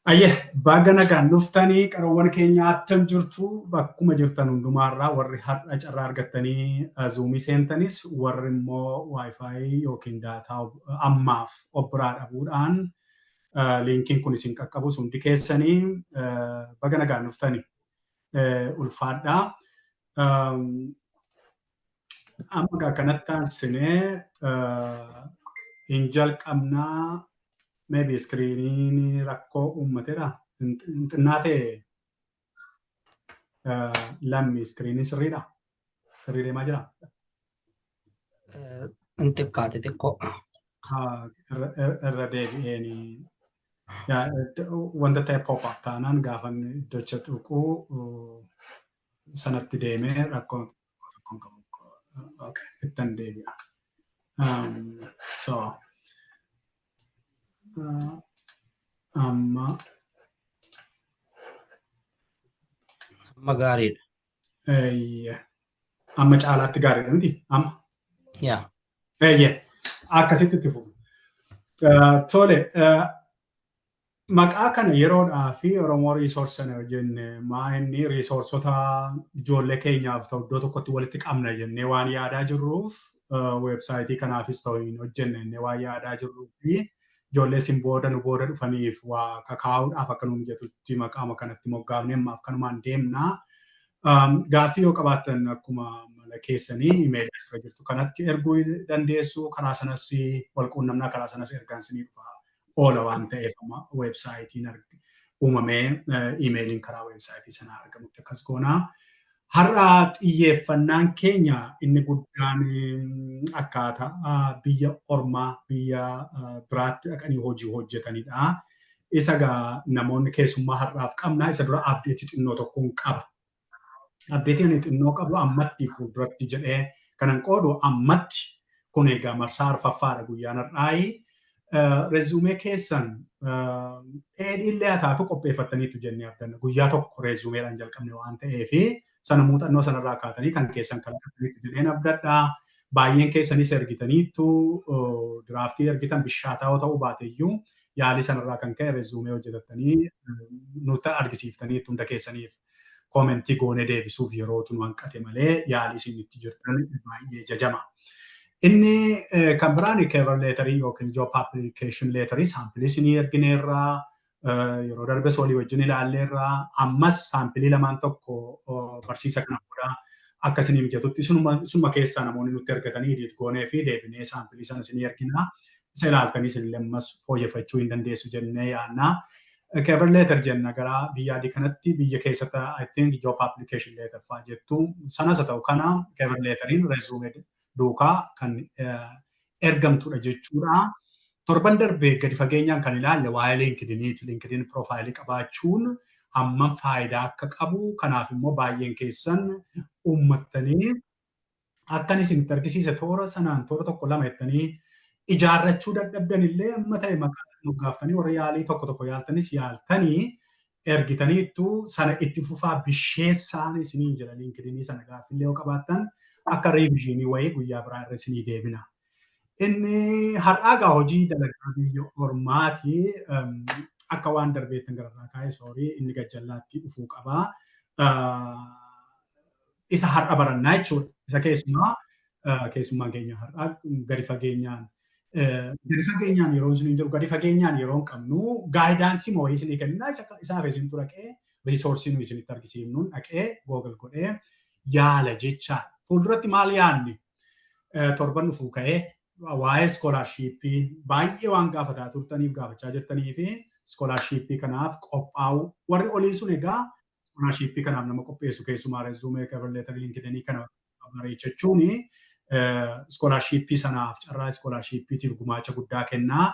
Ayye baga nagaan dhuftanii qaroowwan keenya attam jirtu bakkuma jirtan hundumaarraa warri har'a carraa argattanii zuumii seentanis warri immoo waayifaayi yookiin daataa ammaaf biraa dhabuudhaan liinkiin kun isin qaqqabus hundi keessanii baga nagaan dhuftanii ulfaadhaa. Amma kanatti aansinee hin jalqabnaa. Maybe screening rakkoo uummateedha. Xinnaate lammi screening sirriidha. Sirrii deemaa jira. Xiqqaate xiqqoo. Irra deebi'een wanta ta'e pop-up taanaan gaafa iddoocha tuquu sanatti deemee rakkoo tokkoon qabu. Ittan deebi'a. Amma gaariidha. Amma caalaatti gaariidha miti amma. Akkasitti itti fufu. Tole maqaa kana yeroodhaa fi Oromoo Resource Center jenne maa inni reesoorsota ijoollee keenyaaf ta'u iddoo tokkotti walitti qabna jennee waan yaadaa jirruuf weebsaayitii kanaafis ta'u hin hojjenne waan yaadaa jirruuf ijoollee isin booda nu booda dhufaniif waa kakaa'uudhaaf akka nu mijatutti maqaama kanatti moggaafne ammaaf kanumaan deemna. Gaaffii yoo qabaattan akkuma mala keessanii imeelii asirra jirtu kanatti erguu dandeessu. Karaa sanas wal quunnamnaa karaa sanas ergaan isinii dhufa oola waan ta'eef weebsaayitiin uumamee imeeliin karaa weebsaayitii sanaa argamutti akkas goonaa. Har'a xiyyeeffannaan keenya inni guddaan akkaataa biyya ormaa biyya biraatti dhaqanii hojii hojjetanidha. Isa gaa namoonni keessummaa har'aaf qabna. Isa dura abdeetii xinnoo tokkoon qaba. Abdeetiin xinnoo qabu ammatti fuulduratti jedhee kanan qoodu ammatti kun egaa marsaa arfaffaadha guyyaan har'aayi. Reezumee keessan dheedhiillee haa taatu qopheeffattaniitu jennee abdanna. Guyyaa tokko reezumeedhaan jalqabne waan ta'eefi sana muuxannoo sanarraa kaatanii kan keessan kalaqataniitu jedheen abdadhaa. Baay'een keessanis ergitaniitu diraaftii ergitan bishaataa yoo ta'uu baateeyyuu yaalii sanarraa kan ka'e reezumee hojjetattanii nutti argisiiftaniitu hunda keessaniif koomentii goonee deebisuuf yerootu nu hanqate malee yaalii isin itti jirtan baay'ee jajama. Inni kan biraan cover leetarii yookiin job application leetarii saampilii isinii ergineerraa yeroo darbes walii wajjin ilaalleerraa ammas saampilii lamaan tokko barsiisa kana booda akka isinii mijatutti suma keessaa namoonni nutti ergatanii edit goonee fi deebinee saampilii sana isinii erginaa. Isa ilaaltanii isinillee ammas fooyyeffachuu hin dandeessu jennee yaadnaa. Cover letter jenna gara biyya adii kanatti biyya keessatti I think job application letter fa'aa jettu sanas haa ta'u kana cover letteriin resume duukaa kan ergamtudha jechuudha. Torban darbee gadi fageenyaan kan ilaalle waa'ee linkidiniiti. Linkidin profaayilii qabaachuun hammam faayidaa akka qabu kanaaf immoo baay'een keessan uummattanii akkan isinitti argisiise toora sanaan toora tokko lama jettanii ijaarrachuu dadhabdan illee amma ta'e maqaa nuggaaftanii warra yaalii tokko yaaltanis yaaltanii ergitaniittu sana itti fufaa bisheessaan isinii jira linkidinii sana gaaffillee yoo qabaattan akka reevishinii wayii guyyaa biraa irra isinii deebina. Inni har'aagaa hojii dalagaa biyya ormaati akka waan darbeettan gararraa kaa'ee soorii inni gajjallaatti dhufuu qabaa. Isa har'a barannaa jechuudha. Isa keessummaan keenya har'aa gadi fageenyaan yeroo isin jiru gadi fageenyaan yeroo hin qabnu gaayidaansii moo wayii isinii kennaa isaaf isintu dhaqee riisoorsii nu isinitti argisiifnuun dhaqee googil godhee yaala jechaadha. Fuulduratti maal yaadni torban dhufuu ka'ee waa'ee iskoolaarshiippii baay'ee waan gaafataa turtaniif gaafachaa jirtanii fi iskoolaarshiippii kanaaf qophaa'u warri olii sun egaa iskoolaarshiippii kanaaf nama qopheessu keessumaa reezumee cover letter linkidinii kana bareechachuun iskoolaarshiippii sanaaf carraa iskoolaarshiippiitiif gumaacha guddaa kennaa.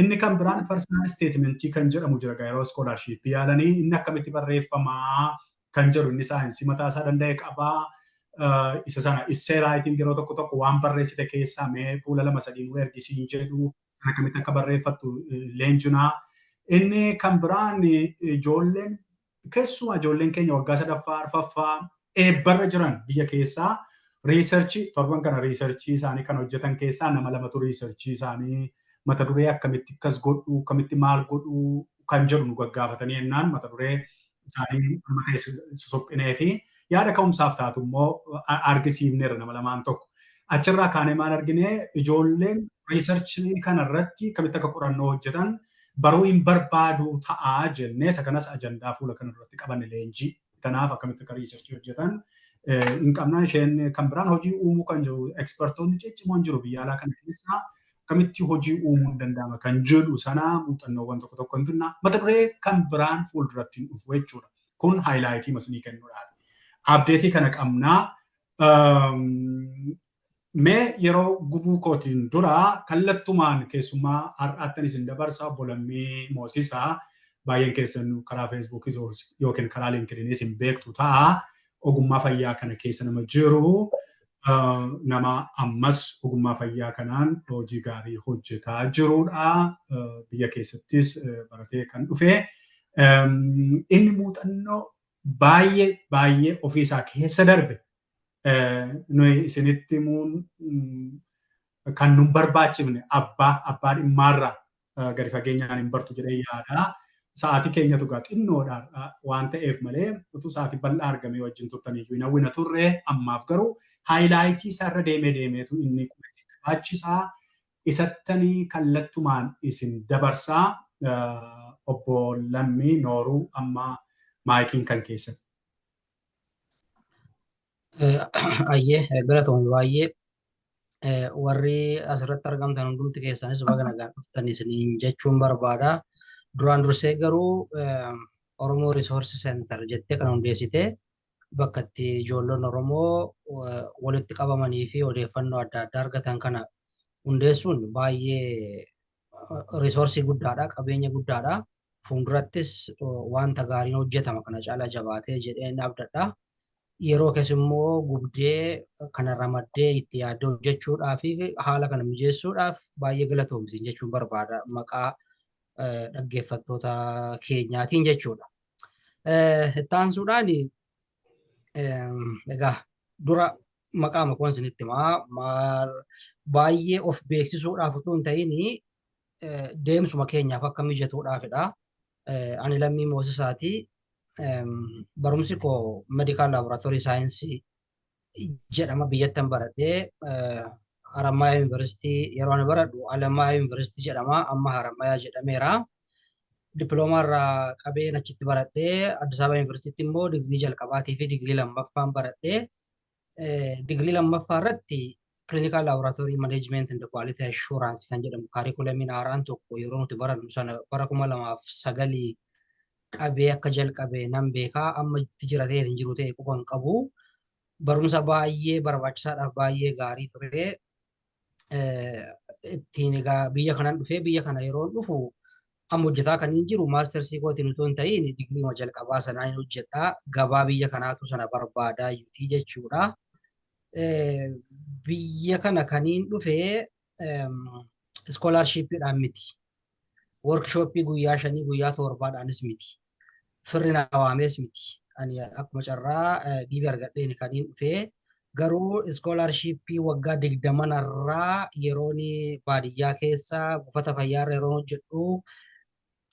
Inni kan biraan personal statementii kan jedhamu jira yeroo iskoolaarshiippii yaalanii inni akkamitti barreeffamaa kan jedhu inni saayinsii mataa isaa danda'e qabaa. Isa sana essay writing yeroo tokko waan barreessite keessaa mee fuula 2-3 nu ergisiin jedhu sana akkamitti akka barreeffattu leenjunaa. Inni kan biraan ijoolleen keessumaa ijoolleen keenya waggaa 3ffaa 4ffaa eebbarra jiran biyya keessaa riisarchii torban kana riisarchii isaanii kan hojjetan keessaa nama 2tu riisarchii isaanii mata duree akkamitti akkas godhu akkamitti maal godhu kan jedhu nu gaggaafatanii ennaan mata duree isaanii amma ta'e suphinee fi yaada ka'umsaaf taatu immoo argisiifneerra nama lamaan tokko. Achirraa kaanee maal argine ijoolleen riisarchii kanarratti kamitti akka qorannoo hojjetan baruu hin barbaadu ta'aa jennee isa kanas ajandaa fuula kanarratti qabanne leenjii. Kanaaf akkamitti akka riisarchii hojjetan hin qabnaa isheen kan biraan hojii uumuu kan jiru ekspertoonni ciccimoon jiru biyya alaa kana keessaa akkamitti hojii uumuu hin danda'ama kan jedhu sana muuxannoowwan tokko tokko hin finna. Mata duree kan biraan fuulduratti hin dhufu jechuudha. Kun haayilaayitii masnii kennuudhaaf. Abdeetii kana qabnaa. Mee yeroo gubuu kootiin dura kallattumaan keessumaa har'aattan isin dabarsa obbo Lammii Moosisaa baay'een keessan karaa feesbuukii yookiin karaa liinkidiinii isin beektu ta'a. Ogummaa fayyaa kana keessa nama jiru nama ammas ogummaa fayyaa kanaan hojii gaarii hojjetaa jirudha. Biyya keessattis baratee kan dhufe. Inni muuxannoo baay'ee ofiisaa keessa darbe. Nuyi isinitti himuun kan nun barbaachifne abbaa dhimmaarraa gadi fageenyaan hin bartu jedhee yaada. Sa'aatii keenyatu gaa xinnoodhaan waan ta'eef malee utuu sa'aatii bal'aa argamee wajjin turtaniyyuu hin hawwina turre ammaaf garuu haayilaayitii isaarra deemeetu inni qabaachisaa isattanii kallattumaan isin dabarsaa obbo Lammii Nooruu amma maayikiin kan keessatti. Ayyee galatoomii baay'ee warri asirratti argamtan hundumti keessanis baga nagaan dhuftan isiniin jechuun barbaada. Duraan dursee garuu Oromoo Resource Center jettee kan hundeessite bakka itti ijoolleen Oromoo walitti qabamanii fi odeeffannoo adda addaa argatan kana hundeessuun baay'ee risoorsii guddaadha, qabeenya guddaadha. Fuuldurattis wanta gaariin hojjetama kana caalaa jabaatee jedheen abdadha. Yeroo keessummoo gubdee kana ramaddee itti yaadde hojjechuudhaa fi haala kana mijeessuudhaaf baay'ee galatoomsiin jechuun barbaada maqaa dhaggeeffattoota keenyaatiin jechuudha. Ittaansuudhaan egaa dura maqaa makoon isinitti himaa baay'ee of beeksisuudhaaf utuu hin ta'in deemsuma keenyaaf akka mijatuudhaafidha. Ani Lammii Moosisaati. Barumsi koo Medical Laboratory Science jedhama biyyattan baradhee Harammayaa University yeroo ani baradhu Alamaayaa University jedhama amma Harammayaa jedhameera. Diploomaa irraa qabeen achitti baradhee Addis Ababa University immoo digrii jalqabaatii fi digrii lammaffaan baradhee digrii lammaffaa irratti Clinical Laboratory Management and Quality Assurance kan jedhamu kaarikulamiin haaraan tokko yeroo nuti barannu sana bara 2009 qabee akka jalqabee nan beekaa amma itti jiratee hin jiru ta'e quban qabu. Barumsa baay'ee barbaachisaadhaaf baay'ee gaarii ture. Ittiin egaa biyya kanaan dhufee biyya kana yeroo dhufu amma hojjetaa kan hin jiru maastersii kootiin utuu hin ta'in digriima jalqabaa sanaa hin hojjedhaa. Gabaa biyya kanaatu sana barbaadaa yuutii jechuudha. Biyya kana kaniin dhufee iskoolaarshiippiidhaan miti. Workshooppii guyyaa 5 guyyaa 7dhaanis miti. Firri na waamees miti. Ani akkuma carraa dhiibii argadheen kaniin dhufee garuu iskoolaarshiippii waggaa 20 irraa yeroon baadiyyaa keessa buufata fayyaarra yeroo hojjedhu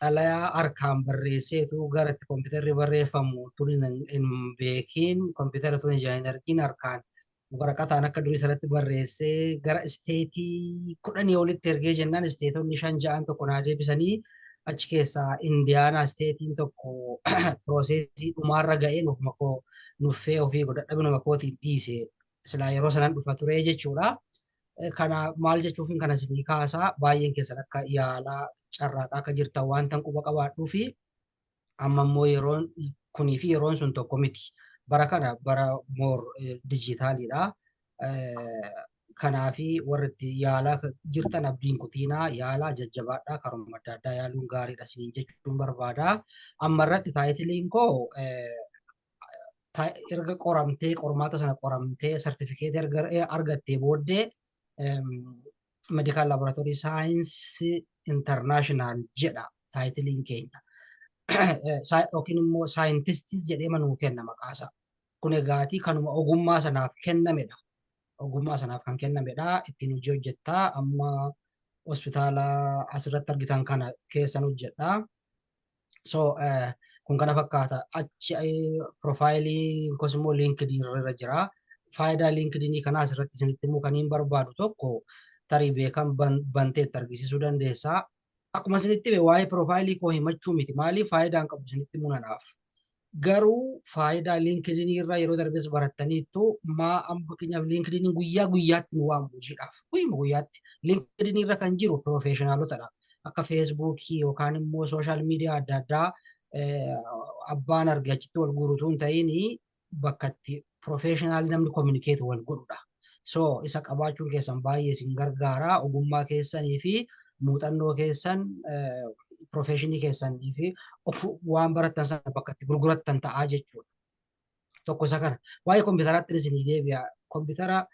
xalayaa harkaan barreesseetu gara itti kompiitarri barreeffamu tun hin beekiin kompiitara tun hin argin harkaan waraqataan akka durii sanatti barreessee gara isteetii 10 olitti ergee jennaan isteetonni 5-6 tokko naa deebisanii achi keessaa Indiyaanaa isteetiin tokko piroosesii dhumaarra ga'ee nuffee ofii godhadhabinuma kootiin dhiise silaa yeroo sanan dhufa ture jechuudha. Kana maal jechuufin kana isinii kaasaa baay'een keessan akka yaalaa carraaqaa akka jirtan waan tan quba qabaadhuu fi amma immoo yeroon kunii fi yeroon sun tokko miti. Bara kana bara moor dijitaaliidha. Kanaafi warri itti yaalaa jirtan abdiin kutiinaa yaalaa jajjabaadhaa karuma adda addaa yaaluun gaariidha isiniin jechuun barbaada. Amma irratti taayitiliin koo erga qoramtee qormaata sana qoramtee sartifikeetii argattee booddee Medical Laboratory Science International jedha taayitiliin keenya. Yookiin immoo saayintistis jedhee manuu kenna maqaasaa. Kun egaatii kanuma ogummaa sanaaf kennamedha. Ogummaa sanaaf kan kennamedha. Ittiin hojii hojjettaa amma hospitaala asirratti argitan kana keessan hojjedhaa. So kun kana fakkaata achi profaayilii yookiis immoo liinkidin irra jira. Faayidaa liinkidinii kanaas irratti isinitti himuu kan hin barbaadu tokko tarii beekan banteetti argisiisuu dandeessa. Akkuma isinitti hime waa'ee profaayilii koo himachuu miti. Maaliif faayidaan qabu isinitti himuu nanaaf. Garuu faayidaa liinkidinii irraa yeroo darbes barattaniittu amma fakkeenyaaf liinkidiniin guyyaa guyyaatti nu waamu hojiidhaaf. Guyyuma guyyaatti liinkidinii irra kan jiru piroofeeshinaalotadha. Akka feesbuukii yookaan immoo sooshaal miidiyaa adda addaa abbaan arge achitti wal guurutuu hin ta'in bakka itti piroofeeshinaalii namni kominikeetu wal godhudha. So isa qabaachuun keessan baay'ee isin gargaara ogummaa keessanii fi muuxannoo keessan piroofeeshinii keessanii fi waan barattan sana bakka itti gurgurattan ta'aa jechuudha. Tokko isa kana. Waa'ee kompiitaraatti isinii deebi'a. Kompiitara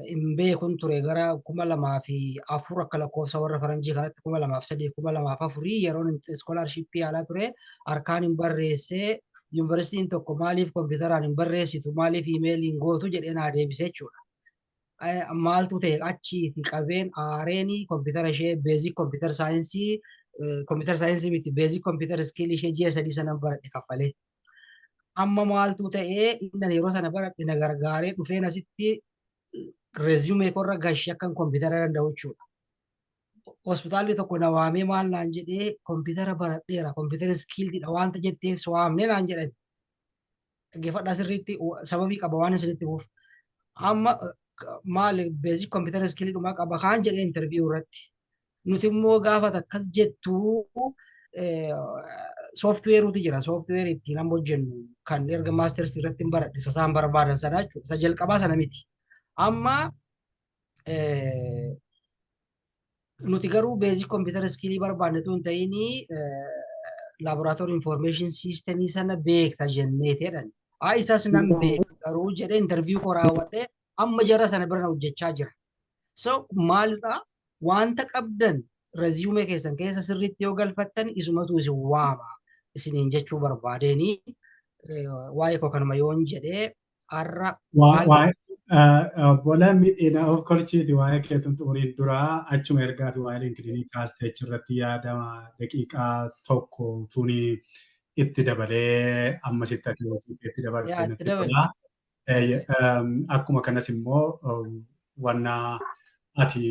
hin beekun ture gara 2004 akka lakkoofsa warra faranjii kanatti 2003 2004 yeroon iskoolaarshiippii yaalaa ture harkaan hin barreessee yuunivarsiitiin tokko maaliif kompiitaraan hin barreessitu maaliif iimeeliin gootu jedhee naa deebisee jechuudha. Maaltu ta'e achiiti qabeen aareenii kompiitara ishee beezik kompiitara saayinsii miti beezik kompiitara iskiilii ishee ji'a 3 sana baradhe kaffalee. Amma maaltu ta'ee inni yeroo sana baradhe na gargaaree dhufeen asitti reeziyumee korra gashee akkan kompiitara danda'u jechuudha. Hospitaalli tokko na waamee maal naan jedhee kompiitara baradheera kompiitara iskiildiidha waanta jettee waamne naan jedhan. Dhaggeeffadhaa sirriitti sababii qaba waan isinitti buuf. Amma maal beezik kompiitara iskiilidhumaa qaba kaan jedhee interviiyuu irratti. Nuti immoo gaafa akkas jettuu sooftiweeruutu jira. Sooftiweerii ittiin amma hojjennu kan erga maastersi irratti hin baradhe isaan barbaadan sana jechuudha. Isa jalqabaa sana miti. Amma nuti garuu beezik kompiitara iskiilii barbaannetu hin ta'in laaboraatoorii infoormeeshin siistemii sana beekta jenneetedhan. Isas nan beeku garuu jedhee interviiyuu koo raawwadhee amma jara sana bira hojjechaa jira. So maalidhaa wanta qabdan reeziyumee keessan keessa sirriitti yoo galfattan isumatu isin waama isiniin jechuu barbaadeenii waa'ee koo kanuma yoon jedhee har'a Bola miidhina of kolchiiti waa'ee keetuun xumuriin duraa achuma ergaati waa'ee liinkidinii kaastee achirratti yaadama daqiiqaa tokko tuni itti dabalee ammasitti ati hojii itti dabalatee natti tola. Akkuma kanas immoo wanna ati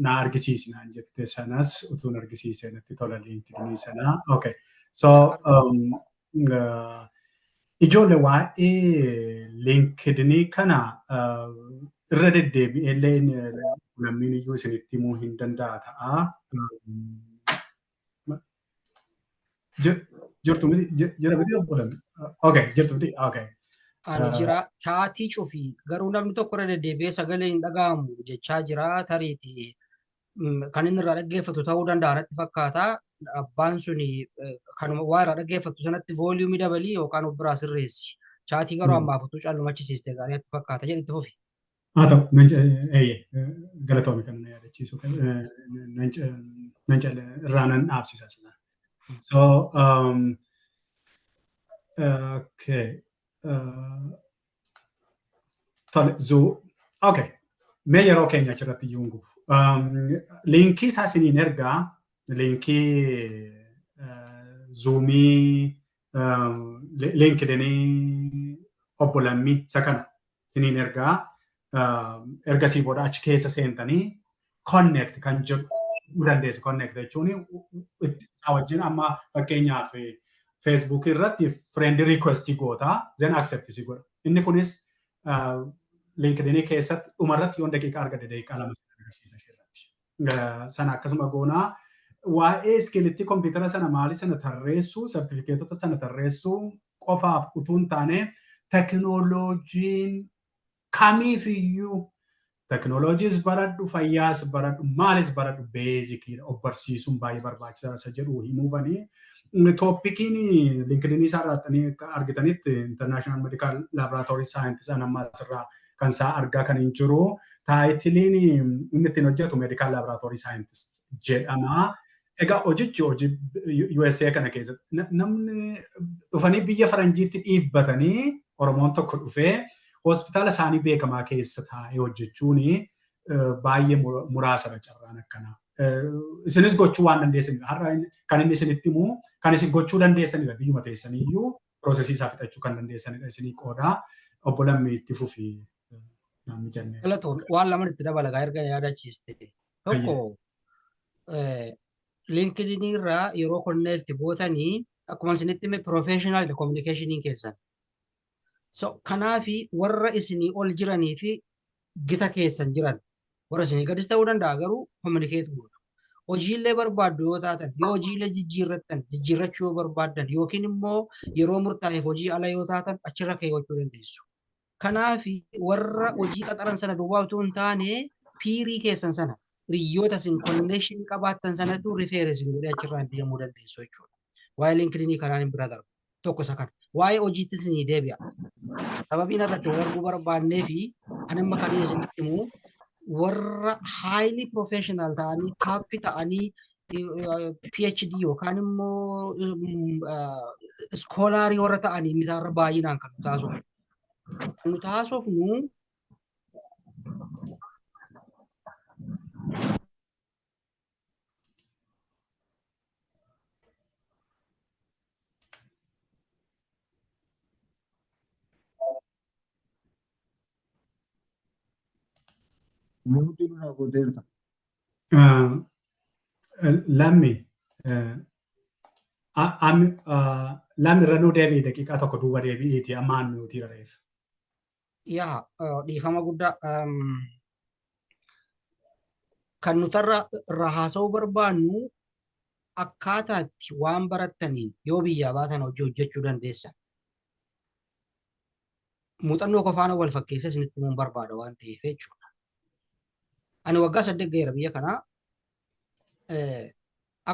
na argisiisnaan jette sanas utuun argisiisee natti tola liinkidinii sana. Okay. So ijoollee waa'ee liinkidinii kana irra deddeebi'ellee namni iyyuu isinitti himuu hin danda'a ta'a. Jirtu miti jira miti obbolan. Okay, jirtu miti. Okay. Ani jira chaatii cufii garuu namni tokko irra deddeebi'ee sagalee hin dhaga'amu jechaa jira tariiti kan inni irraa dhaggeeffatu ta'uu danda'a natti fakkaata. Abbaan suni kanuma waa irraa dhaggeeffatu sanatti vooliyumii dabalii yookaan of biraa sirreessi. Chaatii garuu ammaaf utuu callumachisiiste gaarii natti fakkaata jedhi itti fufi. Haa ta'u galatoomi kan na yaadachiisu irraa nan dhaabsisa sila. So okay. Okay. Mee yeroo keenya achirratti iyyuu hin gufu. Liinkii isaa isiniin ergaa liinkii zuumii liinkidinii obbo Lammii isa kana isiniin ergaa ergasii booda achi keessa seentanii connect kan jedhu dandeessu. Connect jechuun isaa wajjin amma fakkeenyaaf Facebook irratti friend request goota then accept si godha. Inni kunis liinkidinii keessatti dhumarratti yoon daqiiqaa argate daqiiqaa 2 agarsiisa irratti. Sana akkasuma goonaa waa'ee iskilitti kompiitara sana maali sana tarreessuu sartifikeetota sana tarreessuu qofaaf utuu hin taane teknooloojiin kamiifiyyuu teknooloojiis baradhu fayyaas baradhu maalis baradhu beezikiidha of barsiisuun baay'ee barbaachisaa isa jedhu himuufanii. Tooppikiin liinkidinii isaa irratti argitanitti International Medical Laboratory Scientist ammaa asirraa kan isaa argaa kan hin jiru. Taayitiliin inni ittiin hojjetu Medical Laboratory Scientist jedhama. Egaa hojichi hojii USA kana keessatti namni dhufanii biyya faranjiitti dhiibbatanii Oromoon tokko dhufee hospitaala isaanii beekamaa keessa taa'ee hojjechuun baay'ee muraasadha carraan akkanaa. isinis gochuu waan dandeessanidha. Har'a kan inni isinitti himu kan isin gochuu dandeessanidha. Biyyuma teessaniiyyuu piroosesii isaa fixachuu kan dandeessanidha. Isinii qoodaa obbo Lammii itti fufii namni jennee. Galatoon waan lama itti dabalagaa erga yaadachiiste. Tokko linkidinii irraa yeroo konneekti gootanii akkuma isinitti hime professional communication keessan. So kanaafi warra isinii ol jiranii fi gita keessan jiran warra isinii gadis ta'uu danda'a garuu communicate godhu. Hojiilee barbaaddu yoo taatan yoo hojiilee jijjiirrachuu yoo barbaaddan yookiin immoo yeroo murtaa'eef hojii ala yoo taatan achirra keewwachuu dandeessu. Kanaafi warra hojii qaxaran sana duwwaa utuu hin taane piirii keessan sana hiriyoota isin connection qabaattan sanatu rifeer isin godhee achirraan deemuu dandeessu jechuudha. Waa'ee linkidinii kanaan hin bira darbu. Tokko isa kana. Waa'ee hojiitti isinii deebi'a. Sababiin irratti wal arguu barbaannee fi ani amma kan isinitti himu warra highly professional ta'anii taappii ta'anii PhD yookaan immoo iskoolaarii warra ta'anii mitaarra baay'inaan kan nu taasifnu. Kan nu taasifnu Lammi irra nuu deebi'i daqiiqaa tokko duuba deebi'iiti amma aannuutii reef. Yaa dhiifama guddaa kan nutarra irraa haasa'uu barbaannu akkaataatti waan barattaniin yoo biyyaa baatan hojii hojjechuu dandeessan. Muuxannoo qofaana wal fakkeessa isinitti himuun barbaada waan ta'eef jechuudha. Ani waggaa 8 ga'eera biyya kanaa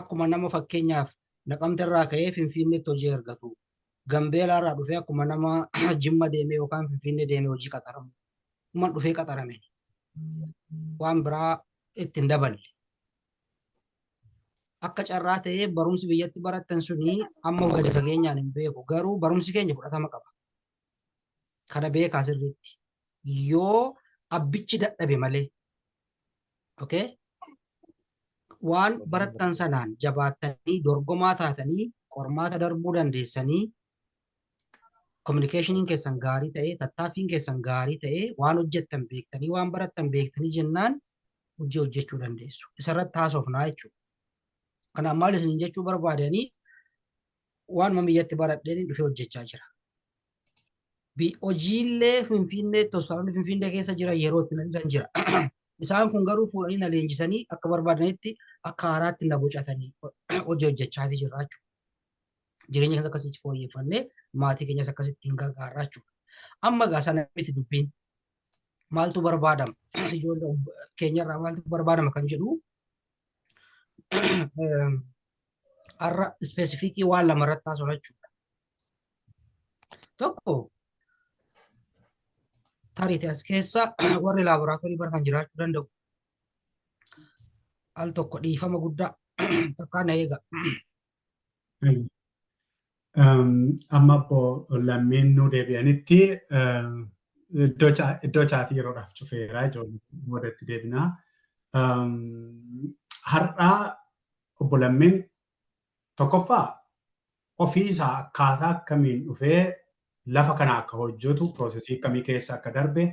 akkuma nama fakkeenyaaf Naqamte irraa ka'ee Finfinneetti hojii argatu. Gambeelaa irraa dhufee akkuma nama Jimma deemee yookaan Finfinnee deemee hojii qaxaramu. Uuman dhufee qaxarame. Waan biraa ittiin daballe. Akka carraa ta'ee barumsi biyyatti barattan suni amma gadi fageenyaan hin beeku. Garuu barumsi keenya fudhatama qaba. Kana beekaa sirriitti. Yoo abbichi dadhabe malee. Okay? Waan barattan sanaan jabaattanii dorgomaa taatanii qormaata darbuu dandeessanii communicationin keessan gaarii ta'ee tattaaffiin keessan gaarii ta'ee waan hojjettan beektanii waan barattan beektanii jennaan hojii hojjechuu dandeessu. Isarratti haasofnaa jechuudha. Kanaaf maal isin jechuu barbaadanii waan biyyatti baradheen dhufee hojjechaa jira. Hojiilee Finfinneetti hospitaalonni Finfinnee keessa jiran yeroo itti nan jira. Isaan kun garuu fuudhanii na leenjisanii akka barbaadanitti akka haaraatti na bocatanii hojii hojjechaa fi jirra jechuudha. Jireenya keenya akkasitti fooyyeffannee maatii keenyas akkasitti hin gargaarra jechuudha. Amma gaa sana miti dubbiin maaltu barbaadama? Ijoollee keenyarraa maaltu barbaadama kan jedhu har'a ispeesifiikii waan lama irratti haasofna jechuudha. Tokko tarii as keessa warri laaboraatoorii baratan jiraachuu danda'u. Al tokko dhiifama guddaa takkaan na eega. Amma obbo Lammiin nu deebi'anitti iddoo chaatii yeroodhaaf cufeera ijoollee boodatti deebinaa. Har'aa obbo Lammiin tokkoffaa ofii isaa akkaataa akkamiin dhufee lafa kana akka hojjetu piroosesii akkamii keessa akka darbe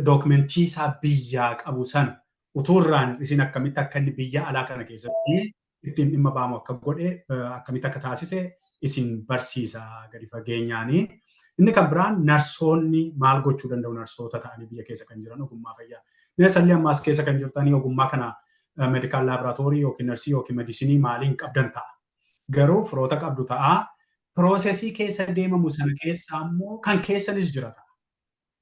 dookumentii isaa biyyaa qabu sana utuu irraan isin akkamitti akka inni biyya alaa kana keessatti ittiin dhimma ba'amu akka godhe akkamitti akka taasise isin barsiisa gadi fageenyaanii. Inni kan biraan narsoonni maal gochuu danda'u narsoota ta'anii biyya keessa kan jiran ogummaa fayyaa. Neessallee ammaas keessa kan jirtanii ogummaa kana meedikaal laaboraatoorii yookiin narsii yookiin medisinii maaliin qabdan ta'a. Garuu firoota qabdu ta'a. Piroosesii keessa deemamu sana keessa ammoo kan keessanis jira ta'a.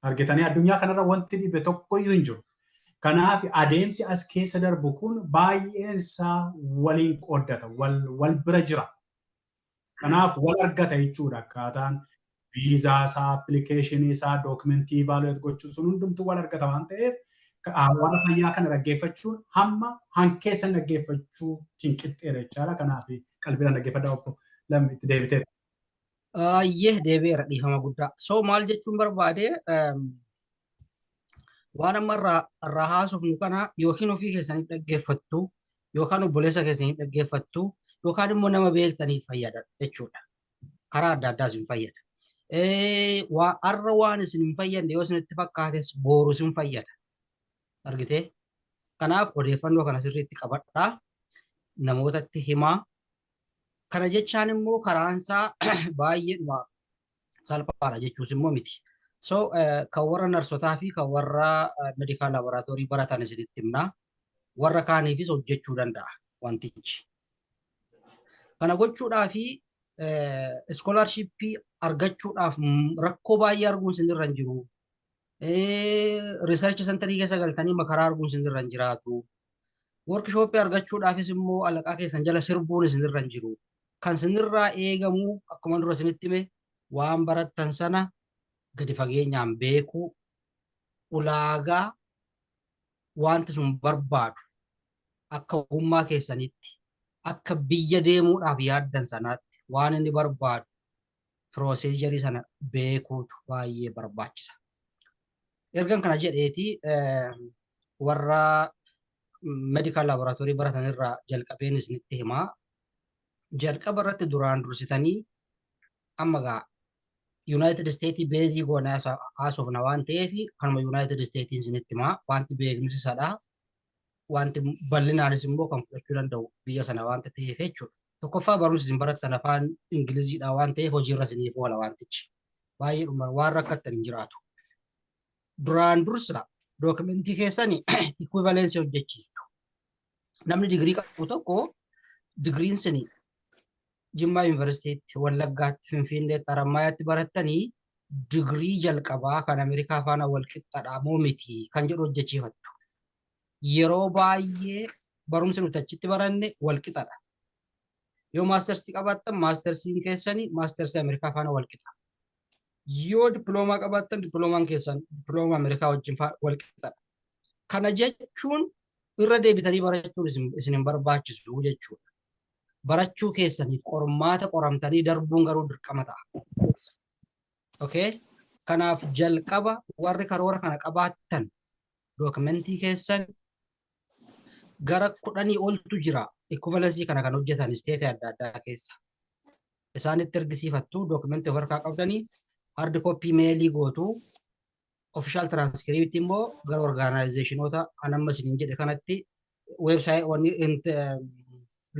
Argitanii addunyaa kanarra wanti dhibe tokkoyyuu hin jiru. Kanaaf adeemsi as keessa darbu kun baay'eensaa waliin qooddata, wal bira jira. Kanaaf wal argata jechuudha akkaataan viizaa isaa, appilikeeshinii isaa, dookumentii vaaluweet gochuun sun hundumtuu wal argata waan ta'eef waan fayyaa kana dhaggeeffachuun hamma hankeessa dhaggeeffachuu qixxeera jechaadha. Kanaaf qalbiidhaan dhaggeeffadhaa obbo Lammi itti deebitee. Deebi'eera dhiifama guddaa. So maal jechuun barbaade waan amma irraa haasofnu kana yookiin ofii keessaniif dhaggeeffattu yookaan obboleessa keessanii dhaggeeffattu yookaan immoo nama beektaniif fayyada jechuudha. Karaa adda addaa isin fayyada. Har'a waan isin hin fayyadne yoo isinitti fakkaates boru isin fayyada. Argitee? Kanaaf odeeffannoo kana sirriitti qabadhaa. Namootatti himaa. Kana jechaan immoo karaansaa baay'eedhuma salphaadha jechuus immoo miti. So kan warra narsotaa fi kan warra medical laboratory baratan isinitti himnaa. Warra kaaniifis hojjechuu danda'a wantichi. Kana gochuudhaaf scholarship argachuudhaaf rakkoo baay'ee arguun isinirra hin jiru. Research center keessa galtanii makaraa arguun isinirra hin jiraatu. Workshop argachuudhaafis immoo alaqaa keessan jala sirbuun isinirra hin jiru. Kan isinirraa eegamu akkuma dura isinitti hime waan barattan sana gadi fageenyaan beekuu, ulaagaa wanti sun barbaadu akka ogummaa keessanitti akka biyya deemuudhaaf yaaddan sanaatti waan inni barbaadu pirooseejarii sana beekuutu baay'ee barbaachisa. Ergan kana jedheeti warra medical laboratory baratan irraa jalqabeen isinitti himaa. Jalqaba irratti duraan dursitanii amma gaa United States beezii goonaa haasofna waan ta'eef kanuma United States isinitti himaa wanti beeknus isadha. Wanti bal'inaanis immoo kan fudhachuu danda'u biyya sana waan ta'eef jechuudha. Tokkoffaa barumsi isin barattan afaan Ingiliziidha waan ta'eef hojiirra isiniif oola wantichi. Baay'eedhuma waan rakkattan hin jiraatu. Duraan dursa dookumentii keessanii equivalence hojjechiistu. Namni digirii qabu tokko digiriin isin Jimmaa Yuunivarsiitiitti, Wallaggaatti, Finfinneetti, Harammayaatti barattanii digirii jalqabaa kan Ameerikaa faana wal qixxaadha moo miti kan jedhu hojjechiifattu. Yeroo baay'ee barumsi nuti achitti baranne wal qixxaadha. Yoo maastersii qabaattan maastersiin keessanii maastersii Ameerikaa faana wal qixa. Yoo dippiloomaa qabaattan dippiloomaan keessan dippiloomaa Ameerikaa wajjin wal qixxaadha. Kana jechuun irra deebitanii barachuun isin hin barbaachisu jechuudha. Barachuu keessaniif qormaata qoramtanii darbuun garuu dirqama ta'a. Okay? Kanaaf jalqaba warri karoora kana qabaattan dookumentii keessan gara 10 oltu jira. Equivalency kana kan hojjetan isteetii adda addaa keessa. Isaanitti ergisiifattu dookumentii of harkaa qabdanii hard copy meelii gootu official transcript immoo gara organizationoota anamma isiniin jedhe kanatti website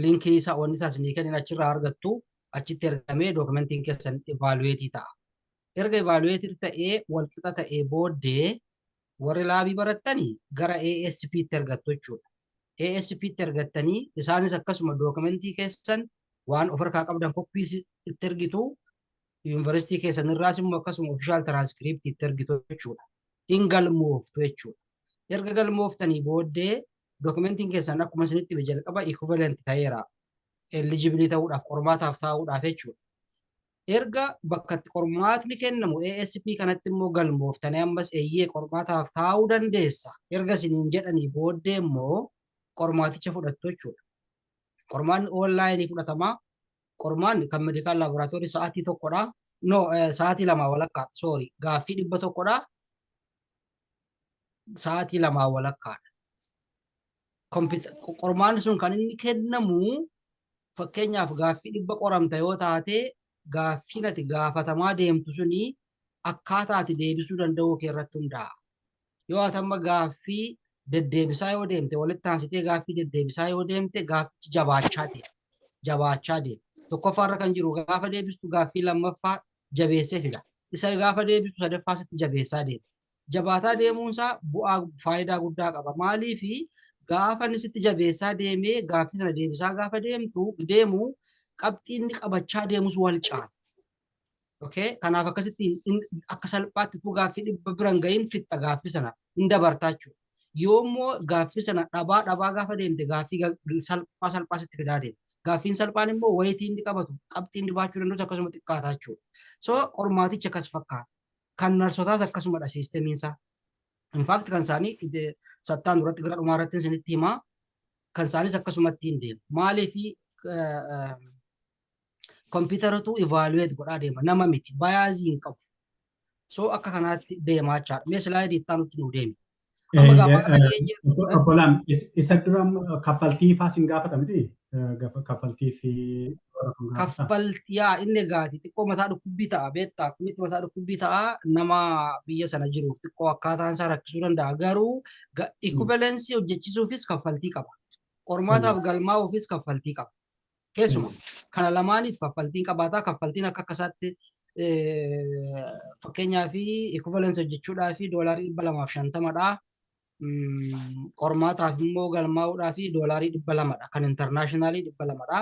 linkii isaa wanni isaa isinii kennin achirraa argattu achitti ergamee dookumentiin keessan evalueetii ta'a. Erga evalueetii ta'ee walqixa ta'ee booddee warri laabii barattanii gara ASP'tti ergattu jechuudha. ASP'tti ergattanii isaanis akkasuma dookumentii keessan waan of harkaa qabdan koppii itti ergitu yuunivarsiitii keessan irraas immoo akkasuma official transcript itti ergitu jechuudha. In galmooftu jechuudha. Erga galmooftanii booddee dookumentiin keessan akkuma isinitti jalqaba equivalent ta'eera. Eligibility ta'uudhaaf qormaataaf ta'uudhaaf jechuudha. Erga bakka qormaatni kennamu ASP kanatti immoo galmooftanii ammas eeyyee qormaataaf ta'uu dandeessa. Erga isiniin jedhanii booddee immoo qormaaticha fudhattu jechuudha. Qormaanni online fudhatamaa. Qormaanni kan medical laboratory sa'aatii tokkodha. No, sa'aatii lama walakkaadha. Sorry, gaaffii 100dha. Sa'aatii lama walakkaadha. Qormaanni sun kan inni kennamu fakkeenyaaf gaaffii 100 qoramta yoo taate gaaffiin ati gaafatamaa deemtu suni akkaataa ati deebisuu danda'uu kee irratti hundaa'a. Yoo ati amma gaaffii deddeebisaa yoo deemte walitti aansitee gaaffii deddeebisaa yoo deemte gaaffichi jabaachaa deema. Jabaachaa deema. Tokkoffaarra kan jiru gaafa deebistu gaaffii lammaffaa jabeessee fida. Isa gaafa deebistu sadaffaa sitti jabeessaa deema. Jabaataa deemuunsaa bu'aa faayidaa guddaa qaba. Maaliifi gaafa inni sitti jabeessaa deemee gaaffii sana deebisaa gaafa deemu qabxiin inni qabachaa deemus wal caala. Okay? Kanaaf akkasitti akka salphaatti tu gaaffii 100 biran gahin fixxa gaaffii sana hin dabartaa jechuudha. Yoommoo gaaffii sana dhabaa gaafa deemte gaaffii salphaa sitti fidaa deema. Gaaffiin salphaan immoo wayitii inni qabatu qabxii inni baachuu danda'us akkasuma xiqqaataa jechuudha. So qormaatichi akkas fakkaata. Kan narsotaas akkasumadha siistemiinsaa. Infaakti kan isaanii sattaan duratti gara dhumaa irratti isinitti himaa kan isaanis akkasumatti hin deemu. Maaliifi kompiitaratu evaluate godhaa deema nama miti bayaazii hin qabu. So akka kanaatti deemaa jira. Mee silaayidii itti aanutti nuu deemi. Amma gaafa har'a geenye obbolaan isa dura kaffaltii faa sin gaafata miti? Kaffaltii fi gaafata? kaffaltii yaa inni gaati xiqqoo mataa dhukkubbii ta'a beektaa akkamitti mataa dhukkubbii ta'a nama biyya sana jiruuf xiqqoo akkaataan isaa rakkisuu danda'a garuu equivalency hojjechiisuufis kaffaltii qaba. Qormaataaf galmaa'uufis kaffaltii qaba. Keessuma kana lamaaniif kaffaltiin qabaataa kaffaltiin akka akkasaatti fakkeenyaa fi equivalency hojjechuudhaa fi doolaarii 250dha. Qormaataaf immoo galmaa'uudhaa fi doolaarii 200dha. Kan intarnaashinaali 200dha.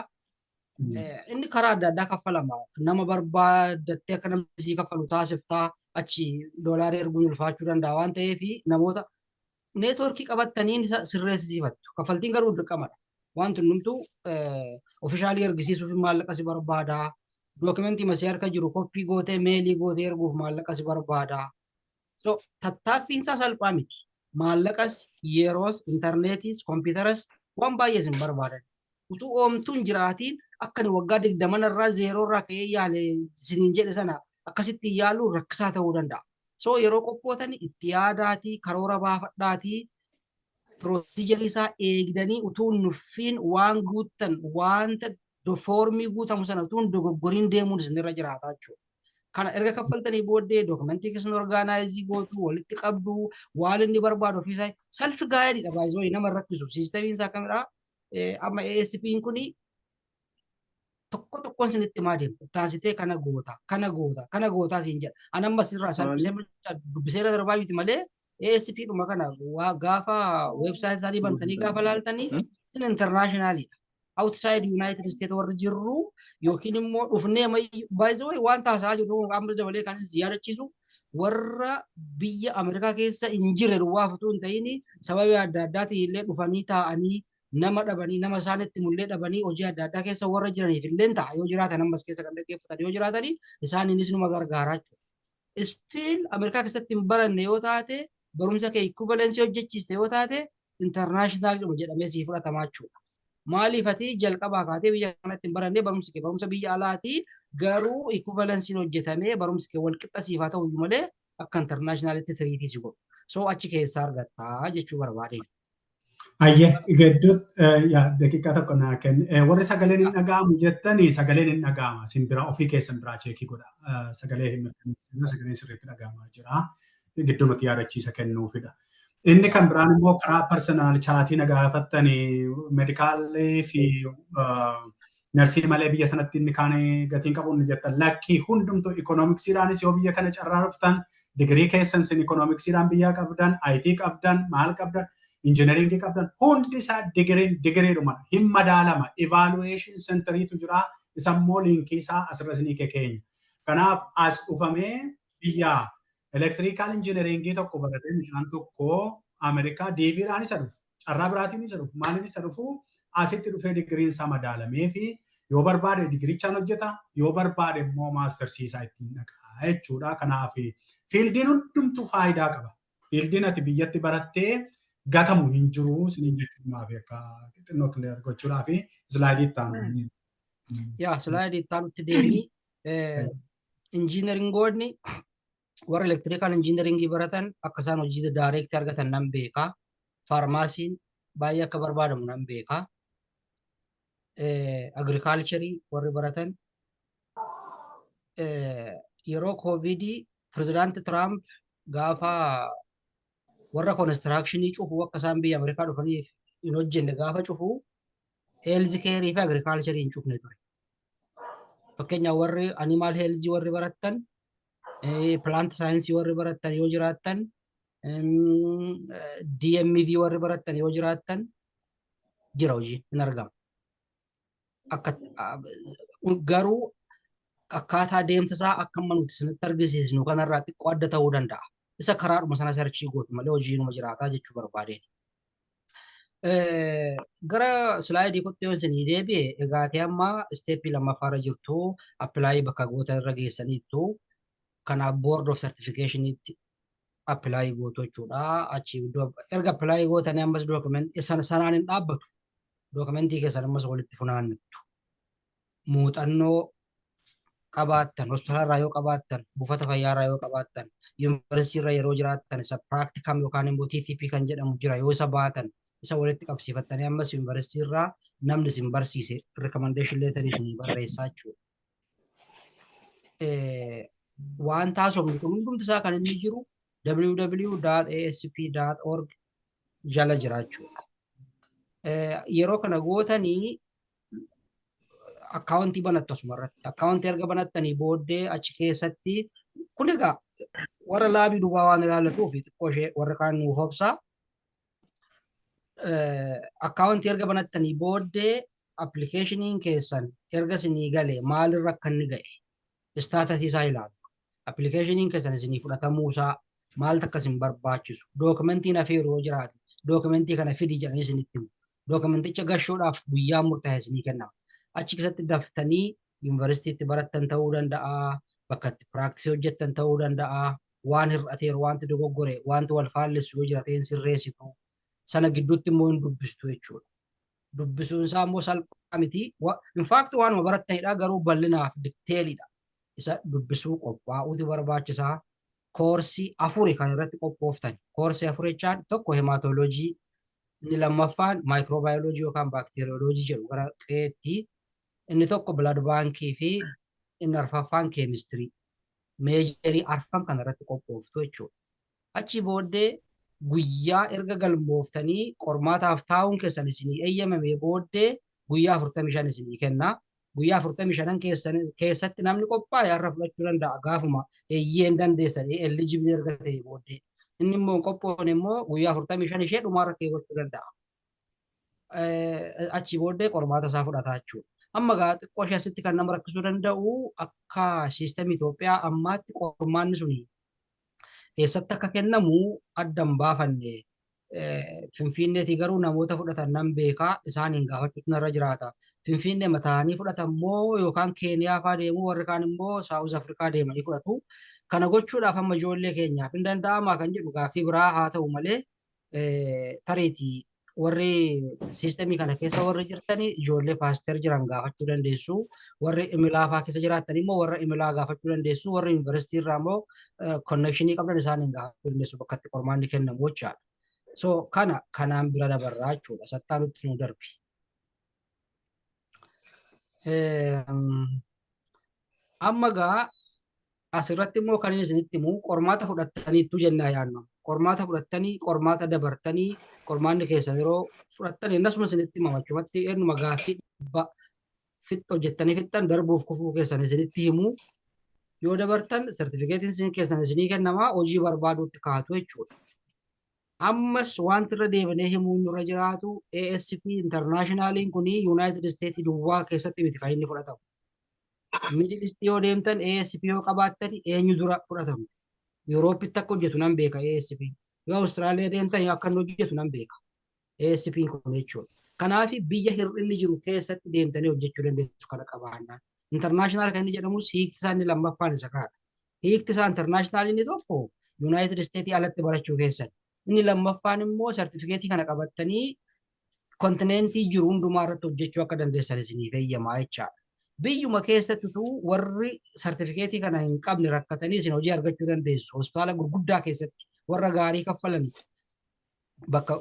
Inni karaa adda addaa kaffalama. Nama barbaadattee akka namni sii kaffalu taasiftaa achi doolaarii erguun ulfaachuu danda'a waan ta'eef namoota neetwoorkii qabattaniin sirreessisiifattu. Kaffaltiin garuu dirqamadha. Wanti hundumtuu ofishaalii ergisiisuuf maallaqa si barbaada. Dookimentii masii harka jiru koppii gootee meelii gootee erguuf maallaqa si barbaada. So tattaaffiinsaa salphaa miti. Maallaqas, yeroos, intarneetiis, kompiitaras waan baay'ee sin barbaadan. Utuu oomtuun jiraatiin akka ni waggaa 20 irraa zeeroo irraa ka'ee yaale siniin jedhe sana akkasitti yaaluun rakkisaa ta'uu danda'a. So yeroo qophootan itti yaadaatii karoora baafadhaatii pirootiijarii isaa eegdanii utuu nuffiin waan guuttan wanta foormii guutamu sana utuu dogoggoriin deemuun isinirra jiraataa jechuudha. Kana erga kaffaltanii booddee dookumentii keessan orgaanaayizii gootu walitti qabdu waan inni barbaadu ofiisaa salfi gaayadiidha baay'ee nama rakkisu siistamiin isaa kamidhaa. Amma ASP'n kuni tokko tokkoon isinitti maa deemu taasitee kana goota siin jedha. Anamma sirraa salphisee dubbiseera darbaa miti malee ASP dhuma kana gaafa weebsaayitii isaanii bantanii gaafa laaltanii isin intarnaashinaaliidha. Outside United States warri jirru yookiin immoo dhufnee baay'ee waan taasisaa jirru amma dabalee kan yaadachiisu warra biyya Ameerikaa keessa hin jirre duwwaa futuu hin ta'in sababii adda addaatiin illee dhufanii taa'anii nama dhabanii nama isaanitti mullee dhabanii hojii adda addaa keessa warra jiraniif illee ta'a yoo jiraatan ammas keessa kan dhaggeeffatan yoo jiraatanii isaaniinis numa gargaaraa jechuudha. Still Ameerikaa keessatti hin baranne yoo taate barumsa kee equivalency hojjechiiste yoo taate international jedhamee sii fudhatamaa jechuudha. Maaliif ati jalqabaa kaatee biyya kanatti hin barannee barumsi kee barumsa biyya alaati garuu equivalency hojjetamee barumsi kee walqixa siif haa ta'u malee akka internationalitti tiriitii si godhu. So achi keessaa argattaa jechuu barbaade. Ayyee gidduutti daqiiqaa tokko naa kenni. Warri sagaleen hin dhaga'amu jettanii sagaleen hin dhaga'ama. Simbira ofii keessan biraa cheekii godha. Sagalee hin mirkaneessina sagaleen sirriitti dhaga'amaa jira. Gidduumatti yaadachiisa kennuufidha. Inni kan biraan immoo karaa personal chaatii na gaafattanii medikaalii fi narsii malee biyya sanatti inni kaan gatiin qabuun jettan lakkii hundumtuu ikoonomiksiidhaanis yoo biyya kana carraa dhuftan digirii keessan sin ikoonomiksiidhaan biyyaa qabdan IT qabdan maal qabdan injineringii qabdan hundi isaa digiriidhuma hin madaalama evaluation centeriitu jira isammoo liinkii isaa asirra sinii keenya. Kanaaf as dhufamee biyyaa elektirikaal injineringii tokko baratee mucaan tokko Ameerikaa deebiidhaan isa dhufu carraa biraatiin isa dhufu maaliin isa dhufu asitti dhufee digiriin isaa madaalamee fi yoo barbaade digirichaan hojjeta yoo barbaade immoo maastersiin isaa ittiin dhaqaa jechuudha. Kanaaf fiildiin hundumtuu faayidaa qaba. Fiildiin ati biyyatti barattee gatamu hin jiru siniin jechuudhaaf akka xinnoo kileer gochuudhaaf islaayidii itti aanu. Yaa islaayidii itti aanutti deemii injiineringoonni warra elektirikaal injiineringii baratan akka isaan hojii daayireektii argatan nan beekaa. Faarmaasiin baay'ee akka barbaadamu nan beekaa. Agirikaalcharii warri baratan yeroo koovidii pirezidaanti Tiraamp gaafa warra koonistiraakshini cufuu akka isaan biyya Ameerikaa dhufanii hin hojjenne gaafa cufuu heelzi keerii fi agirikaalcharii hin cufne ture. Fakkeenyaaf warri animaal heelzii warri barattan plant saayinsii warri barattan yoo jiraattan DMV warri barattan yoo jiraattan jira hojiin hin argamu. Garuu akkaataa deemsa isaa akka nuti isinitti argisiisnu kanarraa xiqqoo adda ta'uu danda'a. Isa karaadhuma sana sarchii gootu malee hojiinuma jiraataa jechuu barbaadeen. Gara islaayidii kotti yoo isinii deebi'e egaatee amma isteeppii lammaffaarra jirtu appilaayii bakka goota irra geessaniittu kanaaf board of certificationitti appilaayii gootu jechuudha. Achi erga appilaayii gootanii ammas dookumentii sanaan hin dhaabbatu. Dookumentii keessan ammas walitti funaannattu. Muuxannoo qabaattan, hospitaala irraa yoo qabaattan, buufata fayyaa irraa yoo qabaattan, yuunivarsiitii irra yeroo jiraattan isa piraaktikam yookaan immoo TTP kan jedhamu jira yoo isa baatan isa walitti qabsiifattanii ammas yuunivarsiitii irraa namni isin barsiise recommendation letter isin barreessaa jechuudha. Waan taasifnu kun hundumti isaa kan inni jiru www.asp.org jala jira jechuudha. Yeroo kana gootanii akkaawuntii banattu asumarratti. Akkaawuntii erga banattanii booddee achi keessatti kun egaa warra laabii duwwaa waan ilaallatuuf xiqqoo ishee warra kaan nuuf obsaa. Akkaawuntii erga banattanii booddee appilikeeshiniin keessan erga isinii galee maalirra akka inni ga'e istaatasii isaa ilaalu. Appilikeeshiniin keessan isinii fudhatamuusaa maaltu akka isin barbaachisu dookumentiin hafee yeroo jiraate dookumentii kana fidii jedhanii isinitti himu. Dookumenticha gashuudhaaf guyyaa murtaa'e isinii kennama. Achi keessatti daftanii yuunivarsiitiitti barattan ta'uu danda'a, bakka itti piraaktisii hojjettan ta'uu danda'a, waan hir'ateeru, wanti dogoggore, wanti wal faalleessu yoo jiraate sirreessitu. Sana gidduutti immoo hin dubbistu jechuudha. Dubbisuun isaa immoo salphaa miti. Infaakti waanuma barattanidha garuu bal'inaaf ditteelidha. Isa dubbisuu qophaa'uutu barbaachisaa. Koorsii afuri kan irratti qophooftan. Koorsii afur jechaan tokko hemaatooloojii, inni lammaffaan maayikiroobaayoloojii yookaan baakteeriyooloojii jedhu gara qeetti. Inni tokko blood baankii fi inni arfaffaan keemistirii. Meejarii arfan kan irratti qophooftu jechuudha. Achi booddee guyyaa erga galmooftanii qormaataaf taa'uun keessan isinii eeyyamame booddee guyyaa 45 isinii kenna. Guyyaa 45 keessatti namni qophaa'e har'a fudhachuu danda'a gaafuma eeyyeen dandeessanii eligible erga ta'e booddee. Inni immoo qophoon immoo guyyaa 45 ishee dhumaarra keewwachuu danda'a. Achi booddee qormaata isaa fudhataa jechuudha. Amma xiqqoo ishee asitti kan nama rakkisuu danda'u akka siisteemii Itoophiyaa ammaatti qormaanni suni eessatti akka kennamu addan baafanne Finfinneetii garuu namoota fudhatan nan beekaa isaaniin gaafachuutu narra jiraata. Finfinnee mataanii fudhatan moo yookaan Keeniyaa fa'aa deemuu warri kaan immoo Saawuz Afrikaa deemanii fudhatu. Kana gochuudhaaf amma ijoollee keenyaaf hin danda'amaa kan jedhu gaaffii biraa haa ta'u malee tareetii warri siisteemii kana keessa warri jirtanii ijoollee paaster jiran gaafachuu dandeessu. Warri imilaa fa'aa keessa jiraatan immoo warra imilaa gaafachuu dandeessu. Warri yuunivarsiitii irraa immoo konnekshinii qabdan isaaniin gaafachuu dandeessu bakka itti qormaanni kennamu jechaadha. So kanaan bira dabarraa jechuudha. Sattaa nutti nu darbi. Amma gaa asirratti immoo kan isinitti himu qormaata fudhattaniittu jennaa yaadnu. Qormaata fudhattanii, qormaata dabartanii, qormaanni keessan yeroo fudhattanii innasuma isinitti himamachumatti eenyuma gaaffii hojjettanii fixxan darbuuf kufuu keessan isinitti himu. Yoo dabartan sertifikeetiin isin keessan isinii kennamaa hojii barbaaduutti kaatu jechuudha. Ammas wanti irra deebinee himuun nurra jiraatu ASP Internaashinaaliin kuni Yuunaayitid Isteetii duwwaa keessatti miti kan inni fudhatamu. Middle East yoo deemtan ASP yoo qabaattan eenyu dura fudhatamu. Yuuroopitti akka hojjetu nan beeka ASP. Yoo Awustiraaliyaa deemtan akka inni hojjetu nan beeka. ASP kun jechuudha. Kanaaf biyya hir'inni jiru keessatti deemtanii hojjechuu dandeessu kana qabaannaan. Internaashinaal kan inni jedhamus hiikti isaa inni lammaffaan isa kaadha. Hiikti isaa internaashinaal inni tokko Yuunaayitid Isteetii alatti barachuu keessan. Inni lammaffaan immoo sertifikeetii kana qabattanii kontineentii jiru hundumaa irratti hojjechuu akka dandeessan isiniif eeyyamaa jechaadha. Biyyuma keessattuu warri sertifikeetii kana hin qabne rakkatanii isin hojii argachuu dandeessu. Hospitaala gurguddaa keessatti warra gaarii kaffalanii bakka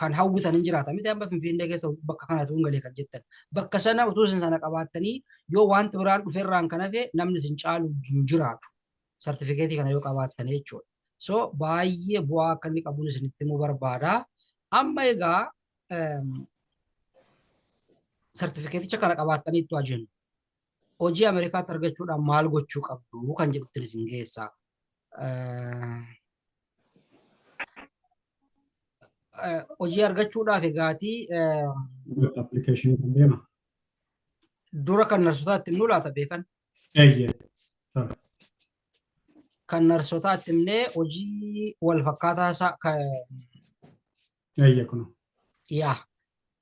kan hawwitan hin jiraata. Miti amma Finfinnee keessa bakka kanatu hin galee kan jettan. Bakka sana utuu isin sana qabaattanii yoo wanti biraan dhufeerraan kan hafe namni isin caalu hin jiraatu. Sertifikeetii kana yoo qabaattan jechuudha. So baay'ee bu'aa akka inni qabuun isinitti himuu barbaada. Amma egaa sertifikeeticha kana qabaattaniitu ajennu. Hojii Ameerikaatti argachuudhaan maal gochuu qabdu kan jedhutti isin geessaa. Hojii argachuudhaaf egaatii Appilikeeshinii kan deema. Dura kan narsotaatti himnuu laata beekan? Kan narsotaatti himnee hojii wal fakkaataa isaa Kun. yaa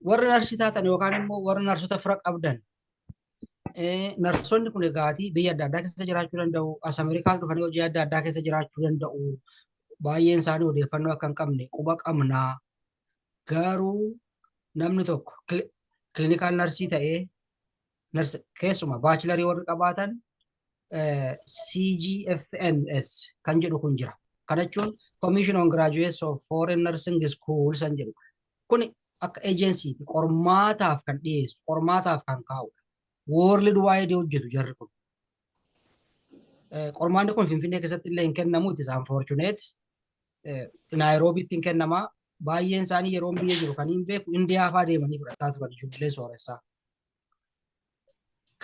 warri narsii taatan yookaan immoo warri narsota fira qabdan narsonni kun egaatii biyya adda addaa keessa jiraachuu danda'u. As Ameerikaa dhufanii hojii adda addaa keessa jiraachuu danda'u. Baay'een isaanii odeeffannoo akka hin qabne quba qabnaa. Garuu namni tokko kiliinikaal narsii ta'ee keessuma baachilarii warri qabaatan CGFNS kan jedhu kun jira. Kana jechuun Commission on Graduates of Foreign Nursing Schools kan jedhu. Kun akka ejensiiti qormaataaf kan dhiyeessu, qormaataaf kan kaa'udha. World wide hojjetu jarri kun. Qormaanni kun Finfinnee keessatti illee hin kennamu, it is unfortunate. Naayiroobiitti hin kennama. Baay'een isaanii yeroo biyya jiru kan hin beeku Indiyaa fa'aa deemanii fudhataa turan ijoolleen sooressaa.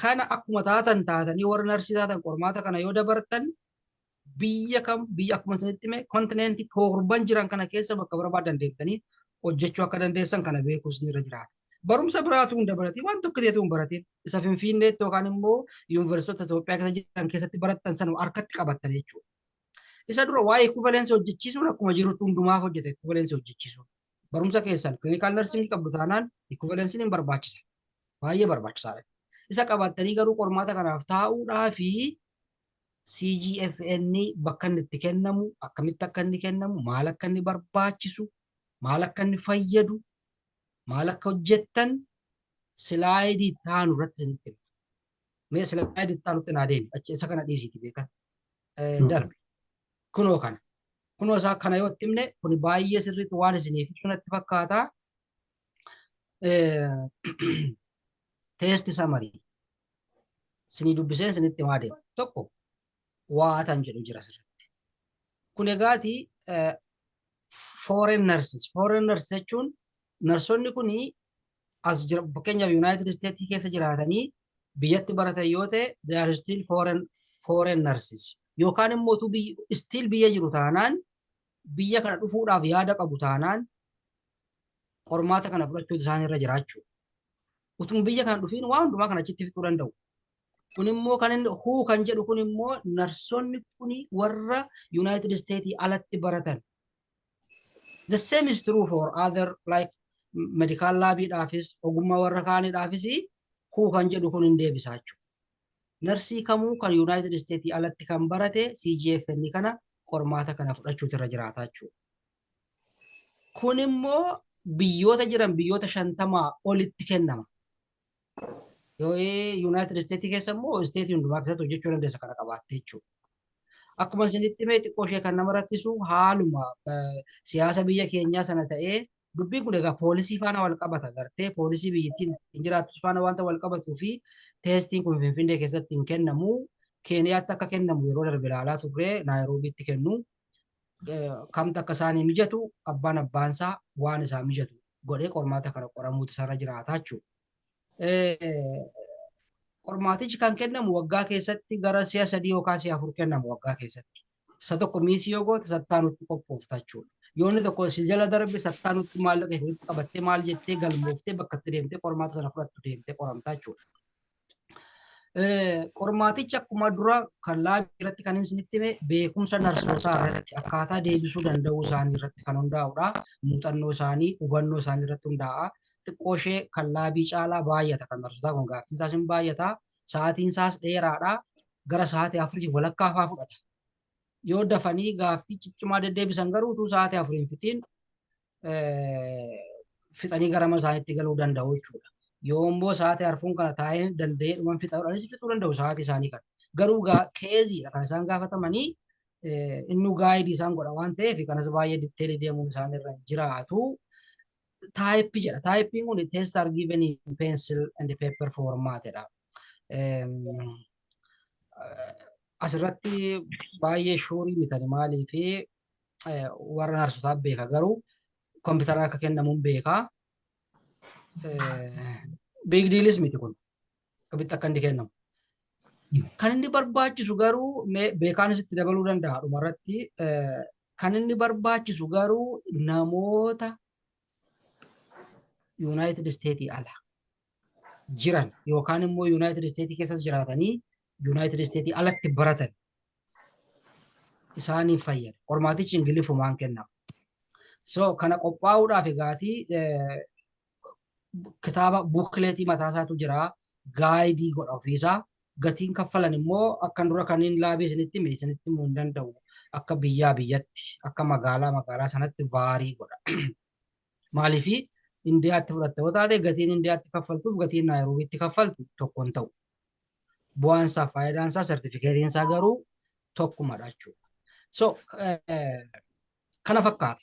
Kana akkuma taatanii warri narsii taatan qormaata kana yoo dabartan biyya akkuma isinitti hime kontineentii torban jiran kana keessa bakka barbaadan deemtanii hojjechuu akka dandeessan kana beekuus ni irra jiraata. Barumsa biraatu hin dabalatiin waan tokko ta'etu hin baratiin isa Finfinneetti yookaan immoo yuunivarsiitota Itoophiyaa keessa jiran keessatti barattan sana harkatti qabattan jechuudha. Isa dura waa'ee equivalence hojjechiisuun akkuma jirutti hundumaaf hojjeta equivalence hojjechiisuun. Barumsa keessan clinical nursing qabdu taanaan equivalence'n hin barbaachisa. Baay'ee barbaachisaadha. Isa qabattanii garuu qormaata kanaaf taa'uudhaa fi CGFN bakka inni itti kennamu, akkamitti akka inni kennamu, maal akka inni barbaachisu, maal akka inni fayyadu, maal akka hojjettan silaayidii taanu irratti isinitti hima. Mee silaayidii taanutti naa deemi achi isa kana dhiisiiti beekan. Darbe. Kunoo kana. Kunoo isaa kana yoo itti himne kun baay'ee sirriitti waan isiniif ibsu natti fakkaata. Teesti samarii. Isinii dubbiseen isinitti himaa deema. Tokko waatan jedhu jira sirriitti. Kun egaati foreign nurses. Foreign nurses jechuun narsonni kuni as jira fakkeenyaaf United States keessa jiraatanii biyyatti baratan yoo ta'e they are still foreign nurses. Yookaan immoo still biyya jiru taanaan biyya kana dhufuudhaaf yaada qabu taanaan qormaata kana fudhachuutu isaan irra jiraachuu. Utuma biyya kana dhufiin waan hundumaa kana achitti fixuu danda'u. Kun immoo kan inni kan jedhu kun immoo narsonni kun warra United States alatti baratan. The same is true for other like medical labiidhaafis ogummaa warra kaaniidhaafis kan jedhu kun hin deebisaa jechuudha. Narsii kamuu kan United States alatti kan barate CGFN kana qormaata kana fudhachuutu irra jiraata jechuudha. Kun immoo biyyoota jiran biyyoota 50 olitti kennama. Yoo United States keessa immoo state hundumaa keessatti hojjechuu dandeessa kana qabaatte jechuudha. Akkuma isinitti himee xiqqoo ishee kan nama rakkisu haaluma siyaasa biyya keenyaa sana ta'ee dubbiin kun egaa poolisii faana wal qabata gartee poolisii biyyattiin hin jiraattu faana wanta wal qabatuu fi teestiin kun Finfinnee keessatti hin kennamu Keeniyaatti akka kennamu yeroo darbe ilaalaa turre Naayiroobiitti kennu kamta akka isaanii mijatu abbaansaa waan isaa mijatu godhee qormaata kana qoramuutu isarra jiraata jechuudha. Qormaatichi kan kennamu waggaa keessatti gara si'a 3 yookaan si'a 4 kennamu waggaa keessatti. Isa tokko miisii yoo goote sattaanutti qophoofta jechuudha. Yoo inni tokko si jala darbe sattaanutti maallaqa itti qabattee maal jettee galmooftee bakka itti deemtee qormaata sana fudhattu deemtee qoramtaa jechuudha. Qormaatichi akkuma dura kan laabii irratti kan isinitti hime beekumsa narsootaa irratti akkaataa deebisuu danda'uu isaanii irratti kan hundaa'udha. Muuxannoo isaanii, hubannoo isaanii irratti hundaa'a. Xiqqoo ishee kan laabii caalaa baay'ata kan narsootaa kun gaaffiin isaas hin baay'ata. Sa'aatiin isaas dheeraadha. Gara sa'aatii 4 walakkaa fa'aa fudhata. Yoo dafanii gaaffii ciccimaa deddeebisan garuu utuu sa'aatii 4 fixiin fixanii gara mana isaaniitti galuu danda'u jechuudha. Yoo immoo sa'aatii 4 kana taa'ee danda'ee dhuman fixaadhaanis fixuu danda'u sa'aatii isaanii kana. Garuu keeziidha kan isaan gaafatamanii inni gaayidii isaan godha waan ta'eef kanas baay'ee ditteelii deemuun isaanirra jiraatu. Taayippii jedha. Taayippiin kun tests are given in pencil and paper formatedha. Asirratti baay'ee shoorii mitani maalii fi warra narsotaa beeka garuu kompiitara akka kennamuun beeka. Big dealis miti kun akkamitti akka inni kennamu. Kan inni barbaachisu garuu beekaanis itti dabaluu danda'a dhumarratti. Kan inni barbaachisu garuu namoota United States ala jiran yookaan immoo United States keessas jiraatanii United States alatti baratan isaaniif fayyada. Qormaatichi Ingiliffumaan kennama. So kana qophaa'uudhaaf egaatii kitaaba buukleetii mataasaatu jira. Gaayidii godha ofiisaa. Gatiin kaffalan immoo akkan dura kanneen laabii isinitti himuu hin danda'u. Akka biyyaa biyyatti akka magaalaa sanatti vaarii godha. Maaliifi Indiyaatti fudhatte yoo taate gatiin Indiyaatti kaffaltuuf gatiin Naayiroobiitti kaffaltu tokko hin ta'u. Bu'aan isaa faayidaan isaa sertifikeetiin isaa garuu tokkumadha jechuudha. So kana fakkaata.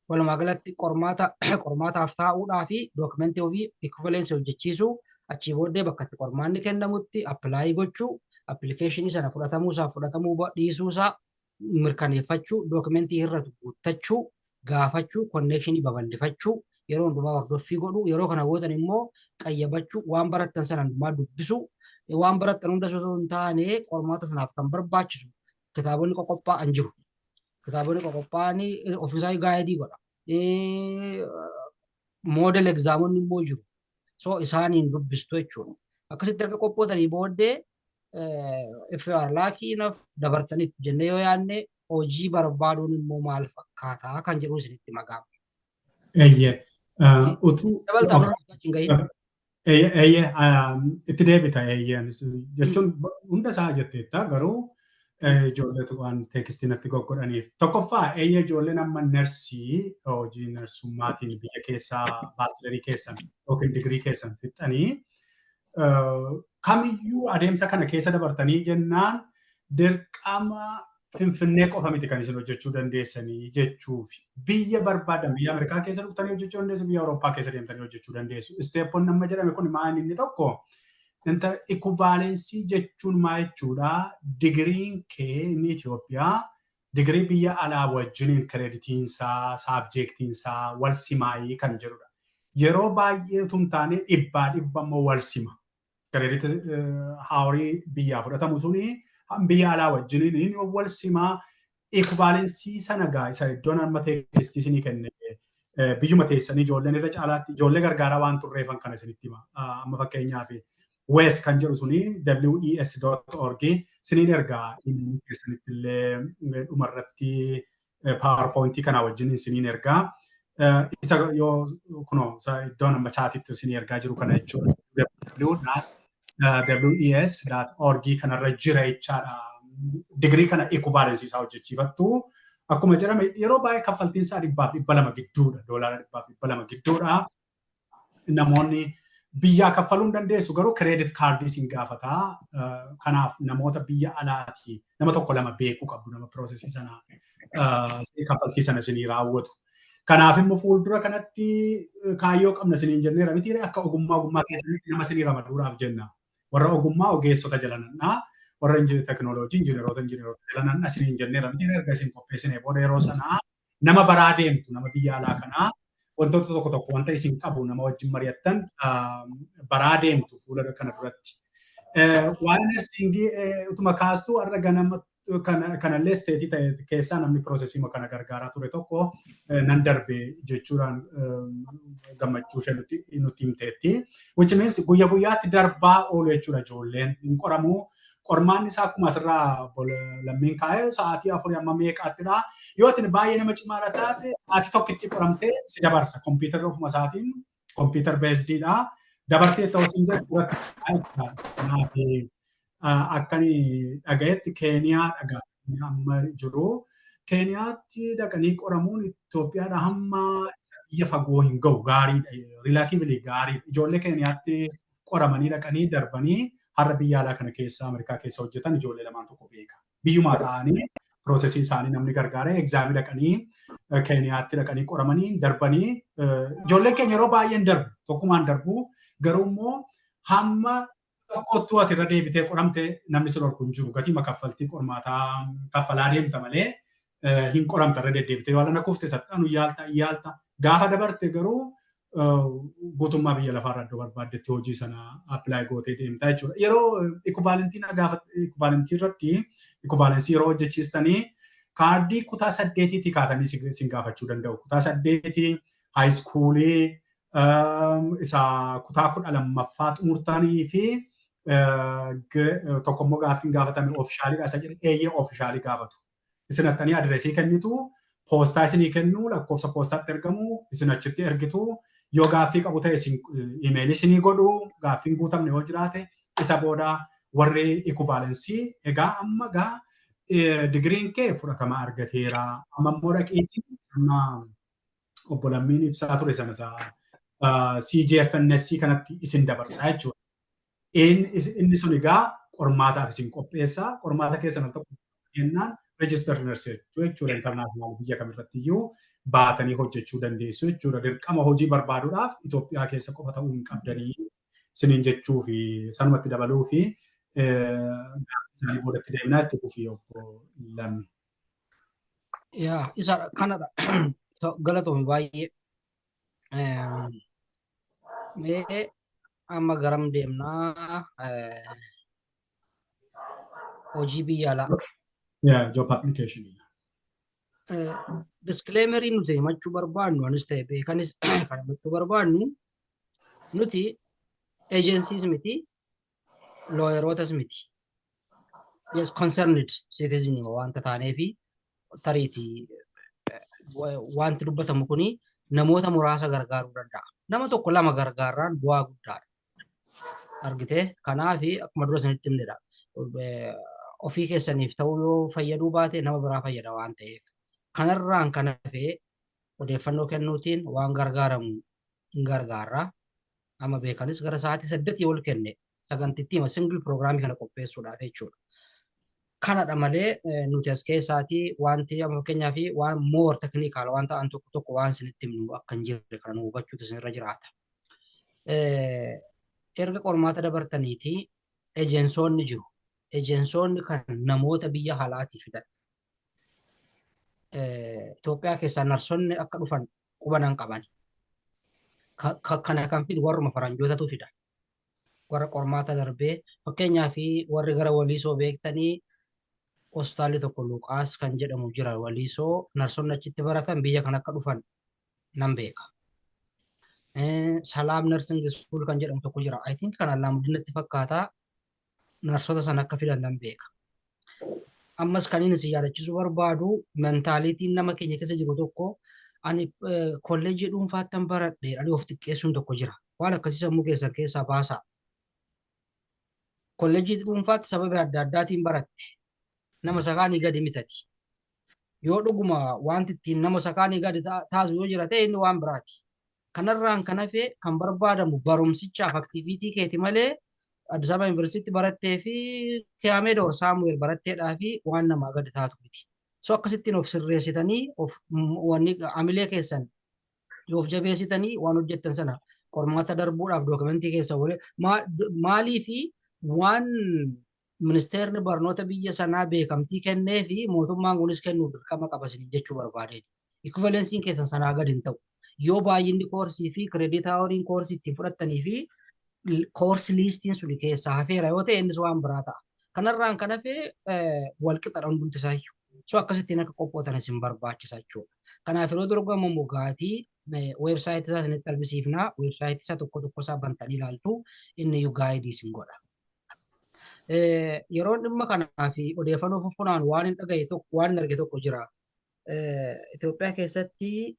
Walumaa galatti qormaataaf taa'uudhaa fi dookumentii ofii equivalence hojjechiisuu achii booddee bakka itti qormaanni kennamutti appilaayi gochuu appilikeeshinii sana fudhatamuu dhiisuusaa mirkaneeffachuu dookumentii irratti guuttachuu gaafachuu konneekshinii babal'ifachuu yeroo hundumaa hordoffii godhuu yeroo kana gootan immoo qayyabachuu waan barattan sana hundumaa dubbisuu waan barattan hunda osoo hin taane qormaata sanaaf kan barbaachisu kitaabonni qophaa'an jiru. Kitaabonni qophaa'an ofiisaa gaayidii godha. Moodel egzaamonni immoo jiru. So isaaniin dubbistu jechuudha. Akkasitti erga qophootanii booddee if you are lucky enough dabartanitti jennee yoo yaadne hojii barbaaduun immoo maal fakkaataa kan jedhu isinitti magaama. Eeyyee. Itti deebita eeyyeen jechuun hunda isaa jetteetta garuu ijoolleetu waan teekistii natti goggodhaniif. Tokkoffaa eeyyee ijoolleen amma narsii hojii narsummaatiin biyya keessaa baachelarii keessan yookiin digirii keessan fixxanii kamiyyuu adeemsa kana keessa dabartanii jennaan dirqama Finfinnee qofa miti kan isin hojjechuu dandeessanii jechuuf biyya barbaadan biyya Ameerikaa keessa dhuftanii hojjechuu dandeessu biyya Awurooppaa keessa deemtanii hojjechuu dandeessu. Isteeppoon nama jedhame kun maal inni tokko equivalensii jechuun maa jechuudha digiriin kee inni Itoophiyaa digirii biyya alaa wajjiniin kireeditiinsaa saabjektiinsaa wal simaayii kan jedhudha. Yeroo baay'ee tun taane dhibba immoo wal sima. Kireediti haarii biyyaa fudhatamu suni biyya alaa wajjiniin inni wal simaa equivalensii sana gaa isa iddoon amma teekistii isinii kenne biyyuma teessanii ijoolleen irra caalaatti ijoollee gargaaraa waan turreefan kana isinitti hima. Amma fakkeenyaaf WES kan jedhu suni WES.org isiniin ergaa inni keessanitti illee dhumarratti PowerPointii kana wajjin isiniin ergaa. Isa yoo kunoo iddoon amma chaatitti isinii ergaa jiru kana jechuudha. WES.org kanarra jira jechaadha. Digirii kana equivalensii isaa hojjechiifattu. Akkuma jedhame yeroo baay'ee kaffaltiin isaa $200 gidduudha. $200 gidduudha. Namoonni biyyaa kaffaluu hin dandeessu garuu kireedit kaardii siin gaafataa. Kanaaf namoota biyya alaati nama tokko lama beekuu qabdu nama piroosesii sana kaffaltii sana isinii raawwatu. Kanaaf immoo fuuldura kanatti kaayyoo qabna isiniin jenneera miti akka ogummaa keessatti nama isinii ramaduudhaaf jenna. Warra ogummaa ogeessota jalanannaa warra teekinooloojii injineerota jalanannaa isiniin jenneera miti erga isin qopheessinee booda yeroo sanaa nama baraa deemtu nama biyya alaa kanaa wantoota tokko wanta isin qabu nama wajjin mari'attan baraa deemtu fuula kana duratti. Waan nersingii utuma kaastuu har'a ganama kanallee isteetii ta'e keessaa namni piroosesii kana gargaaraa ture tokko nan darbe jechuudhaan gammachuu ishee nutti himteetti. Which means guyyaa guyyaatti darbaa oolu jechuudha ijoolleen hin qoramu. Qormaanni isaa akkuma asirraa lammiin kaa'ee sa'aatii 4 amma meeqaattidha. Yoo ati baay'ee nama cimaadha taate sa'aatii tokkitti qoramtee si dabarsa. Kompiitarri ofuma isaatiin kompiitar beesdiidha. Dabartee ta'uu siin jedhu suura kanaaf akkani dhagayetti Keeniyaa dhagaa amma jiru. Keeniyaatti dhaqanii qoramuun Itoophiyaadha hamma biyya fagoo hin ga'u gaariidha. Relatively gaariidha. Ijoollee Keeniyaatti qoramanii dhaqanii darbanii har'a biyya alaa kana keessa Ameerikaa keessa hojjetan ijoollee lamaan tokko beeka. Biyyumaa ta'anii piroosesii isaanii namni gargaaree egzaamii dhaqanii Keeniyaatti dhaqanii qoramanii darbanii ijoolleen keenya yeroo baay'een darbu tokkumaan darbu garuu immoo hamma tokkottuu ati irra deebitee qoramte namni si dhorku hin jiru. Gatii kaffaltii qormaataa kaffalaa deemta malee hin qoramta irra deddeebitee yoo lana kuftee saxxanu yaalta. Gaafa dabarte garuu guutummaa biyya lafaarra iddoo barbaaddetti hojii sana appilaayi gootee deemta jechuudha. Yeroo equivalentii irratti equivalensii yeroo hojjechiistanii kaardii kutaa 8tti kaatanii isin gaafachuu danda'u. Kutaa 8 haayiskuulii isa kutaa 12ffaa xumurtanii fi tokkommoo gaaffiin gaafatame oofishaalii isa jedhe eeyyee oofishaalii gaafatu. Isin attanii adireesii kennitu, poostaa isinii kennu, lakkoofsa poostaatti ergamu, isin achitti ergitu. Yoo gaaffii qabu ta'e imeelii isinii godhu, gaaffiin guutamne yoo jiraate isa booda warri equivalensii egaa amma gaa digiriin kee fudhatama argateera. Amma immoo dhaqiitii obbo Lammiin ibsaa ture sana CGFNS kanatti isin dabarsaa jechuudha. Inni sun egaa qormaataaf isin qopheessaa. Qormaata keessan al tokko jennaan register nurse jechuudha international biyya kamirratti iyyuu baatanii hojjechuu dandeessu jechuudha. Dirqama hojii barbaaduudhaaf Itoophiyaa keessa qofa ta'uu hin qabdanii isiniin jechuu fi sanumatti dabaluu fi isaanii boodatti deemnaa itti fufii obbo Lammi. Yaa isa kanadha galatoomii baay'ee. Mee amma garam deemnaa hojii biyya alaa. Job application. Disclaimerii nuti himachuu barbaadnu anis ta'e beekanis kan himachuu barbaadnu nuti agencies miti looyerotas miti. Yes, concerned citizen wanta taanee fi tariitii wanti dubbatamu kuni namoota muraasa gargaaruu danda'a. Nama tokko lama gargaarraan bu'aa guddaadha. Argitee kanaaf akkuma dura sanitti himnedha. Ofii keessaniif ta'uu yoo fayyaduu baate nama biraa fayyada waan ta'eef. Kanarraan kan hafee odeeffannoo kennuutiin waan gargaaramu hin gargaarra. Amma beekanis gara sa'aatii 8 ol kenne sagantittii single prograamii kana qopheessuudhaaf jechuudha. Kanadha malee nuti as keessaatii wanti amma fakkeenyaa fi waan more technical waan ta'an tokko tokko waan isinitti himnu akka hin jirre kan hubachuutu isinirra jiraata. Erga qormaata dabartaniitii ejensoonni jiru. Ejensoonni kan namoota biyya alaatii fidan. Itoophiyaa keessaa narsonni akka dhufan quban qaban. Kana kan fidu warruma faranjootatu fida. Warra qormaata darbee fakkeenyaa fi warri gara waliisoo beektanii hospitaalli tokko Luqaas kan jedhamu jira waliisoo narsonni achitti baratan biyya kan akka dhufan nan beeka. Salaam nursing school kan jedhamu tokko jira. I think kan Alaamuddinatti fakkaataa narsota sana akka fidan nan beeka. Ammas kan inni si yaadachiisuu barbaadu mentaalitiin nama keenya keessa jiru tokko ani kolleejjii dhuunfaattan baradhe ani of xiqqeessuun tokko jira. Waan akkasii sammuu keessaa baasaa. Kolleejjii dhuunfaatti sababa adda addaatiin baratte nama sakaanii gadi mitati. Yoo dhuguma wanti ittiin nama sakaanii gadi taasu yoo jira ta'e inni waan biraati. Kanarraan kan hafe kan barbaadamu barumsichaaf aktiviitii keeti malee Addis Ababa Yuunivarsiitii barattee fi Kiyaameed or Saamu'eel baratteedhaa fi waan namaa gadi taatu miti. So akkasittiin of sirreessitanii wanni amilee keessan of jabeessitanii waan hojjettan sana qormaata darbuudhaaf dookumentii keessa maalii fi waan ministeerri barnoota biyya sanaa beekamtii kennee fi mootummaan kunis kennuuf dirqama qabasanii jechuu barbaadeen. Equivalensiin keessan sanaa gadi hin ta'u. Yoo baay'inni koorsii fi kireedita horiin koorsii ittiin fudhattanii fi koorsi liistiin suni keessaa hafeera yoo ta'e innis waan biraa ta'a. Kanarraan kan hafe walqixadha hundumti isaayyuu. So akkasittiin akka qophootan isin barbaachisa jechuudha. Kanaaf yeroo dorgomamu gaatii weebsaayitii isaa isinitti argisiifnaa weebsaayitii isaa tokko tokko isaa bantanii ilaaltu inni iyyuu gaayidii isin godha. Yeroo dhimma kanaa fi odeeffannoo fuffunaan waan hin dhagaye tokko waan hin arge tokko jira. Itoophiyaa keessatti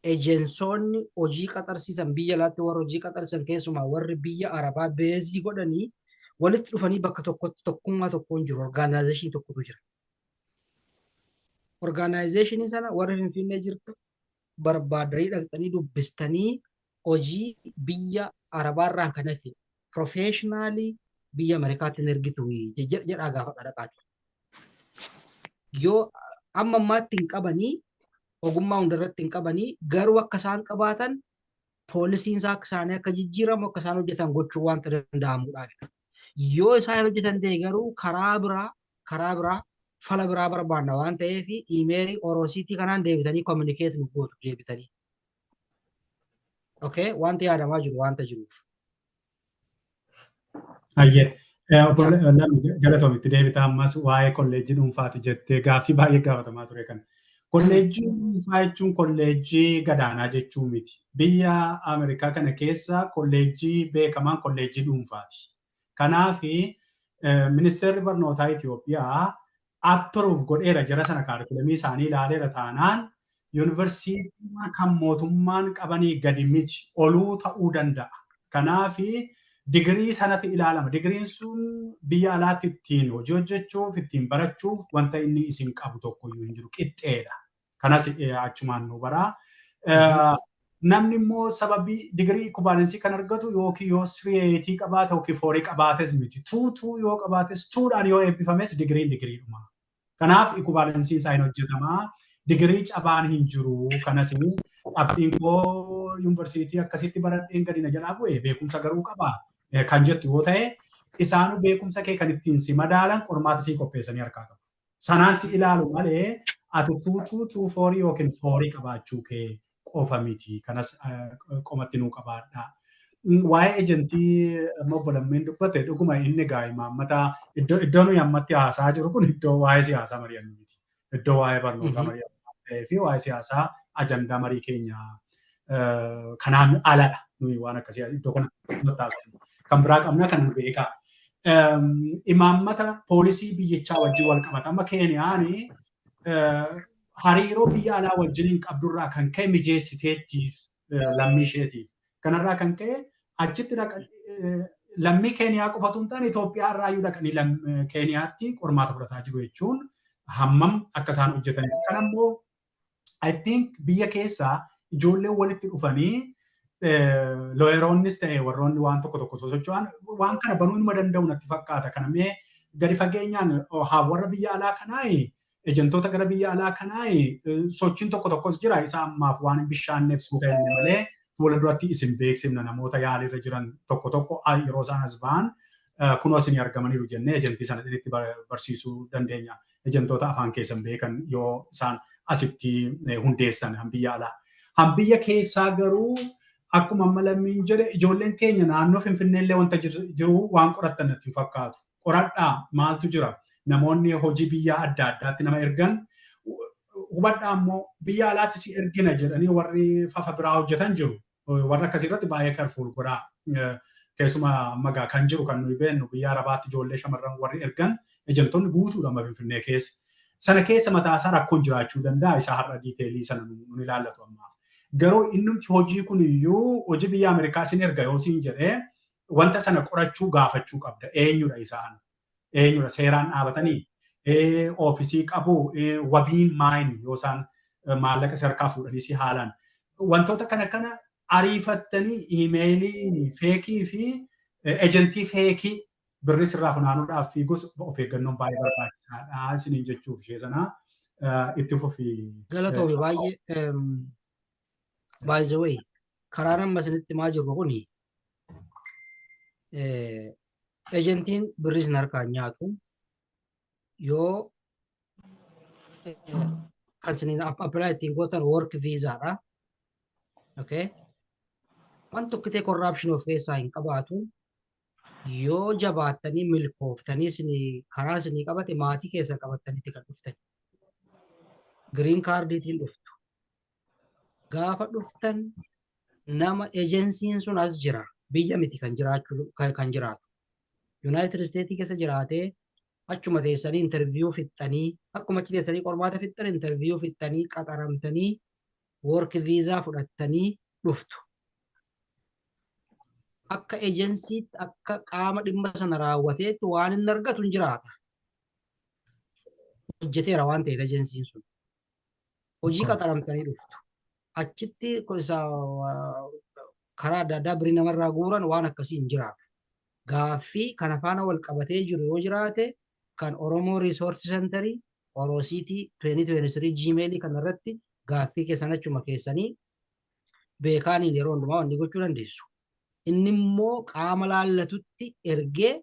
ejensoonni hojii qaxarsiisan biyya alaatti warra hojii qaxarsiisan keessumaa warri biyya Arabaa beezii godhanii walitti dhufanii bakka tokkotti tokkummaa tokkoon jiru orgaanaayizeeshinii tokkotu jira. Orgaanaayizeeshinii sana warri Finfinnee jirtu barbaadanii dhaqxanii dubbistanii hojii biyya Arabaarraan kan hafe profeeshinaalii biyya Ameerikaatti hin ergitu jedhaa gaafa dhaqaati. Yoo amma ammaatti hin qabanii ogummaa hundarratti hin qabanii garuu akka isaan qabaatan poolisiin isaa akka isaanii akka jijjiiramu akka isaan hojjetan gochuu wanta danda'amuudhaaf. Yoo isaan hojjetan ta'e garuu karaa biraa fala biraa barbaanna waan ta'eef iimeelii oroosiitii kanaan deebitanii kominikeetii nu gootu deebitanii. Okay, wanti yaadamaa jiru wanta jiruuf. Ayyee. Galatoomitti deebita ammas waa'ee kolleejjii dhuunfaati jettee gaaffii baay'ee gaafatamaa ture kan. Kolleejjii dhuunfaa jechuun kolleejjii gadaanaa jechuu miti. Biyya Ameerikaa kana keessa kolleejjii beekamaan kolleejjii dhuunfaati. Kanaaf ministeerri barnootaa Itoophiyaa approve godheera jara sana kaarikulamii isaanii ilaaleera taanaan yuunivarsiitii kan mootummaan qabanii gadi miti oluu ta'uu danda'a. Kanaaf digirii sanatti ilaalama. Digiriin sun biyya alaatti ittiin hojii hojjechuuf, ittiin barachuuf wanta inni isin qabu tokko iyyuu hin jiru qixxeedha. Kanas achumaan nu baraa. namni immoo sababii digirii equivalency kan argatu yookiin yoo 380 qabaate yookiin 4 qabaates miti. 2 yoo qabaates 2dhaan yoo eebbifames digiriidhuma. Kanaaf equivalency isaa hin hojjetamaa. Digirii cabaan hin jiru. Kanas qabxiin koo yuunivarsiitii akkasitti baradheen gadi na jalaa bu'e beekumsa garuu qabaa kan jettu yoo ta'e isaan beekumsa kee kan ittiin si madaalan qormaata sii qopheessanii harkaa qabu. Sanaan si ilaalu malee ati 2 yookiin 4 qabaachuu kee qofa miti. Kanas qomatti nuu qabaadha. Waa'ee ejentii obbo Lammeen dubbate dhuguma inni imaammata iddoo nuyi ammatti haasaa jiru kun iddoo waa'ee siyaasaa mari'annu miti. Iddoo waa'ee barnootaa mari'annu fi waa'ee siyaasaa ajandaa marii keenya kanaan aladha. Nuyi waan akkasii iddoo kanatti kan biraa qabna kan nu beekaa. Imaammata poolisii biyyichaa wajjin wal qabata. Amma Keeniyaan hariiroo biyya alaa wajjin qabdurraa kan ka'e mijeessiteettiif lammii isheetiif. Kanarraa kan ka'e achitti lammii Keeniyaa qofatu hin taane Itoophiyaa irraayyuu dhaqanii Keeniyaatti qormaata fudhataa jiru jechuun hammam akka isaan hojjetan. Kan ammoo I think biyya keessaa ijoolleen walitti dhufanii looyeroonnis ta'e warroonni waan tokko sosocho'an waan kana banuu nama danda'u natti fakkaata. Kana mee gadi fageenyaan warra biyya alaa kanaa ejentoota gara biyya alaa kanaa sochiin tokkos jira. Isa ammaaf waan hin bishaanneef suuta inni malee fuula duratti isin beeksifna namoota yaalirra jiran tokko yeroo isaan as ba'an kunoo isin argamaniiru jennee ejentii sana itti barsiisuu dandeenya. Ejentoota afaan keessan beekan yoo isaan asitti hundeessan biyya alaa. Biyya keessaa garuu akkuma amma Lammiin jedhe ijoolleen keenya naannoo Finfinneellee wanta jiru waan qorattan natti fakkaatu. Qoradhaa maaltu jira? Namoonni hojii biyya adda addaatti nama ergan hubadhaa immoo biyya alaatti si ergina jedhanii warri fafa biraa hojjetan jiru. Warra akkasii irratti baay'ee karfuul godhaa. Keessumaa magaa kan jiru kan nuyi beennu biyya Arabaatti ijoollee shamarran warri ergan ejentoonni guutuudha amma Finfinnee keessa. Sana keessa mataasaa rakkoon jiraachuu danda'a. Isaa har'a diiteelii sana nun ilaallatu ammaaf. Garuu inni hojii kun iyyuu hojii biyya Ameerikaa sin erga yoo siin jedhee wanta sana qorachuu gaafachuu qabda. Eenyudha isaan? Eenyudha seeraan dhaabatanii? Oofisii qabu wabiin maayin yoo isaan maallaqa sarkaa fuudhanii si haalan. Wantoota kana ariifattanii iimeelii feekii fi ejentii feekii birris irraa funaanuudhaaf fiigus of eeggannoon baay'ee barbaachisaadha. Isiniin jechuuf ishee sanaa itti fufii. Galatoomi baay'ee. By the way, karaa amma isinitti maa jirru kuni ejentiin birris harkaan nyaatu yoo kan isiniin appilaa ittiin gootan work viizaadha. Okay? Waan tokkitee corruption of keessaa hin qabaatu yoo jabaattanii milkooftanii karaa isinii qabate maatii keessa qabattanitti kan dhuftan. Green cardiitiin dhuftu. Gaafa dhuftan nama ejensiin sun as jira. Biyya miti kan jiraatu. United States keessa jiraatee achuma teessanii interviyuu fixxanii akkuma achi teessanii qormaata fixxan interviyuu fixxanii qaxaramtanii work viizaa fudhattanii dhuftu. Akka ejensiitti akka qaama dhimma sana raawwateetti waan inni argatu hin jiraata. Hojjeteera waan ta'eef ejensiin sun. Hojii qaxaramtanii dhuftu. Achitti karaa adda addaa birii namarraa guuran waan akkasii hin jiraatu. Gaaffii kana faana wal qabatee jiru yoo jiraate kan Oromoo Resource Centerii Orosiitii 2023 Gmailii kanarratti gaaffii keessan achuma keessanii beekaaniin yeroo hundumaa wanni gochuu dandeessu. Inni immoo qaama laallatutti ergee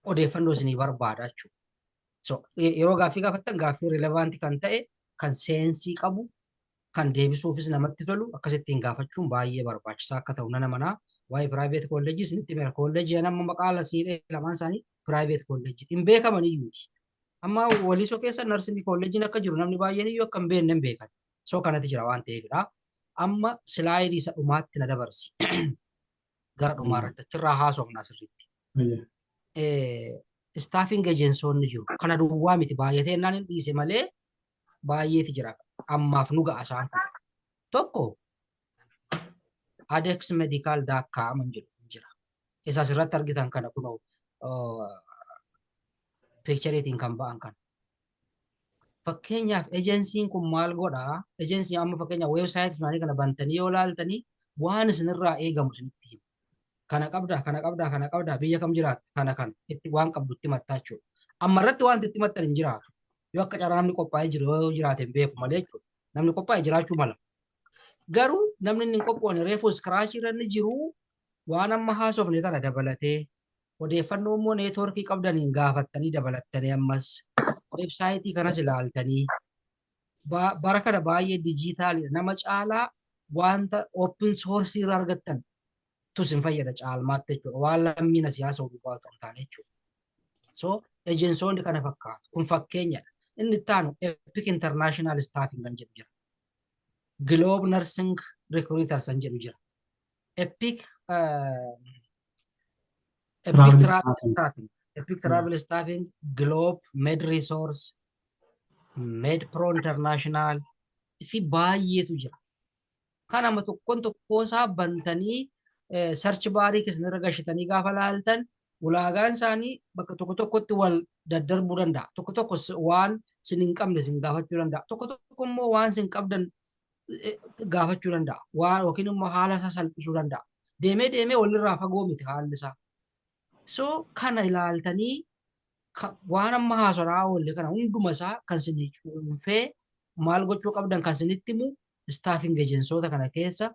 odeeffannoo isinii barbaada jechuudha. Yeroo gaaffii gaafattan gaaffii rilevaantii kan ta'e kan seensii qabu kan deebisuufis namatti tolu akkasittiin gaafachuun baay'ee barbaachisaa akka ta'u nana manaa waa'ee private colleges isinitti mera collegii nama maqaa siidhee lamaan isaanii private college hin beekaman iyyuuti. Amma walisoo keessa narsinii collegein akka jiru namni baay'een iyyuu akka hin beekne hin beekan. So kanatti jira waan ta'eefidha. Amma silaayidii isa dhumaatti na dabarsi. Gara dhumaa irratti achirraa haasofna asirratti. Staffing ejensoonni jiru. Kana duwwaa miti baay'atee naan hin dhiise malee baay'eeti jira. Ammaaf nu ga'a isaan kun. Tokko adexmedical.com jedhu jira. Isa asirratti argitan kana kunoo pictureetiin kan ba'an kan. Fakkeenyaaf ejensiin kun maal godhaa? Ejensiin amma fakkeenyaaf weebsaayitii isaanii kana bantanii yoo ilaaltanii waan isinirraa eegamu isinitti himu. Kana qabdaa, biyya kam jiraatti, kana itti waan qabdu itti himattaa jechuudha. Amma irratti wanti itti himattan hin jiraatu. Yoo akka carraa namni qophaa'ee jiru yoo jiraate hin beeku malee jechuudha. Namni qophaa'ee jiraachuu mala. Garuu namni inni hin qophoone reefu iskiraachii irra inni jiru waan amma haasofne kana dabalatee odeeffannoo immoo neetwoorkii qabdaniin gaafattanii dabalattanii ammas weebsaayitii kanas ilaaltanii bara kana baay'ee dijitaalidha. Nama caalaa wanta open source irraa argattan tusin fayyada caalmaatti jechuudha. Waan lammiina siyaasa oduu baatu hin taane jechuudha. So ejensoonni kana fakkaatu. Kun fakkeenyadha. Inni itti aanu Epic International Staffing kan jedhu jira. Globe Nursing Recruiters kan jedhu jira. Epic Travel Staffing, Globe, Med Resource, MedPro International fi baay'eetu jira. Kanama tokkoon isaa bantanii search baarii keessatti gashitanii gaafa laaltan ulaagaan isaanii bakka tokkotti wal daddarbuu danda'a. Tokko waan sin hin qabne sin gaafachuu danda'a. Tokko immoo waan sin qabdan gaafachuu danda'a. Waan yookiin immoo haala isaa salphisuu danda'a. Deemee walirraa fagoo miti haalli isaa. So kana ilaaltanii waan amma haasoraa oolle kana hunduma isaa kan sinii cuunfee maal gochuu qabdan kan sinitti himu staffing ejensoota kana keessa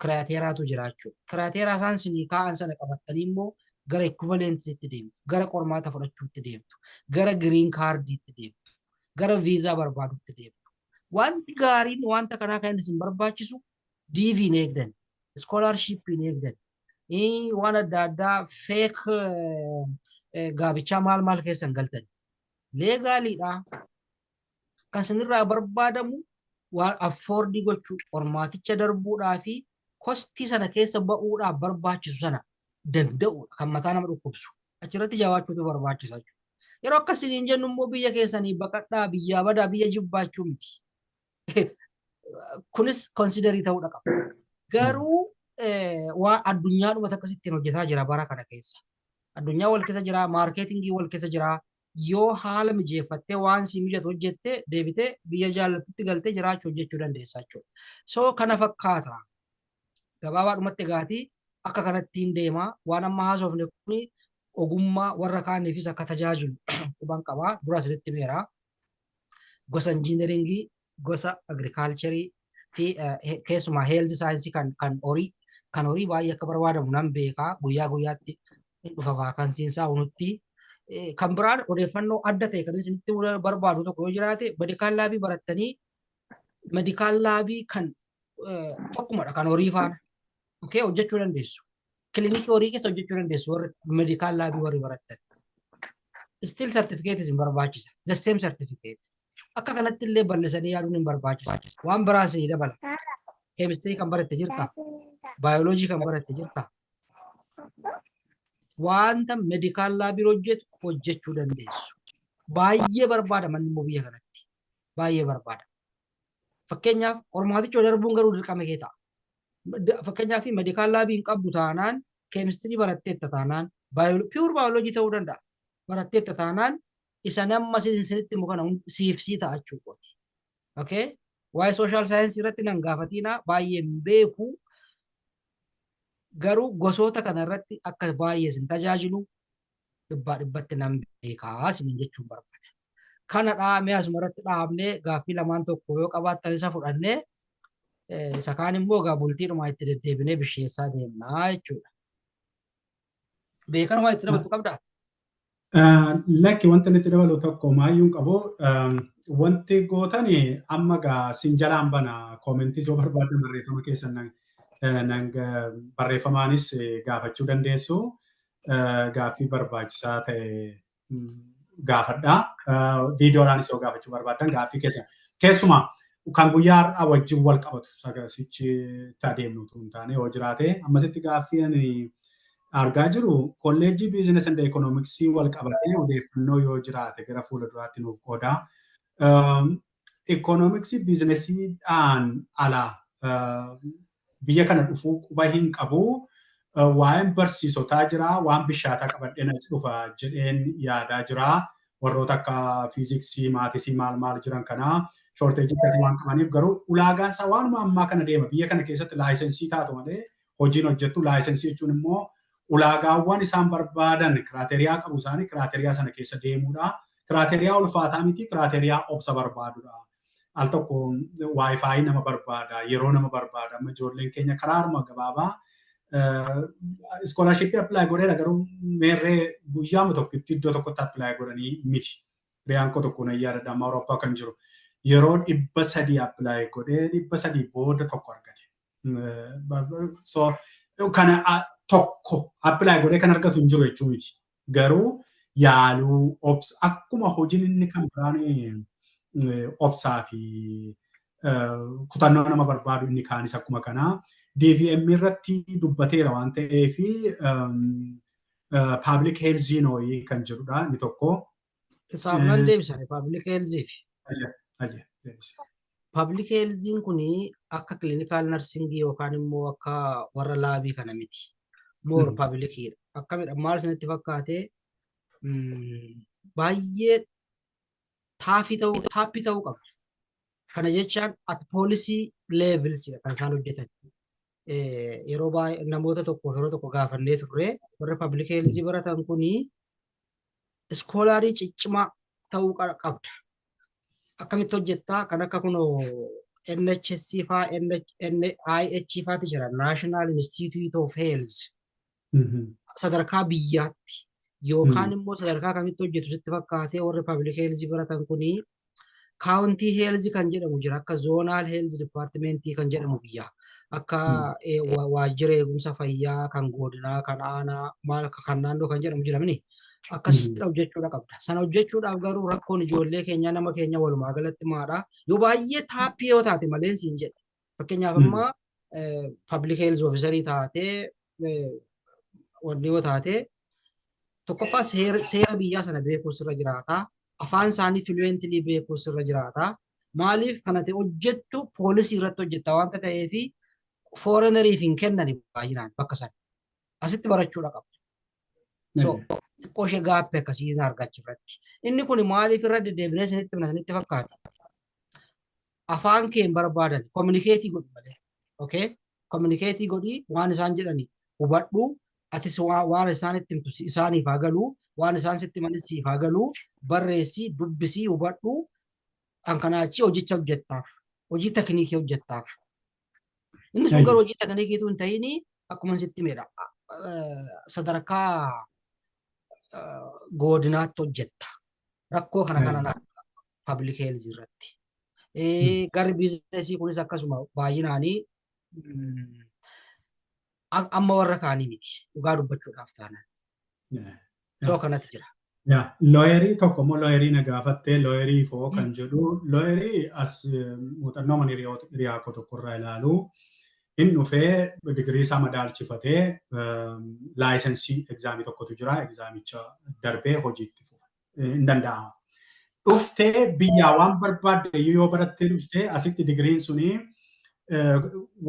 kiraateeraatu jiraachuu. Kiraateeraa isaan sinii kaa'an sana qabattanii immoo gara equivalensiitti deemtu, gara qormaata fudhachuutti deemtu, gara giriin kaardiitti deemtu, gara viizaa barbaadutti deemtu. Wanti gaariin wanta kanaa kan isin barbaachisu diiviin eegdan, iskoolaarshiippiin eegdan, waan adda addaa feek gaabichaa maal keessan galtan. Leegaaliidha. Kan isinirraa barbaadamu waan affoordii gochuu, qormaaticha darbuudhaa fi kostii sana keessa ba'uudhaaf barbaachisu sana danda'uudha kan mataa nama dhukkubsu. Achirratti jawaachuutu barbaachisa jechuudha. Yeroo akkasiin jennu immoo biyya keessanii baqadhaa, biyyaa badaa, biyya jibbaachuu miti. Kunis konsiderii ta'uudha qaba. Garuu waan addunyaadhuma akkasittiin hojjetaa jira bara kana keessa. Addunyaa wal keessa jira, maarkeetingii wal keessa jira. Yoo haala mijeeffattee waan si mijatu hojjettee deebitee biyya jaallattutti galtee jiraachuu hojjechuu dandeessa jechuudha. So kana fakkaata. Gabaabaadhumatti egaatii akka kanattiin deema. Waan amma haasofne kun ogummaa warra kaaniifis akka tajaajilu quban qabaa. Dura asirratti meera. Gosa injiineringii, gosa agirikaalcharii fi keessumaa heelzi saayinsii kan horii baay'ee akka barbaadamu nan beekaa. Guyyaa guyyaatti dhufa vaakansiinsaa nutti. Kan biraan odeeffannoo adda ta'e kan isinitti barbaadu tokko yoo jiraate medikaal laabii barattanii medikaal laabii kan tokkumadha kan horii faana hojjechuu dandeessu. Kilinikii horii keessa hojjechuu dandeessu warri medikaal laabii warri barattan. Still certificate isin barbaachisa. The same certificate. Akka kanatti illee bal'isanii yaaduun hin barbaachisa. Waan biraan isinii dabala. Keemistirii kan baratte jirta. Baayoloojii kan baratte jirta. Wanta medikaal laabii hojjechuu dandeessu. Baay'ee barbaada manni immoo biyya kanatti. Baay'ee barbaada. Fakkeenyaaf qormaaticha darbuun garuu dirqama kee ta'a. Fakkeenyaaf medikaal laabii hin qabdu taanaan keemistirii baratteetta taanaan piyuur baayoloojii ta'uu danda'a. Baratteetta taanaan isa nama isinitti himu kana siifsii ta'a jechuudha. Okay? Waa'ee sooshaal saayinsii irratti nan gaafatiinaa baay'ee hin beeku. Garuu gosoota kanarratti akka baay'ee isin tajaajilu dhibbatti nan beekaa isiniin jechuun barbaada. Kana dhaabnee asuma irratti dhaabnee gaaffii lamaan tokko yoo qabaattan isa fudhannee isa kaan immoo egaa bultiidhuma itti deddeebinee bisheessaa deemnaa jechuudha. Beekan waa itti dabaltu qabdaa? Lakki wanta itti dabalu tokko maayyuun qabu wanti gootanii amma gaa sin jalaan bana koomentii yoo barbaaddan barreeffama keessan barreeffamaanis gaafachuu dandeessu. Gaaffii barbaachisaa ta'e gaafadhaa. Viidiyoodhaanis yoo gaafachuu barbaaddan gaaffii keessumaa kan guyyaa har'aa wajjin wal qabatu sagasichi adeemnu hin taane yoo jiraate ammasitti gaaffii ani argaa jiru kolleejjii biizinesi and ekoonoomiksii wal qabatee odeeffannoo yoo jiraate gara fuula duraatti nuuf qooda. Ekoonoomiksii biizinesiidhaan alaa biyya kana dhufuu quba hin qabu. Waa'een barsiisotaa jira, waan bishaataa qabadheen as dhufa jedheen yaadaa jira. warroota akka fiiziksii, maatisii maal jiran kanaa shorteejii akkasii waan qabaniif garuu ulaagaan isaa waanuma ammaa kana deema. Biyya kana keessatti laayisensii taatu malee hojiin hojjettu laayisensii jechuun immoo ulaagaawwan isaan barbaadan kiraateriyaa qabu isaanii kiraateriyaa sana keessa deemuudha. Kiraateriyaa ulfaataa miti kiraateriyaa obsa barbaadudha. Al tokko waayifaayi nama barbaada, yeroo nama barbaada. Amma ijoolleen keenya karaa harma gabaabaa iskoolaarshippii appilaayi godheera garuu meerree guyyaama tokkotti iddoo tokkotti appilaayi godhanii miti. Riyaan koo tokko na yaadadha amma Awurooppaa kan jiru. Yeroo 300 appilaayi godhee 300 booda tokko argate. So kana tokko appilaayi godhee kan argatu hin jiru jechuu miti. Garuu yaaluu obsa akkuma hojiin inni kan biraan obsaa fi kutannoo nama barbaadu inni kaanis akkuma kanaa. DVM irratti dubbateera waan ta'eef public health kan jedhudha inni tokko. Isaaf nan deebisa public health. Public health kun akka clinical nursing yookaan immoo akka warra laabii kana miti. More public here. Akkamidha maal isinitti fakkaate baay'ee taappii ta'uu qabdi. Kana jechaan at policy levels kan isaan hojjetan. Yeroo baay'ee namoota yeroo tokko gaafannee turre warra public health baratan kuni iskoolaarii ciccimaa ta'uu qabda. Akkamitti hojjettaa kan akka kunoo NHS faa NIH faati jira National Institute of Health sadarkaa biyyaatti yookaan immoo sadarkaa kamitti hojjetu sitti fakkaatee warri public health baratan kuni county health kan jedhamu jira akka zonal health department kan jedhamu biyya akka waajjira eegumsa fayyaa kan godinaa kan aanaa maal akka kan naannoo kan jedhamu jiramni akkasitti hojjechuudha qabda. Sana hojjechuudhaaf garuu rakkoon ijoollee keenya nama keenya walumaa galatti maadha. Yoo baay'ee taappii yoo taate malee siin jedhe. Fakkeenyaaf amma public health officerii taatee wanni yoo taate tokkoffaa seera biyyaa sana beekuu sirra jiraata. Afaan isaanii fluently beekuu sirra jiraata. Maaliif kana ta'e hojjettu poolisii irratti hojjetta waanta ta'eef foreigneriif hin kennani baay'inaan bakka sana. Asitti barachuudha qabda. So xiqqoo ishee gaaffii akkasii argachuu irratti. Inni kun maaliif irra deddeebinee isinitti fakkaata? Afaan kee hin barbaadan communicatii godhi malee. Okay? Communicatii godhi waan isaan jedhani hubadhu. Atis waan isaan itti himtu isaaniif haa galuu. Waan isaan sitti himanis siif haa galuu. Barreessii, dubbisii, hubadhu. Kan kanaa achi hojicha hojjettaaf. Hojii tekniikii hojjettaaf. Inni sun garuu hojii tekniikiitu hin ta'in akkuma sitti himedha. Sadarkaa godinaatti hojjetta. Rakkoo kana public health irratti. Garri biizinesii kunis akkasuma baay'inaanii amma warra kaanii miti. Dhugaa dubbachuudhaaf taanaan. Soo kanatti jira. Looyerii tokko immoo looyerii na gaafattee looyerii foo kan jedhu looyerii as muuxannoo mana hiriyaa koo tokkorraa ilaalu inni dhufee digirii isaa madaalchifatee laayisensii egzaamii tokkotu jira egzaamicha darbee hojiitti fufa hin danda'ama. Dhuftee biyyaa waan barbaadde yoo barattee dhuftee asitti digiriin suni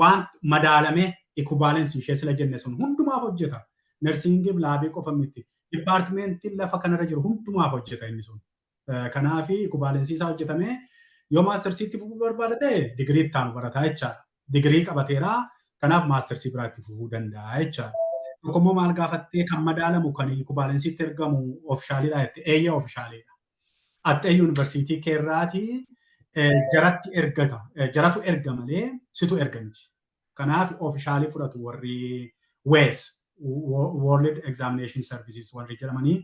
waan madaalamee ikubaalensii ishee sila jenne sun hundumaaf hojjeta. Nersiingiif laabii qofa miti. Dipaartimentiin lafa kanarra jiru hundumaaf hojjeta inni sun. Kanaaf ikubaalensii isaa hojjetamee yoo maastersiitti fufuu barbaada ta'e digirii itti aanu barataa jechaadha. Digirii qabateeraa kanaaf maastersii biraatti fufuu danda'a jechaadha. Tokkommoo maal gaafattee kan madaalamu kan ikubalensiitti ergamu oofishaaliidha jettee eeyya oofishaaliidha. Attee yuunivarsiitii keerraatii jaratti ergata. Jaratu erga malee situ ergamti. Kanaaf oofishaalii fudhatu warri wees World Examination Services warri jedhamanii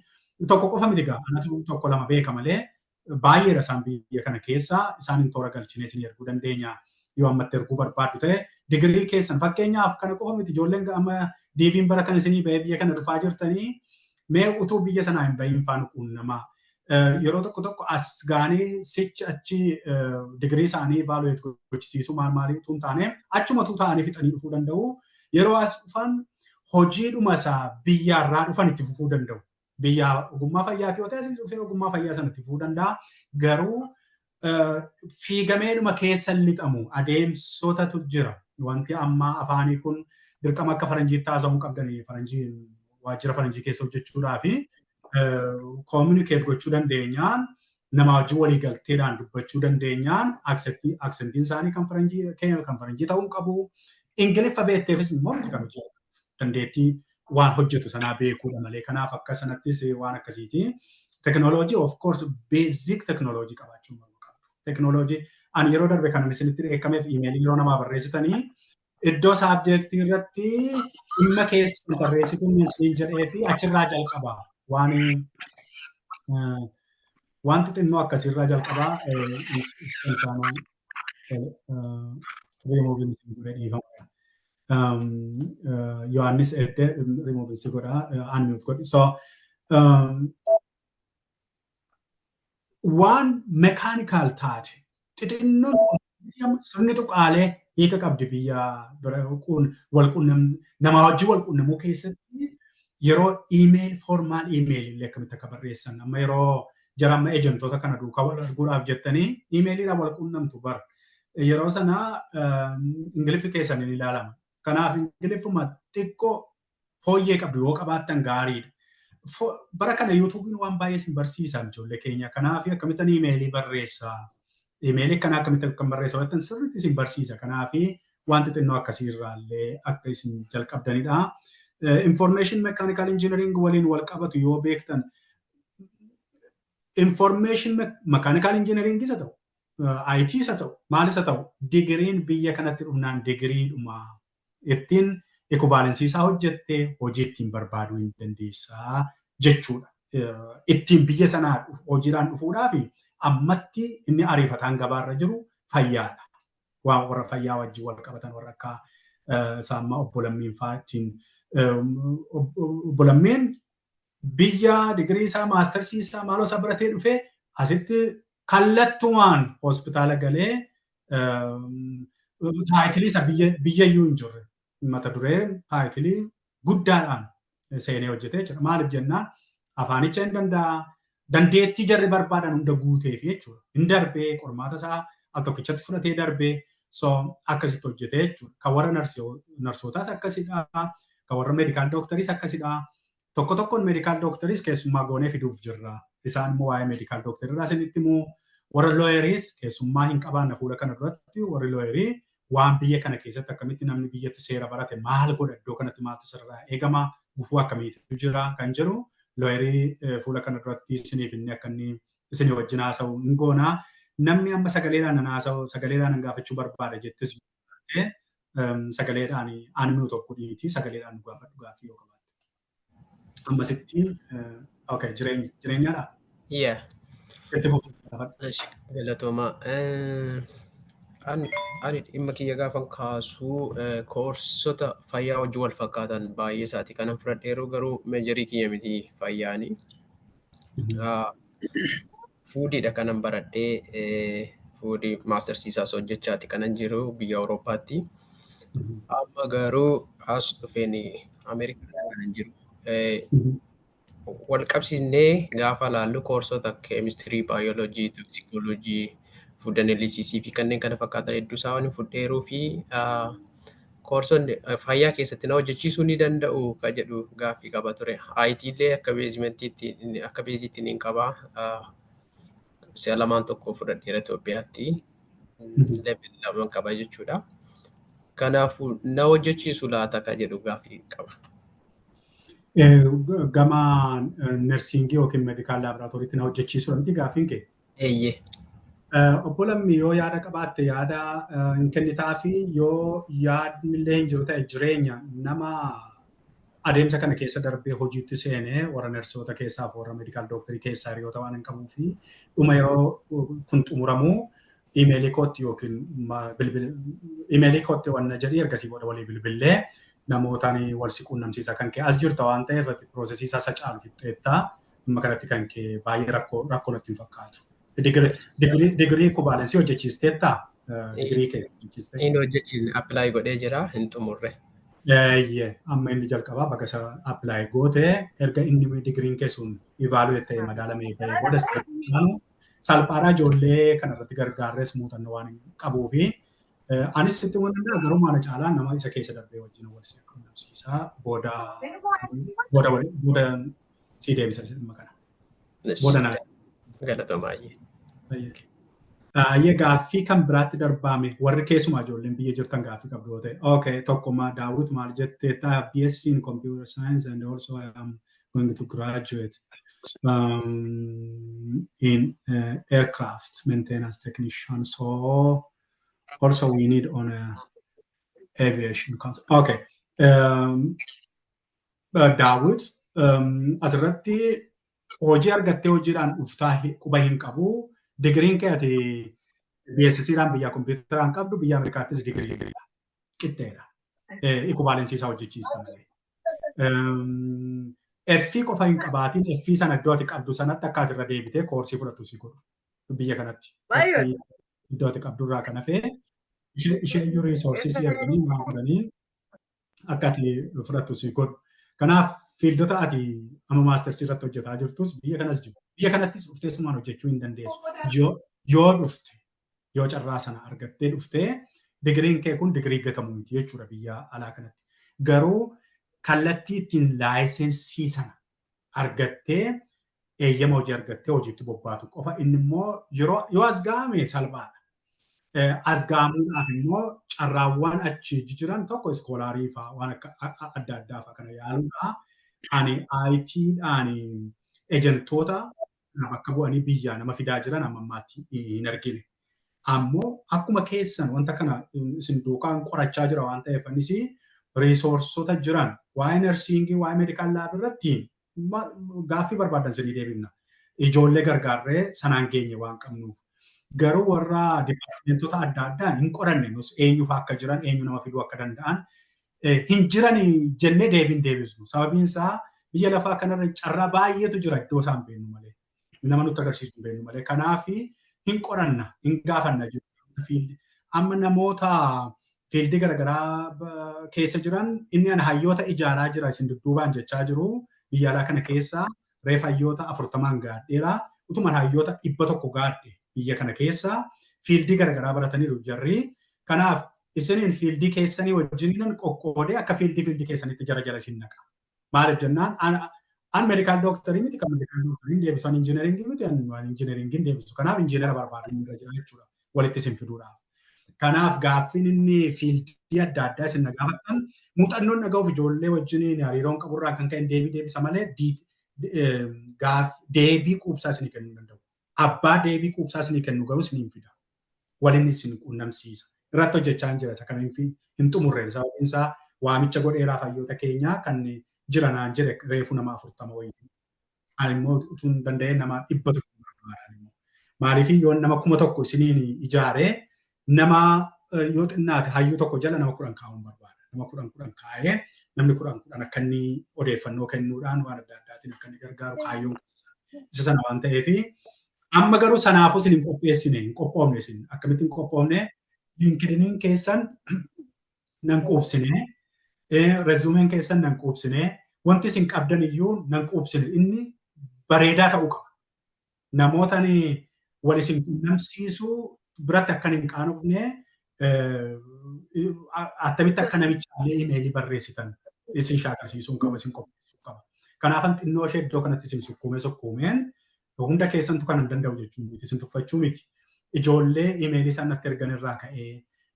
tokko qofa miti gaa anatu tokko lama beeka malee baay'eedha isaan biyya kana keessa isaan hin toora galchinee isin erguu dandeenya yoo ammatti erguu barbaaddu ta'e digirii keessan fakkeenyaaf kana qofa miti ijoolleen amma diiviin bara kan isinii ba'ee biyya kana dhufaa jirtanii mee utuu biyya sanaa hin bahin faana quunnamaa yeroo tokko as gaanii sichi achi digirii isaanii vaaluweet gochisiisu maal utuu hin taane achuma utuu ta'anii fixanii dhufuu danda'u yeroo as dhufan hojiidhuma isaa biyyaarraa dhufan itti fufuu danda'u. Biyya ogummaa fayyaati yoo ta'e asii dhufee ogummaa fayyaa sana itti fufuu danda'a. Garuu fiigameedhuma keessa lixamu adeemsotatu jira. Wanti amma afaanii kun dirqama akka faranjiitti haasa'uu qabdanii faranjii waajjira faranjii keessa hojjechuudhaa fi communicate gochuu dandeenyaan nama wajjin walii galteedhaan dubbachuu dandeenyaan aksentiin isaanii kan faranjii ta'uu qabu. Ingiliffa beekteefis immoo miti kan hojjetu dandeettii waan hojjetu sanaa beekuudha malee. Kanaaf akka sanattis waan akkasiiti. Teknooloojii of course basic teknooloojii qabaachuu qabu. Teknooloojii ani yeroo darbe kan isinitti beekameef iimeelii yeroo namaa barreessitanii iddoo saabjektii irratti dhimma keessa barreessituu messenger'ee fi achirraa jalqabaa wanti xinnoo akkasirraa jalqabaa Yohaannis edde removinsi godhaa unmute godhi. So waan mechanical taate xixinnoon sirni tuqaalee hiika qabdi biyya nama wajjin wal quunnamuu keessatti yeroo email formal email illee akkamitti akka barreessan amma yeroo jara amma ejentoota kana duukaa wal arguudhaaf jettanii emailiidhaan wal quunnamtu bara yeroo sana ingiliffi keessan hin ilaalama. Kanaaf ingiliffuma xiqqoo fooyyee qabdu yoo qabaattan gaariidha. Bara kana yuutuubiin waan baay'ee sin barsiisan ijoollee keenya. Kanaaf akkamittan iimeelii barreessaa. Iimeelii kana akkamitti kan barreessaa jettan sirriitti sin barsiisa. Kanaaf wanti xinnoo akkasiirraallee akka isin jalqabdanidha. Information mechanical engineering waliin wal qabatu yoo beektan information mechanical engineering isa ta'u IT isa ta'u maal isa ta'u digiriin biyya kanatti dhufnaan digiriidhuma ittiin equivalency isaa hojjettee hojii ittiin barbaaduu hin dandeessaa jechuudha. Ittiin biyya sanaa hojiidhaan dhufuudhaaf ammatti inni ariifataan gabaarra jiru fayyaadha. Waan warra fayyaa wajjin wal qabatan warra akka saammaa obbo Lammiin fa'aatiin obbo Lammiin biyya digirii isaa maastarsii isaa maaloo isaa baratee dhufee asitti kallattumaan hospitaala galee taayitilii isa biyyayyuu hin jirre mata dureen taayitilii guddaadhaan seenee hojjetee jira. Maaliif jennaan afaanicha hin danda'a dandeettii jarri barbaadan hunda guuteef jechuudha. Hin darbee qormaata isaa al tokkichatti fudhatee darbee so akkasitti hojjetee jechuudha. Kan warra narsootaas akkasidha. Kan warra meedikaal dooktaris akkasidha. Tokko tokkoon meedikaal dooktaris keessummaa goonee fiduuf jirra. Isaan immoo waa'ee meedikaal dooktarirraa isinitti immoo warra looyeris keessummaa hin qabaanna fuula kana duratti warri looyerii waan biyya kana keessatti akkamitti namni biyyatti seera barate maal godha iddoo kanatti maaltu sirraa eegama gufuu akkamiitu jira kan jedhu looyerii fuula kana duratti isiniif inni akka inni isinii wajjin haasa'u hin goonaa. Namni amma sagaleedhaan nan haasa'u sagaleedhaan nan gaafachuu barbaada jettis sagaleedhaan unmute of godhiitii sagaleedhaan gaafadhu gaaffii yoo qabaatte. Ammasitti okay jireenyaadha. Yeah. Itti fufu. Galatooma. Ani dhimma kiyya gaafan kaasuu koorsota fayyaa wajjin wal fakkaatan baay'ee isaati. Kanan fudhadheeru garuu meejarii kiyya miti fayyaani. Fuudiidha kanan baradhee fuudii maastarsiisaas hojjechaati kanan jiru biyya Awurooppaatti. Amma garuu as dhufeen Ameerikaa kanan jiru. Wal qabsiisnee gaafa laallu koorsota keemistirii, baayoloojii, tooksikooloojii, food analysis fi kanneen kana fakkaatan hedduu isaa waan fudheeruu fi koorsonni fayyaa keessatti na hojjechiisuu ni danda'u ka jedhu gaaffii qaba ture. IT illee akka beeziitti niin qaba. Si'a lamaan tokko fudhadheera Itoophiyaatti. Level lama qaba jechuudha. Kanaafuu na hojjechiisu laata ka jedhu gaaffii qaba. Gama nersiingii yookiin meedikaal laaboraatooriitti na hojjechiisuu miti gaaffiin kee? Eeyyee. Obbo Lammii yoo yaada qabaatte yaada hin kennitaa fi yoo yaadnillee hin jiru ta'e jireenya nama adeemsa kana keessa darbee hojiitti seenee warra nersoota keessaa fi warra meedikaal dooktarii keessaa hiriyoota waan hin qabuu fi dhuma yeroo kun xumuramuu iimeelii kootti yookiin iimeelii kootti wanna jedhii ergasii booda walii bilbilee namootaan wal si quunnamsiisa kan kee as jirta waan ta'eef piroosesii isaa sacaalu fixxeettaa dhimma kanatti kan kee baay'ee rakkoo natti hin fakkaatu. Digirii kubaalensii hojjechiisteettaa? Digirii kee hojjechiistee? Inni hojjechiisne appilaayi godhee jira hin xumurre. Amma inni jalqabaa bakka isa appilaayi gootee erga inni digiriin kee sun ivaaluweet ta'e madaalamee bahee booda salphaadhaa ijoollee kanarratti gargaarres muuxannoo waan qabuu fi anis sitti waan danda'a garuu maala caalaa nama isa keessa darbee wajjin wal si quunnamsiisaa booda Si deebisa dhimma kana. Bodanaa. Galatoomaa. Ayyee gaaffii kan biraatti darbaame warri keessumaa ijoolleen biyya jirtan gaaffii qabdu yoo ta'e. Okay, tokkummaa Daawit maal jettee taa BSc in computer science and also I am going to graduate in aircraft maintenance technician. So also we need on aviation concept. Okay. Daawit asirratti hojii argattee hojiidhaan dhuftaa quba hin qabu. Digiriin kee ati BScdhaan biyya kompiitaraan qabdu biyya Ameerikaattis digirii qixxeedha. Ikubaalensii isaa hojjechiista malee. Effii qofa hin qabaatiin effii sana iddoo ati qabdu sanatti akka ati irra deebitee koorsii fudhattu si godhu biyya kanatti. Iddoo ati qabdu irraa kan hafee ishee iyyuu riisoorsii si arganii waan godhanii akka ati fudhattu si godhu. Kanaaf fiildota ati amma maastersii irratti hojjetaa jirtus biyya kanas jiru. Biyya kanattis dhuftee sumaan hojjechuu hin dandeessu. Yoo dhufte, yoo carraa sana argattee dhuftee digiriin kee kun digirii gatamu miti jechuudha biyya alaa kanatti. Garuu kallattii ittiin laayisensii sana argattee eeyyama hojii argattee hojiitti bobbaatu qofa. Inni immoo yoo as ga'ame salphaadha. As ga'amuudhaaf immoo carraawwan achi jiran tokko iskoolaarii fa'aa waan akka adda addaa fa'aa kana yaaluudha. Ani IT'dhaan ejentoota bakka bu'anii biyyaa nama fidaa jiran amma ammaatti hin argine. Ammoo akkuma keessan wanta kana isin duukaan qorachaa jira waan ta'eef anis riisoorsota jiran waa'ee narsiingii waa'ee meedikaal laab irratti gaaffii barbaadan isinii deebifna. Ijoollee gargaarree sanaan geenye waan qabnuuf. Garuu warra dipaartimentota adda addaa hin qoranne nus eenyuuf akka jiran eenyu nama fiduu akka danda'an hin jiran jennee deebisnu. Sababiin isaa biyya lafaa kanarra carraa baay'eetu jira iddoo isaan beeknu malee. Nama nutti agarsiisu beeknu malee. Kanaaf hin qoranna, hin gaafanna jiru. Amma namoota fiildii garaagaraa keessa jiran inni ana hayyoota ijaaraa jira isin dudduubaan jechaa jiru. Biyya alaa kana keessa reef hayyoota 40 gaadheera. Utuman hayyoota 100 gaadhe biyya kana keessa fiildii garaagaraa barataniiru jarri. Kanaaf isiniin fiildii keessanii wajjiniin qoqqoodee akka fiildii keessanitti jara jala isin naqa. Maaliif jennaan an meedikaal dooktarii miti kan meedikaal dooktarii deebisu an injineringii miti an injineringii deebisu. Kanaaf injineera barbaadan irra jira jechuudha walitti isin fiduudhaaf. Kanaaf gaaffiin inni fiildii adda addaa isin gaafattan muuxannoon dhaga'uuf ijoollee wajjiniin hariiroon qaburraa kan ka'e deebisa malee deebii quubsaa isin kennuu danda'u. Abbaa deebii quubsaa isin kennu garuu isin fida. Waliin isin quunnamsiisa. Irratti hojjechaa hin jira isa kana hin xumurre sababiin isaa waamicha godheeraaf hayyoota keenyaa kan jiranaan jedhe reefu nama 40 wayiiti. Ani immoo utuu hin danda'e nama 100 barbaadan. Maaliif yoo nama 1000 isiniin ijaaree nama yoo xinnaate hayyuu tokko jala nama 10 kaa'uun barbaada. Nama 10 kaa'ee namni 10 akka inni odeeffannoo kennuudhaan waan adda addaatiin akka inni gargaaru kaayyoon isa sana waan ta'eef amma garuu sanaafuu isin hin qopheessine hin qophoofne isin akkamitti hin qophoofne linkidiniin keessan nan quubsine rezuumeen keessan nan quubsine wanti isin qabdan iyyuu nan quubsine inni bareedaa ta'uu qaba. Namootni wal isin quunnamsiisu biratti akka hin qaanofne attamitti akka namichaallee imeelii barreessitan isin shaakalsiisuun qaba isin qopheessuu qaba. Kanaafan xinnoo ishee iddoo kanatti isin sukkuumeen hunda keessantu kan hin danda'u jechuun miti isin tuffachuu miti. Ijoollee imeelii isaan natti ergan irraa ka'ee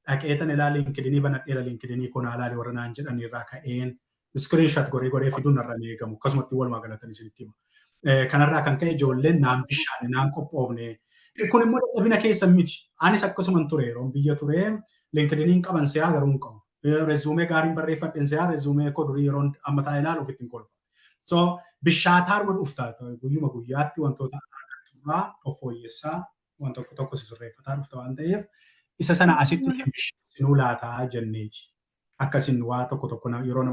dhaqeetan ilaa linkidinii banadheera linkidinii kunaa ilaalee warra naan jedhan irraa ka'een iskiriinshaat godhee fiduun irra ni eegamu akkasumatti walumaa galatan isinitti himu. Kanarraa kan ka'e ijoolleen naan bishaane naan qophoofne kun immoo dadhabina keessan miti. Anis akkasuman ture yeroo biyya ture linkidiniin qaban si'aa garuu hin qabu. Rezuumee gaariin barreeffadhen si'aa rezuumee koo durii yeroo amma taa'e ilaalu ofitti hin kolfa. So bishaataa arma dhuftaa guyyuma guyyaatti wantoota argatturraa of fooyyessaa waan tokko sirreeffataa dhufta waan ta'eef isa sana asitti sinuu laataa jenneeti. Akkasin waa tokko yeroo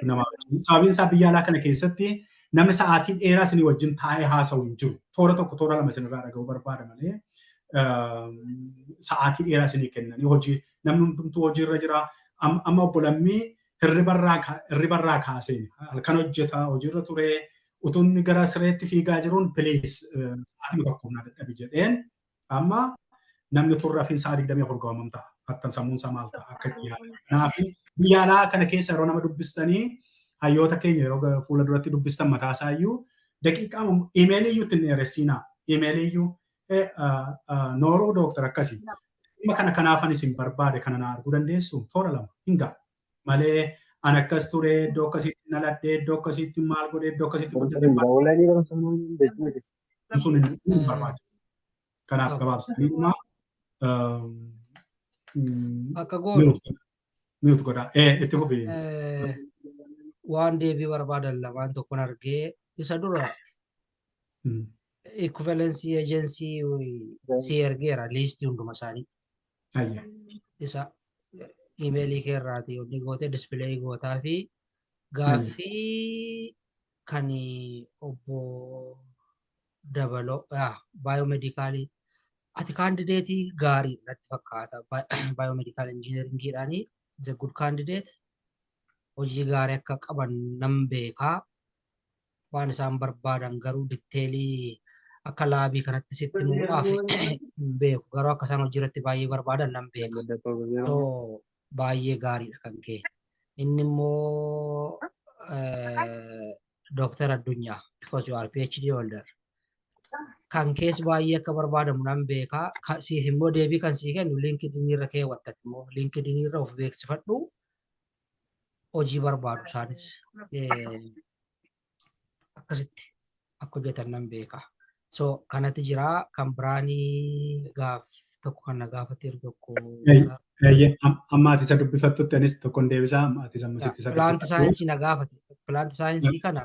nama sababiin isaa biyya alaa kana keessatti namni sa'aatii dheeraa isinii wajjin taa'ee haasa'u hin jiru. Toora tokko toora lama isinirraa dhaga'uu barbaada malee sa'aatii dheeraa isinii kennanii hojii namni hundumtuu hojiirra jira. Amma obbo Lammii hirribarraa kaaseen halkan hojjetaa hojiirra turee utuun gara sireetti fiigaa jiruun piliis sa'aatii tokko humna dadhabi jedheen amma namni turraa fi sa'a 24 ga'amam ta'a. Akkan sammuun isaa maal ta'a akka yaada. Kanaaf biyya alaa kana keessa yeroo nama dubbistanii hayyoota keenya yeroo fuula duratti dubbistan mataa isaayyuu daqiiqaa imeeliyyuu itti hin dheeressinaa. Imeeliyyuu nooruu dooktara akkasii. Dhimma kana kanaafan isin barbaade kana na arguu dandeessu toora lama hin ga'a. Malee an akkas ture iddoo akkasitti naladhee iddoo akkasitti maal godhee iddoo akkasitti guddate sun hin barbaadu. Kanaaf gabaabsanii dhuma akka godhu miut godha. Itti fufii. Waan deebii barbaadan lamaan tokkon argee isa dura equivalency agency si ergeera liistii hunduma isaanii. Isa imeelii keerraati yoonni goote dispileey gootaa fi gaaffii kan obbo Dabaloo baayomedikaalii ati kaandideetii gaarii irratti fakkaata baayomedikaal injineeringiidhaanii is a good candidate hojii gaarii akka qaban nan beekaa waan isaan barbaadan garuu ditteelii akka laabii kanatti sitti muudhaaf hin beeku garuu akka isaan hojii irratti baay'ee barbaadan nan beeka. So baay'ee gaariidha kan kee. Inni immoo Dr. Addunyaa because you are PhD holder. Kan kees baay'ee akka barbaadamu nan beekaa. Siif immoo deebii kan sii kennu LinkedIn irra keewwattati immoo LinkedIn irra of beeksifadhu hojii barbaadu isaanis akkasitti akka hojjetan nan beekaa. So kanatti jira kan biraanii gaaf tokko kan na gaafateeru tokko. Amma ati isa dubbifattutti anis tokkon deebisaa amma ati sammasitti isa Pilaanti saayinsii na gaafate. Pilaanti saayinsii kana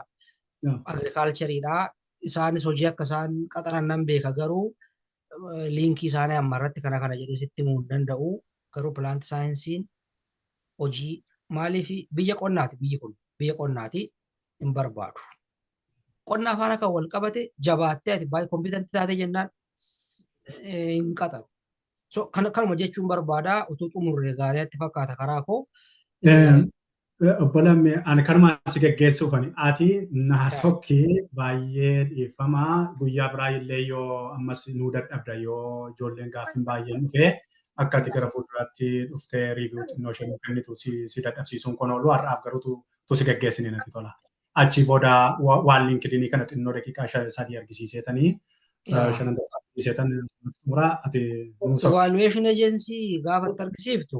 agirikaalchariidhaa. Isaanis hojii akka isaan qaxaran nan beeka garuu liinkii isaanii amma irratti kana jedhee sitti himuu hin danda'u. Garuu pilaanti saayinsiin hojii maaliif biyya qonnaati biyyi kun biyya qonnaati hin barbaadu. Qonna afaan akka wal qabate jabaattee ati baay'ee kompiitanti taatee jennaan hin qaxaru. So kanuma jechuun barbaadaa utuu xumurree gaariitti fakkaata karaa koo. Obbo Lammii ani kanuma si geggeessuuf ati naasokkii baay'ee dhiifamaa guyyaa biraa illee yoo ammas nuu dadhabda yoo ijoolleen gaaffiin baay'een dhufee akka ati gara fuulduraatti dhuftee riiviyuu xinnoo ishee kennitu si dadhabsiisuun kun oolu har'aaf garuu tu si geggeessine natti tola. Achi booda waan linkidinii kana xinnoo daqiiqaa 3 argisiiseetanii shanan tokko argisiiseetan xumuraa ati nuusa. Evaluation agency gaafa argisiiftu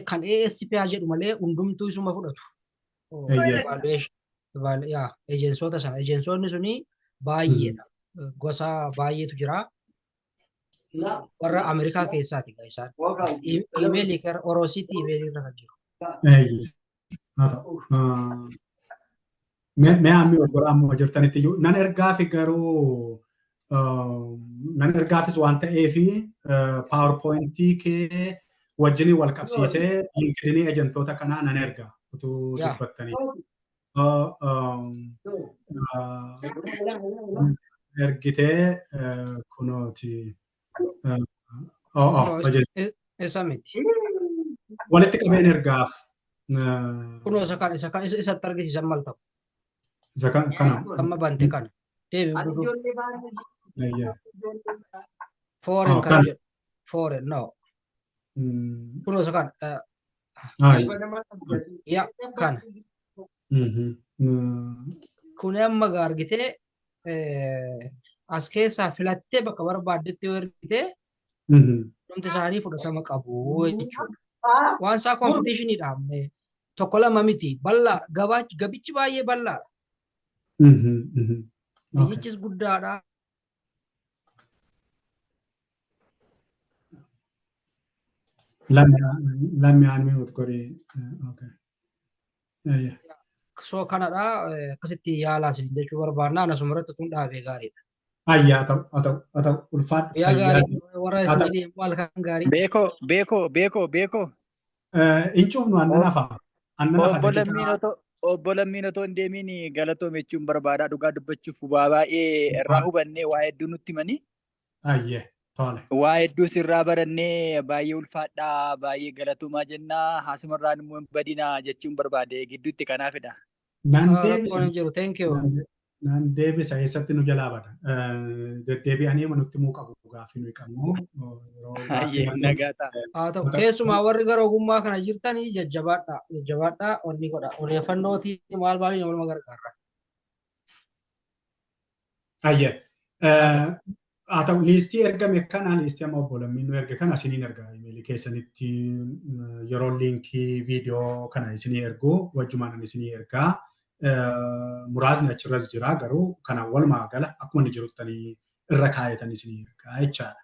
kan ASPA jedhu malee hundumtuu isuma fudhatu. Ejensoota sana ejensoonni suni baay'eedha. Gosa baay'eetu jira. Warra Ameerikaa keessaati isaan. Imeelii gara Oroosiitti imeelii irra kan jiru. Mee ammi osoo amma jirtanitti iyyuu nan ergaafi garuu nan ergaafis waan ta'eefi PowerPointii kee wajjinii wal qabsiisee linkidinii ejentoota kanaa nan erga utuu dubbattanii. Ergitee kunooti. Isa miti. Walitti qabeen ergaaf. Kunoo isa kan isatti argisiisan maal ta'u? Isa kana. Amma bante kana. Deebi'u duduu. Foreign kan jedhu. Foreign no. Kunoo isa kana. Yaa kana. Kun amma argitee as keessaa filattee bakka barbaaddetti yoo ergitee dhumti isaanii fudhatama qabu jechuudha. Waan isaa kompitiishiniidha. Tokko lama miti bal'aa gabichi baay'ee bal'aadha. Biyyichis guddaadha. Lammi aanmee utkorii. So kanadha akkasitti yaalaa isin jechuu barbaannaa asuma irratti tun dhaabee gaariidha. Ayyaa haa ta'u ulfaadhu. Yaa gaarii warra isin maal kan gaarii. Beekoo. Incuufnu aannan hafaa. Obbo Lammiin otoo hin deemiin galatoome jechuun barbaadaa dhugaa dubbachuuf baay'ee irraa hubannee waa hedduu nutti himanii. Ayyee tole. Waa hedduu sirraa barannee baay'ee ulfaadhaa baay'ee galatoomaa jennaa haasumarraan immoo badinaa jechuun barbaade gidduutti kanaafidha. Nan deebisa. Thank you. Naan deebisa eessatti nu jalaa bada. Deddeebi'anii nutti himuu qabu gaaffii nuyi qabnu. Gaaffii Hayyee nagaa ta'a. haa ta'u keessumaa warri gara ogummaa kana jirtanii jajjabaadhaa wanni godha odeeffannootii maal maaliin waluma gargaarra. Hayyee. Haa ta'u liistii ergame kana liistii amma obbo Lammiin nu erge kana isiniin ergaa imeelii keessanitti yeroo liinkii viidiyoo kana isinii ergu wajjumaan isinii ergaa. Muraasni achirras jira garuu kana walumaa gala akkuma inni jiruttanii irra kaayatanii isinii ergaa jechaadha.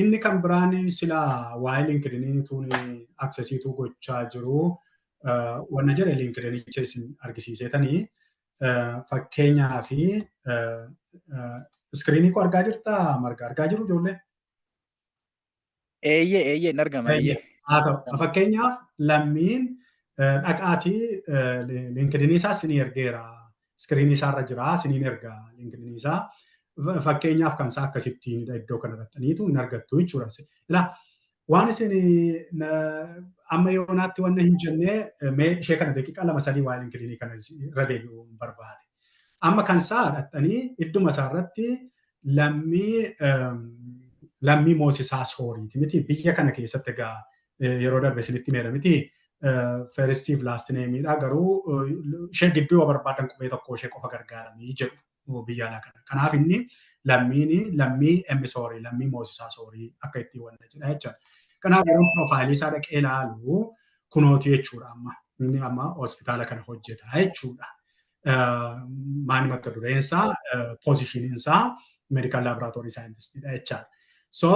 Inni kan biraan silaa waa'ee liinkidinii tuuni aksesiituu gochaa jiru wanna jedhe liinkidinicha isin argisiisetanii fakkeenyaa fi iskiriinii koo argaa jirtaa marga argaa jiru ijoollee? Eeyyee hin argama. Haa ta'u fakkeenyaaf Lammiin dhaqaatii liinkidinii isaa isinii ergeera. Iskiriinii isaarra jira isiniin ergaa liinkidinii isaa. Fakkeenyaaf kan isaa akkasittiin iddoo kana irrattaniitu hin argattu jechuudha. Ilaa waan isin amma yoonaatti wanna hin jennee mee ishee kana daqiiqaa 2-3 waa'ee liinkidinii kana irra deebi'uu barbaade. Amma kan isaa dhattanii idduma isaarratti Lammii Moosisaa Sooriiti miti biyya kana keessatti egaa yeroo darbe isinitti meera miti. Firstiif laast neemiidha garuu ishee gidduu yoo barbaadan qubee tokko ishee qofa gargaaramii jedhu biyya alaa kana. Kanaaf inni Lammii Moosisaa Soorii akka ittiin wanna jedha jechuudha. Kanaaf yeroo piroofaayilii isaa dhaqee ilaalu kunooti jechuudha amma. Inni amma hospitaala kana hojjeta jechuudha. Maani mata dureensaa poozishiniinsaa meedikaal laaboraatoorii saayintistiidha jechaadha. So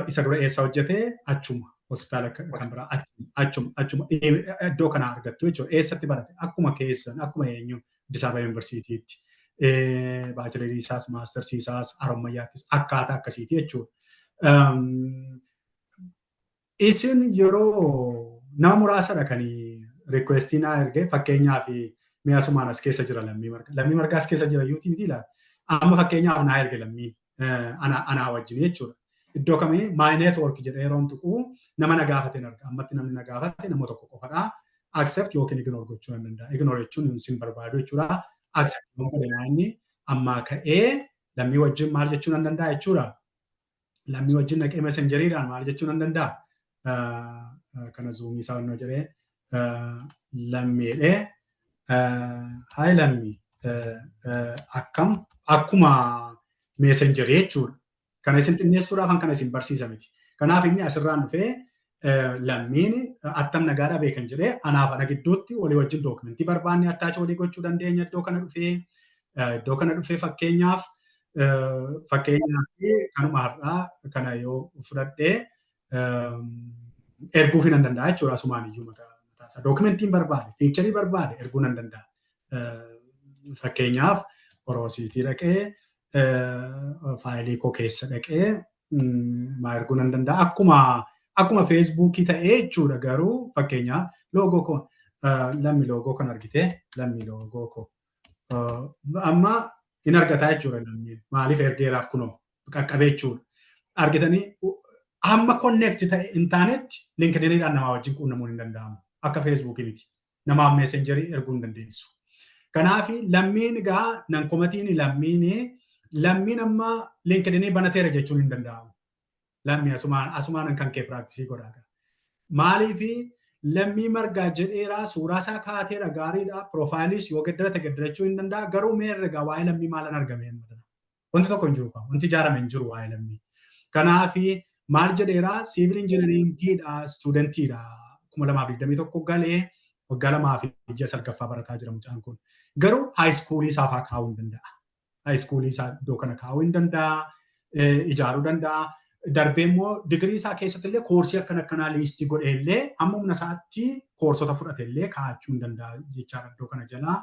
isa dura eessa hojjetee achuma. Hospitaala kan biraa achuma iddoo kana argattu jechuudha. Eessatti barate akkuma keessan akkuma eenyu Addis Ababa Yuunivarsiitiitti baachilarii isaas maastarsii isaas Harommayyaattis akkaataa akkasiiti jechuudha. Isin yeroo nama muraasadha kan riikweestii naa erge fakkeenyaaf mi'a sumaan as keessa jira Lammii Margaa. Lammii Margaa as keessa jira yuutii miti ilaala. Amma fakkeenyaaf naa erge Lammii anaa wajjin jechuudha. Iddoo kamii my network jedhee yeroon tuqu nama na gaafate hin arga. Ammatti namni na gaafate nama tokko qofadha. Accept yookiin ignore gochuu hin danda'a. Ignore jechuun sin barbaadu jechuudha. Accept yommuu inni ammaa ka'ee Lammii wajjin maal jechuun hin danda'a jechuudha. Lammii wajjin naqee messenjeriidhaan maal jechuun hin danda'a. Kana zuumii isaa onnoo jedhee Lammiidhee hayi Lammii akkuma messenjerii jechuudha. Kana isin xinneessuudhaaf kana isin barsiisa miti. Kanaaf inni asirraan dhufee Lammiin attam nagaadha beekan jedhee anaaf ana gidduutti walii wajjin dookumentii barbaanne attaacha walii gochuu dandeenya iddoo kana dhufee fakkeenyaaf kanuma har'aa kana yoo fudhadhee erguuf hin danda'a jechuudha asumaan iyyuu mataasaa. Dookumentiin barbaade, piikcharii barbaade erguun hin danda'a. Fakkeenyaaf Oroosiitii dhaqee faayilii koo keessa dhaqee maa erguun hin danda'a. Akkuma feesbuukii ta'ee jechuudha garuu fakkeenyaaf loogoo koo Lammii loogoo kan argitee Lammii loogoo koo amma hin argataa jechuudha Lammiin. Maaliif ergeeraaf kunoo qaqqabee jechuudha. Argitanii hamma konneekti ta'e hin taanetti liinkidiniidhaan namaa wajjin quunnamuun hin danda'amu. Akka feesbuukii miti. Namaaf meessenjerii erguu hin dandeessu. Kanaaf Lammiin egaa nan komatiin Lammiin amma liinkidinii banateera jechuun hin danda'amu. Lammii asumaan kan kee piraaktisii godhaa. Maaliif Lammii Margaa jedheeraa suuraa isaa kaateera gaariidha. Piroofaayiliis yoo gaddarachuu hin danda'a. Garuu meerre egaa waa'ee Lammii maalan argame hin madana. Wanti tokko hin jiru qaba. Wanti ijaarame hin jiru waa'ee Lammii. Kanaaf maal jedheeraa siivil injinariingiidha istuudentiidha. 2021 galee waggaa 2.6 barataa jira mucaan kun. Garuu haayiskuulii isaa fa'aa kaa'uu hin danda'a. Haayiskuulii isaa iddoo kana kaa'uu hin danda'a. Ijaaruu danda'a. Darbee immoo digirii isaa keessatti illee koorsii akkanaa liistii godhee illee amma humna isaatti koorsota fudhate illee kaa'achuu hin danda'a jechaadha iddoo kana jalaa.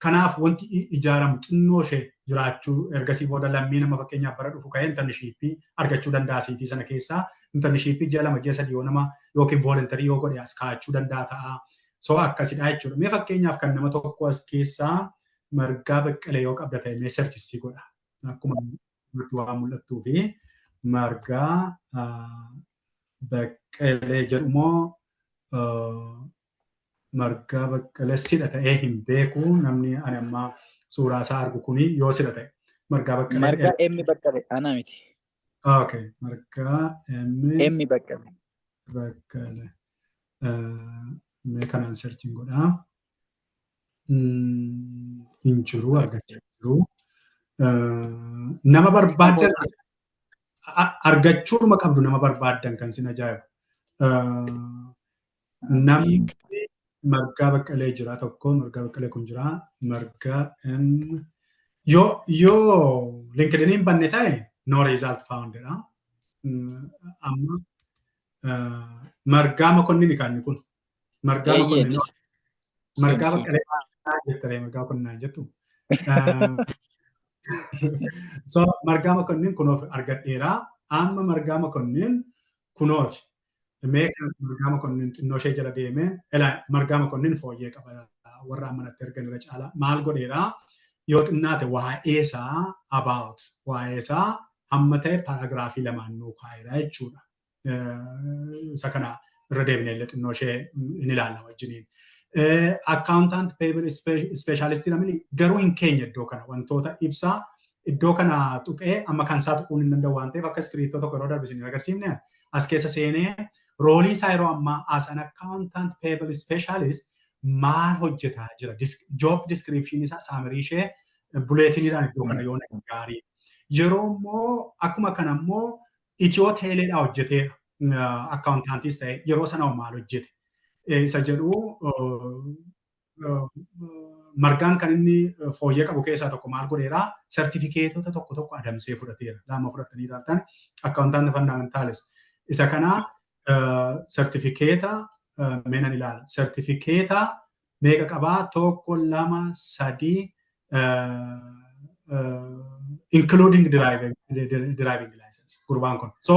Kanaaf wanti ijaaramu xinnoo ishee jiraachuu ergasii booda Lammii nama fakkeenyaaf bara dhufu ka'ee intarnishiippii argachuu danda'a siitii sana keessaa. Intarnishiippii ji'a 2 ji'a 3 yoo nama yookiin voolentarii yoo godhe as kaa'achuu danda'a ta'a. So akkasidha jechuudha. Mee fakkeenyaaf kan nama tokko as keessaa Margaa Baqqalee yoo qabda ta'e mee searchisii godha. Akkuma nuti waan mul'attuu fi Margaa Baqqalee jedhumoo Margaa Baqqalee sidha ta'ee hin beeku namni ani amma suuraa isaa argu kuni yoo sidha ta'e. Margaa Baqqalee. Margaa Emmi Baqqalee ana miti. Okay, Margaa Emmi Baqqalee. Baqqalee. Mee kanaan searching godhaa. Hin jiru argachaa jiru. Nama barbaaddan argachuuma qabdu nama barbaaddan kan sin ajaa'ibu. Namni Margaa Baqqalee jira tokko, Margaa Baqqalee kun jira, Margaa yoo LinkedIn banne ta'e no result found dha. Amma Margaa Makonnin kan kun. Margaa Makonnin. Margaa Baqqalee jettee Margaa Makonnin jettu. So Margaa Makonnin kunoof argadheera. Amma Margaa Makonnin kunooti. Meeqa Margaa Makonnin xinnoo ishee jala deemee Margaa Makonnin fooyyee qaba warra ammanatti ergan irra caala maal godheera yoo xinnaate waa'ee isaa about waa'ee isaa hamma ta'e paaraagiraafii lamaan nuu kaa'eera jechuudha. Isa kana irra deemnee illee xinnoo ishee hin ilaalla wajjiniin. Accountant payable specialist namni garuu hin keenya iddoo kana wantoota ibsaa iddoo kana tuqee amma kan isaa tuquun hin danda'u waan ta'eef akka iskiriiptoo tokko yeroo darbisanii agarsiifne as keessa seenee roolii isaa yeroo ammaa as an accountant payable specialist maal hojjetaa jira job description isaa saamarii ishee buleetiniidhaan iddoo kana yoo naqe gaarii. Yeroo immoo akkuma kana immoo Itiyoo Teeleedhaa hojjetee accountantis ta'e yeroo sana maal hojjete isa jedhu Margaan kan inni fooyyee qabu keessaa tokko maal godheera sertifikeetota tokko adamsee fudhateera. Lama fudhatanii ilaaltan accountant fundamentals isa kana sertifikeeta meenan ilaala. Sertifikeeta meeqa qabaa tokko lama sadii including driving license gurbaan kun. So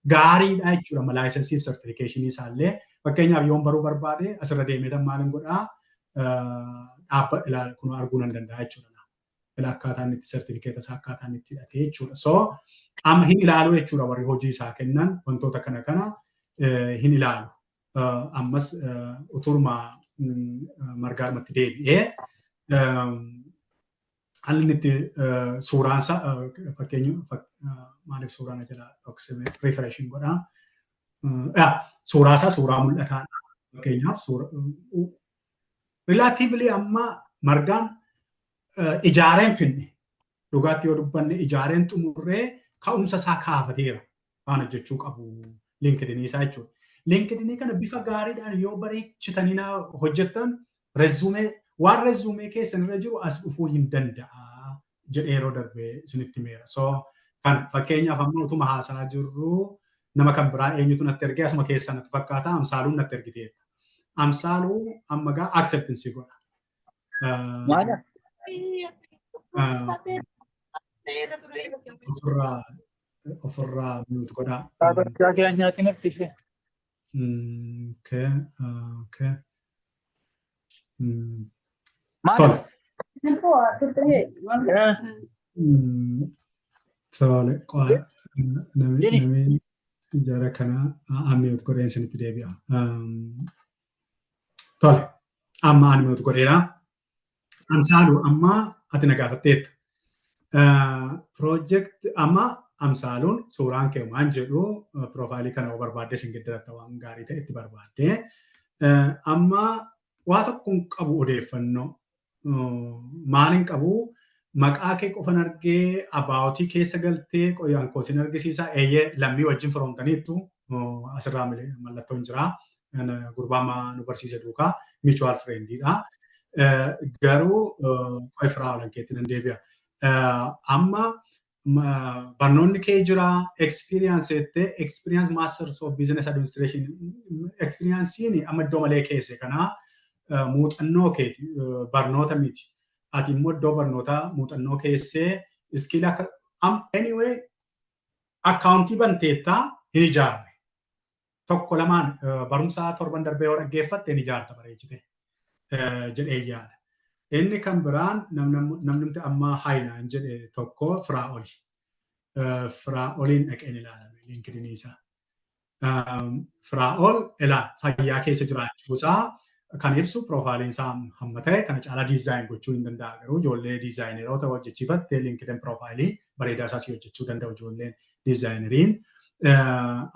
gaariidha jechuudha ma license certification isaallee fakkeenyaaf yoon baruu barbaade asirra deemeetan maalin godhaa dhaabba ilaala kun arguu nan danda'a jechuudha. Ilaa akkaataan itti sertifikeeta isaa akkaataan itti hidhatee jechuudha. So amma hin ilaalu jechuudha warri hojii isaa kennan wantoota kana hin ilaalu. Ammas uturma Margaadhumatti deebi'ee haalli itti suuraan isaa fakkeenyaaf maaliif suuraan jala dhoksime refreshing godhaa. Suuraa isaa suuraa mul'ataadha. Fakkeenyaaf relatively amma Margaan ijaareen finne dhugaatti yoo dubbanne ijaareen xumurree ka'umsa isaa kaafateera waan hojjechuu qabu LinkedIn isaa jechuudha. LinkedIn kana bifa gaariidhaan yoo bareechitanii hojjettan waan reezumee keessan irra jiru as dhufuu hin danda'a jedhee yeroo darbee isinitti meera. So kan fakkeenyaaf amma utuma haasaa jirru nama kan biraa eenyutu natti ergee asuma keessan natti fakkaata Amsaaluun natti ergiteera. Amsaaluu amma gaa acceptance godha. Maala? Ofirraa mute godha. Sadarkaa keenyaatiin argite. Okay. Maala? Tole namni jara kana mute godheen isinitti deebi'a. Tole amma mute godheera. Amsaaluu amma ati na gaafatteetta. Project amma Amsaaluun suuraan kee waan jedhu profaayilii kana barbaadde sin giddiratta waan gaarii ta'e itti barbaadde. Amma waa tokko qabu odeeffannoo maalin qabu maqaa kee qofan argee abaawutii keessa galtee qoyaan koo sin argisiisa eeyyee lammii wajjin firoomtaniittu asirraa mallattoon jira. Gurbaa nu barsiise duukaa mutual friendidha. Garuu qoy firaa olan keetti nan deebi'a. Amma barnoonni kee jira experience jettee experience masters of business administration experiencein amma iddoo malee keesse kana muuxannoo keeti barnoota miti. Ati immoo iddoo barnoota muuxannoo keessee iskiil akka anyway akkaawuntii banteettaa hin ijaarre. Tokko lamaan barumsaa torban darbee yoo dhaggeeffatte hin ijaarta bareechite jedhee yaada. Inni kan biraan namni amma haayinaan jedhe tokko firaa oli. Firaa oliin dhaqeen ilaalame LinkedIn isaa. Firaa ol ilaa fayyaa keessa jiraachuusaa kan ibsu piroofaayiliin isaa hamma ta'e kana caalaa diizaayin gochuu hin danda'a. Garuu ijoollee diizaayineroota hojjechiifatte linkidin piroofaayilii bareedaa isaas hojjechuu danda'u ijoolleen diizaayineriin.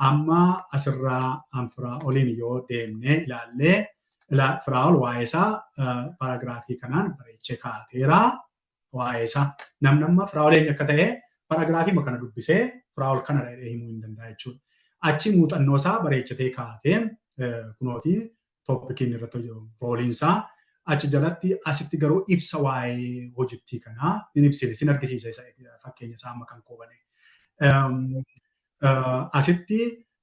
Amma asirraa firaa oliin yoo deemnee ilaallee firaa ol waa'ee isaa paaraagiraafii kanaan bareechee kaa'ateera. Waa'ee isaa namni amma firaa ol eenyu akka ta'e paaraagiraafii kana dubbisee firaa ol kana dheedhee himuu hin danda'a jechuudha. Achi muuxannoo isaa bareechatee kaa'atee kunootii tooppikiin irratti rooliinsaa achi jalatti asitti garuu ibsa waa'ee hojittii kanaa hin ibsine sin argisiisa fakkeenya isaa amma kan koobane. Asitti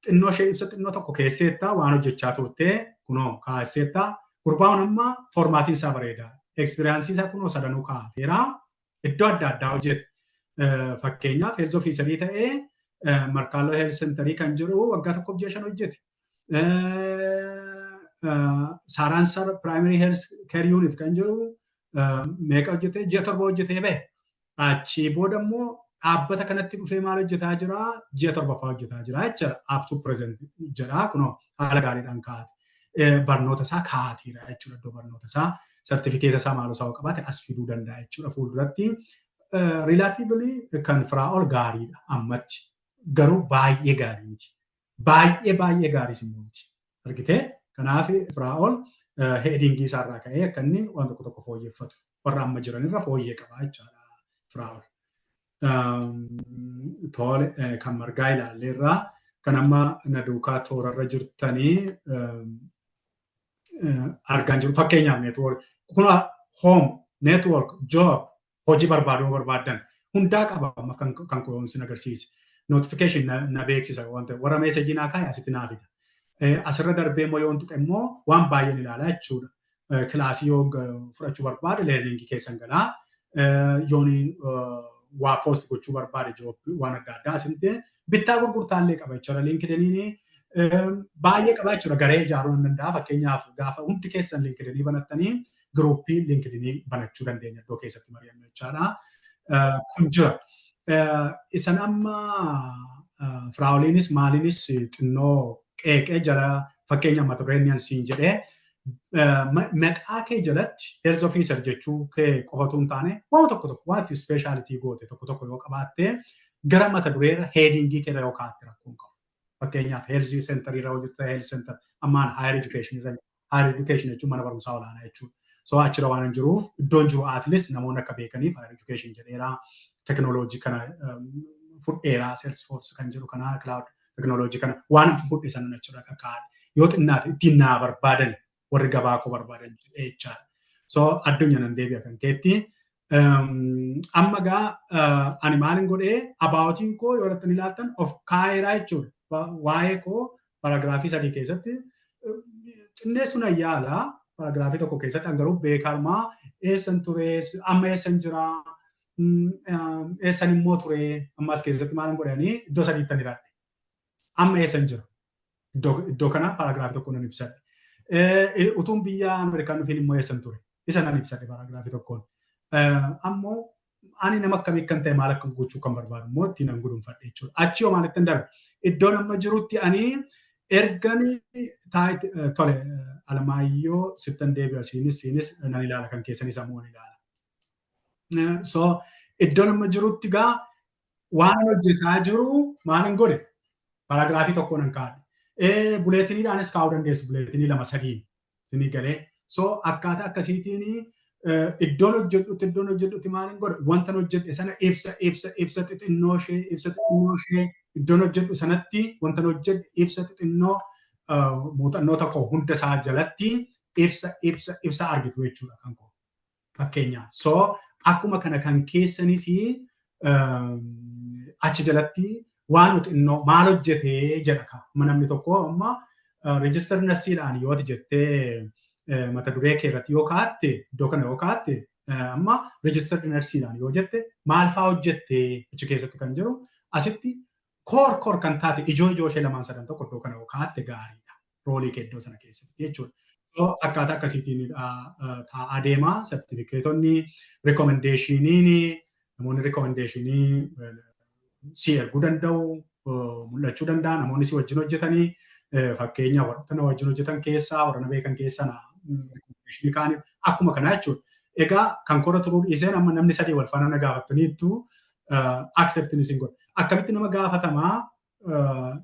xinnoo ishee ibsa xinnoo tokko keesseetta waan hojjechaa turtee kunoo kaasseetta gurbaan amma foormaatiin isaa bareeda. Ekspiriyaansii isaa kunoo sadanuu kaa'ateera. Iddoo adda addaa hojjete. Fakkeenyaaf heelz ofiisarii ta'ee markaaloo heelz sentarii kan jiru waggaa tokkoof ji'a 5 hojjete. Saaransar primary health care unit kan jiru meeqa hojjetee ji'a 7 hojjetee bahe. Achi booda immoo dhaabbata kanatti dhufee maal hojjetaa jira ji'a 7ffaa hojjetaa jira jechuudha. Up to present jedha kunoo haala gaariidhaan kaa'ate. Barnoota isaa kaa'ateera jechuudha iddoo barnoota isaa. Sartifikeeta isaa maaloo isaa qabaate as fiduu danda'a jechuudha fuulduratti. Relatively kan firaa ol gaariidha ammatti. Garuu baay'ee gaarii miti. Baay'ee gaarii simmoo miti. Argitee? Kanaaf firaa ol heedingii isaarraa ka'ee akka inni waan tokko fooyyeffatu. Warra amma jiranirra fooyyee qaba jechaadha firaa ol. Tole kan margaa ilaalleerraa kan amma na duukaa toorarra jirtanii argaan jiru. Fakkeenyaaf neetwoork. Kun home, network, job, hojii barbaadan hundaa qaba amma kan kunuunsin agarsiise. Notification na beeksisa wanta warra meesajii naa kaa'e asitti naa fida. Asirra darbee immoo yoo tuqe immoo waan baay'een ilaalaa jechuudha. Kilaasii yoo fudhachuu barbaade leerniingii keessan galaa. Yooni waa poost gochuu barbaade waan adda addaa asitti bittaa gurgurtaallee qaba jechuudha. Linkidiniin baay'ee qaba jechuudha. Garee ijaaruu hin danda'a. Fakkeenyaaf gaafa hundi keessan linkidinii banattanii giruuppii linkidinii banachuu dandeenya iddoo keessatti mari'annu jechaadha. Kun jira. Isan amma firaawoliinis maaliinis xinnoo qeeqee jala fakkeenya mata dureen siin jedhee maqaa kee jalatti health officer jechuu kee qofatu hin taane waan tokko waanti ispeeshaalitii goote tokko yoo qabaatte gara mata dureerra heedingii keerra yoo kaa'atte rakkoon qabu. Fakkeenyaaf health center irra hojjeta health center ammaan higher education irra higher education jechuun mana barumsaa olaanaa jechuudha. So achirra waan hin jiruuf iddoon jiru at least namoonni akka beekaniif higher education jedheeraa teknooloojii kana fudheeraa Salesforce kan jedhu kana cloud teknooloojii kana waan fudhe sanan achirra kaa'adha. Yoo xinnaate ittiin naa barbaadan warri gabaa koo barbaadan jechaadha. So addunyaa nan deebi'a kan keetti. Amma gaa ani maalin godhee abaawotiin koo yoo irratti ilaaltan of kaa'eeraa jechuudha. Waa'ee koo paraagiraafii 3 keessatti xinneessuun ayyaalaa paraagiraafii tokko keessatti garuu beekamaa eessan ture amma eessan jira eessan immoo ture ammas keessatti maalin godhanii iddoo 3tti ilaalle. Amma eessan jira iddoo kana paraagiraafii tokko nan ibsadhe. Utuun biyya Ameerikaan dhufiin immoo eessan ture isa nan ibsadhe paraagiraafii tokkoon. Ammoo ani nama akkamii kan ta'e maal akka gochuu kan barbaadu immoo ittiin nan gudunfadhe jechuudha. Achi yoo maalitti hin darbe iddoon amma jirutti ani erganii tole Alamaayyoo sittan deebi'a siinis nan ilaala kan keessanis ammoo nan ilaala. So iddoon amma jirutti gaa waan hojjetaa jiru maalin godhe paraagiraafii tokko nan kaa'adhe. Buleetiniidhaanis kaa'uu dandeessu buleetinii 2-3 isinii galee. So akkaataa akkasiitiin iddoon hojjedhutti maalin godhe wanta hojjedhe sana ibsa xixinnoo ishee iddoon hojjedhu sanatti wanta hojjedhe ibsa xixinnoo muuxannoo tokko hunda isaa jalatti ibsa argitu jechuudha kan koo. Fakkeenyaaf. So akkuma kana kan keessanis achi jalatti waan xixinnoo maal hojjetee jedha ka namni tokko amma register nursiidhaan yoo jettee mata duree kee irratti yoo kaa'atte iddoo kana yoo kaa'atte amma register nursiidhaan yoo jette maal fa'aa hojjettee achi keessatti kan jiru asitti koor kan taate ijoo ishee 2-3 tokko iddoo kana yoo kaa'atte gaariidha roolii kee iddoo sana keessatti jechuudha. So akkaataa akkasiitiin taa'aa deemaa sertifikeetonni rekomendeeshiniin namoonni rekomendeeshinii si erguu danda'u mul'achuu danda'a namoonni si wajjin hojjetanii fakkeenya warra wajjin hojjetan keessaa warra beekan keessaa rekomendeeshinii kaanii akkuma kanaa jechuudha. Egaa kan korra turuu dhiiseen amma namni sadii wal faana na gaafataniittu acceptin isin godha. Akkamitti nama gaafatamaa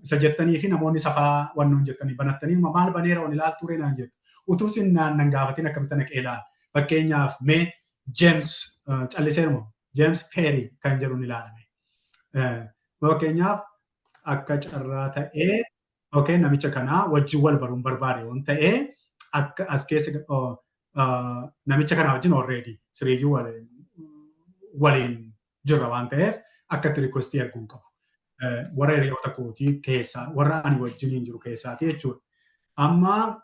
isa jettanii fi namoonni safaa wannoon jettanii banattanii maal baneera on ilaaltuu reenaan jettu. Utuu isin nan gaafatin akkamitti naqee ilaala. Fakkeenyaaf mee James calliseeruma James Perry kan jedhuun ilaalame. Fakkeenyaaf akka carraa ta'ee namicha kanaa wajjin wal baruun barbaade waan ta'ee akka as keessa namicha kana wajjin already siriyyuu waliin jirra waan ta'eef akka itti requestii arguun qabu. Warra hiriyoota kootii keessaa warra ani wajjiniin jiru keessaati jechuudha. Amma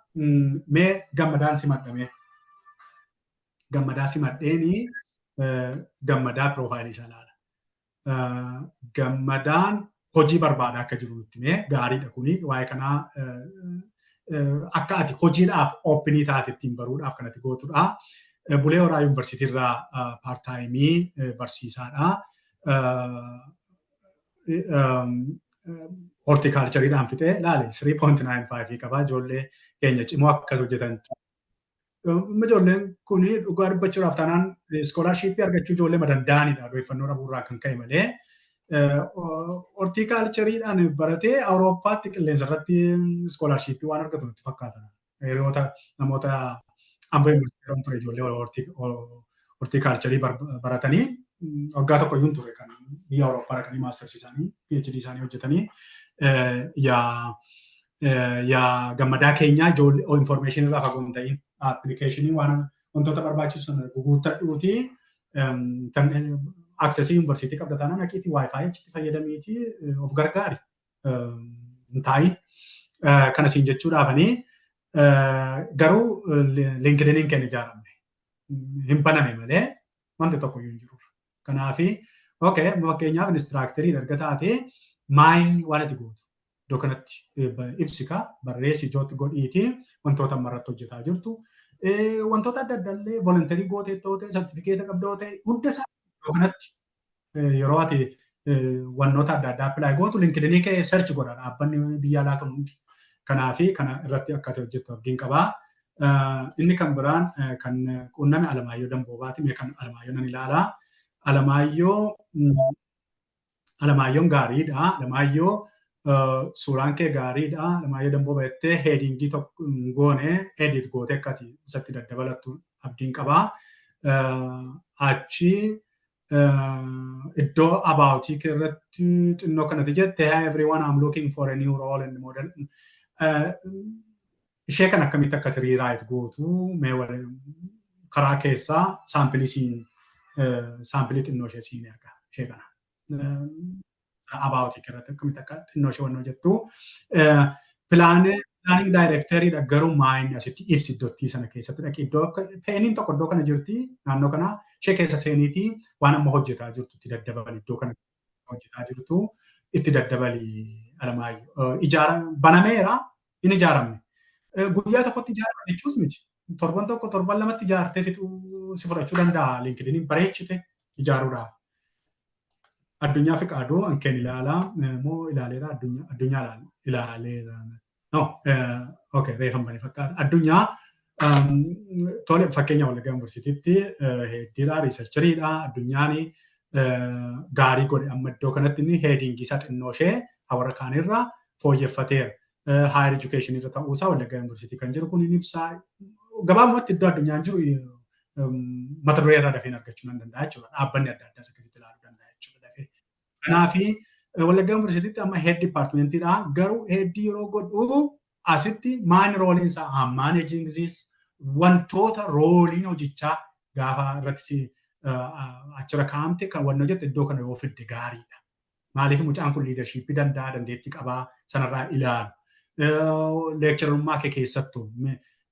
mee gammadaan simadhame. Gammadaa simadheeni gammadaa piroofaayilii isaa ilaala. Gammadaan hojii barbaada akka jiru nutti mee gaariidha kuni waa'ee kanaa akka ati hojiidhaaf oopinii taate ittiin baruudhaaf kan ati gootudha. Bulee Horaa Yuunivarsiitii irraa paartaayimii barsiisaadha. Hortikaalchariidhaan fixee laale 3.95 qaba ijoollee keenya cimoo akkas hojjetan. Ijoolleen kun dhugaa dubbachuudhaaf taanaan iskoolaarshiippii argachuu ijoollee madanda'anidha odeeffannoo dhabuurraa kan ka'e malee. Hortikaalchariidhaan baratee Awurooppaatti qilleensa irratti iskoolaarshiippii waan argatu nutti fakkaata. Hiriyoota namoota Amboo Yuunivarsiitii ture ijoollee hortikaalcharii baratanii waggaa tokko iyyuu ture kan biyya Awurooppaa dhaqanii maastarsi isaanii PhD isaanii hojjetanii yaa gammadaa keenyaa ijoollee information irraa fagoo hin ta'in appilikeeshinii waan wantoota barbaachisu sana guguuttadhuuti aksesii yuunivarsiitii qabda taanaan haqiitii waayifaayi achitti fayyadamiiti of gargaari hin taa'in kana siin jechuudhaafanii garuu linkidiniin keenya ijaaramne hin baname malee wanti tokko iyyuu hin jiru. Kanaafi fakkeenyaaf inistiraaktarii erga taate maayin waan ati gootu iddoo kanatti ibsika barreessi ijootti godhiiti wantoota ammarratti hojjetaa jirtu. Wantoota adda addaallee volontarii gootee ta'ee sartifikeeta qabdoo ta'e hunda isaa iddoo kanatti yeroo ati wantoota adda addaa appilaayi gootu linkidinii kee search godha dhaabbanni biyya alaa kan hundi. Kanaafi kana irratti akka ati hojjettu abdiin qabaa. Inni kan biraan kan quunname Alamaayyoo Damboobaati mee kan Alamaayyoo nan ilaalaa. Alamaayyoon gaariidha. Alamaayyoo suuraan kee gaariidha. Alamaayyoo Dambooba jettee heedingii tokko goone edit goote akka ati isatti daddabalattu abdiin qabaa. Achi iddoo abaawotii irratti xinnoo kanatti jette hi everyone I'm looking for a new role in the model. Ishee kan akkamitti akka rewrite gootu mee karaa keessaa saampilii xinnoo ishee siin erga ishee kana abaawotii irratti akkamitti akka xinnoo ishee wannoo jettu pilaaning daayireekteriidha garuu maayin asitti ibsi iddootti sana keessatti dhaqi iddoo peeniin tokko iddoo kana jirti naannoo kana ishee keessa seeniitii waan amma hojjetaa jirtu itti daddabali iddoo kana hojjetaa jirtu itti daddabali Alamaayyoo banameera in ijaaramne guyyaa tokkotti ijaarame jechuus miti. Torban tokko torban lamatti ijaartee fixuu si fudhachuu danda'a linkidiniin bareechite ijaaruudhaaf. Addunyaa Fiqaaduu ankeen ilaalaa moo ilaaleera addunyaa ilaaleera. Reeffan bane fakkaata. Addunyaa tole fakkeenya Wallaggaa Yuunivarsiitiitti heddiidha riisarchariidha addunyaan gaarii godhe amma iddoo kanatti inni heedingii isaa xinnoo ishee hawarra kaanirra fooyyeffateera. Higher education irra ta'uusaa Wallaggaa Yuunivarsiitii kan jiru kun inni ibsaa gabaabumatti iddoo addunyaan jiru mata duree irraa dafeen argachuu nan danda'a jechuudha. Dhaabbanni adda addaas akkasitti ilaaluu danda'a jechuudha dafee. Kanaafi Wallaggaa Yuunivarsiitiitti amma head departmentiidha. Garuu heeddii yeroo godhu asitti maan rooliin isaa managing this wantoota rooliin hojichaa gaafa irratti achira kaa'amte kan wanna jette iddoo kana yoo fidde gaariidha. Maaliif mucaan kun liidarshiippii danda'a dandeettii qabaa sanarraa ilaalu. Leekcharummaa kee keessattuu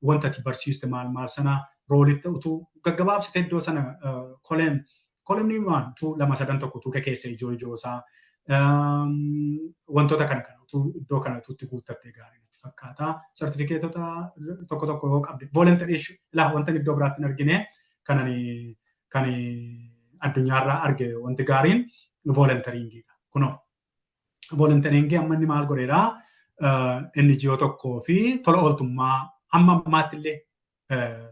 wanta ati barsiiste maal sana roolitti utuu gaggabaabsite iddoo sana kolemni waan utuu 2-3 tokko utuu keessa ijoo isaa wantoota kana utuu iddoo kana utuutti guuttattee gaarii natti fakkaata. Sartifikeetota tokko yoo qabde voluntarii wanta iddoo biraatti hin argine kan addunyaarraa arge wanti gaariin voluntaringiidha. Kunoo voluntaringii amma inni maal godheedhaa NGO tokkoo fi tola ooltummaa hamma ammaatti illee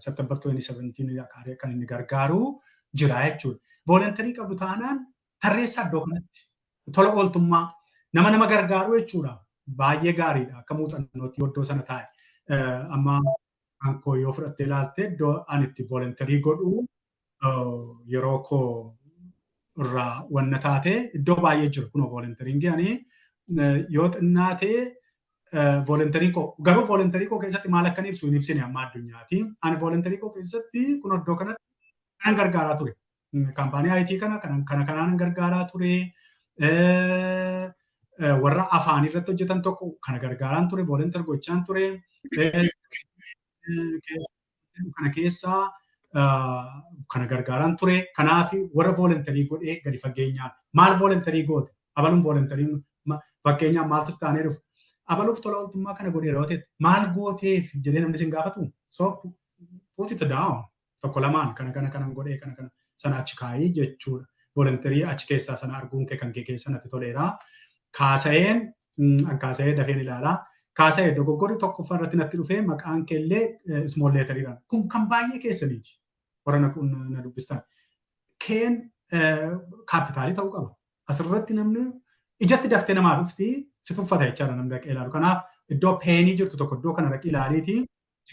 September 2017 kan inni gargaaru jira jechuudha. Voluntarii qabdu taanaan tarreessaa iddoo kanatti tola ooltummaa nama gargaaru jechuudha. Baay'ee gaariidha akka muuxannootti iddoo sana taa'e. Amma ankoo yoo fudhattee ilaalte iddoo ani itti voluntarii godhu yeroo koo irraa wanna taate iddoo baay'ee jiru kun voluntarii ga'anii yoo xinnaatee voluntarii koo garuu voluntarii koo keessatti maal akka ibsu hin ibsine amma addunyaati. Ani voluntarii koo keessatti kun iddoo kanatti kan gargaaraa ture. Kaampaanii IT kanaan gargaaraa ture. Warra afaan irratti hojjetan tokko kana gargaaraan ture. Voluntarii gochaan ture. Kana keessaa kana gargaaraan ture. Kanaaf warra voluntarii godhee gadi fageenyaan maal voluntarii goote? Abaluun voluntarii fakkeenyaaf maaltu taanee dhufu? Abaluuf tola ooltummaa kana godhee yeroo ta'e maal gooteef jedhee namni sin gaafatu? So put it down. Tokko lamaan kana godhee kana sana achi kaayii jechuudha. Voluntarii achi keessaa sana arguun kee kan kee keessa natti toleera. Kaasa'een dafeen ilaalaa. Kaasa'ee dogoggorri tokkoffaa irratti natti dhufee maqaan keellee small letteriidhaan. Kun kan baay'ee keessaniiti. Warra na dubbistan. Keen kaapitaalii ta'uu qaba. Asirratti namni ijatti daftee namaa dhufti si tuffata jechaadha namni dhaqee ilaalu. Kanaaf iddoo peenii jirtu tokko iddoo kana dhaqee ilaaliiti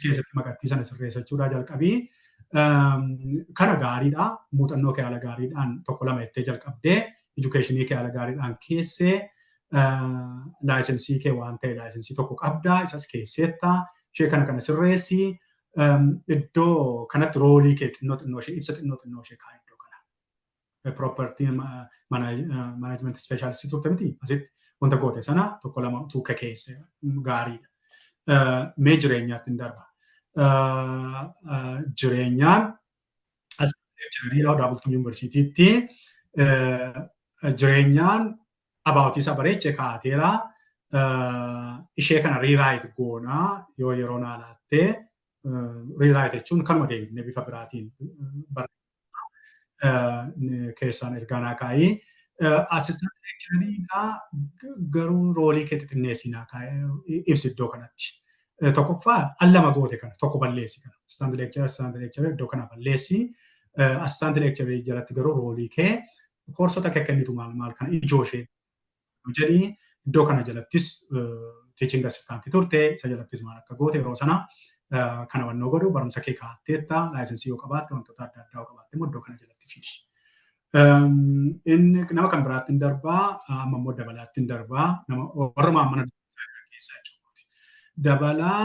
keessatti maqattii sana sirreessachuudhaa jalqabii. Kana gaariidha. Muuxannoo kee haala gaariidhaan tokko lama jettee jalqabdee edukeeshinii kee haala gaariidhaan keessee laayisensii kee waan ta'e laayisensii tokko qabdaa isas keesseetta ishee kana sirreessi iddoo kanatti roolii kee xinnoo ishee ibsa xinnoo ishee kaa'e iddoo kana. Property management specialist turte miti asitti wanta goote sana tokko lama tuuka keessa gaariidha. Mee jireenyaatti hin darba. Jireenyaan as jireenyaa Daabultuu Yuunivarsiitiitti jireenyaan abaawotii isaa bareechee kaateera. Ishee kana riiraayit goonaa yoo yeroo naa laattee riiraayit jechuun kanuma deebifnee bifa biraatiin keessaan ergaanaa kaayii. Asistaan leekchirariidhaa garuu roolii kee xixinneessinaa kaayee ibsi iddoo kanatti. Tokkoffaa allama goote kana tokko balleessi kana. Assistant lecturer iddoo kana balleessi. Assistant lecturer jalatti garuu roolii kee koorsota kee kennitu maal kana ijoo ishee jedhii iddoo kana jalattis teaching assistant turte isa jalattis maal akka goote yeroo sana kana wannoo godhu barumsa kee kaa'atteetta laayisensii yoo qabaatte wantoota adda addaa yoo qabaatte iddoo kana jalatti fidi. Inni nama kan biraatti hin darbaa amma immoo dabalaatti hin darbaa nama warra maammana keessaa jechuudha. Dabalaa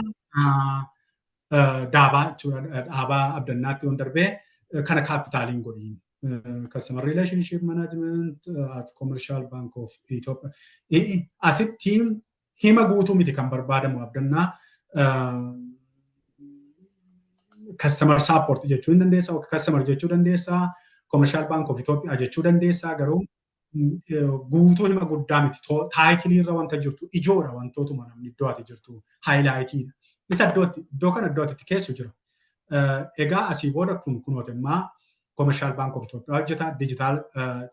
daabaa jechuudha dhaabaa abdannaatti yoon darbee kana kaapitaaliin godhiin. Customer relationship management at Commercial Bank of Ethiopia. Asitti hima guutuu miti kan barbaadamu abdannaa customer support jechuu hin dandeessaa, customer jechuu dandeessaa, Commercial Bank of Ethiopia jechuu dandeessaa garuu guutuu hima guddaa miti. Taayitilii irra wanta jirtu ijoodha wantootuma namni iddoo ati jirtu haayilaayitiidha. Isa iddoo kana iddoo ati keessu jira. Egaa asii booda kunootemmaa Commercial Bank of Ethiopia hojjeta digital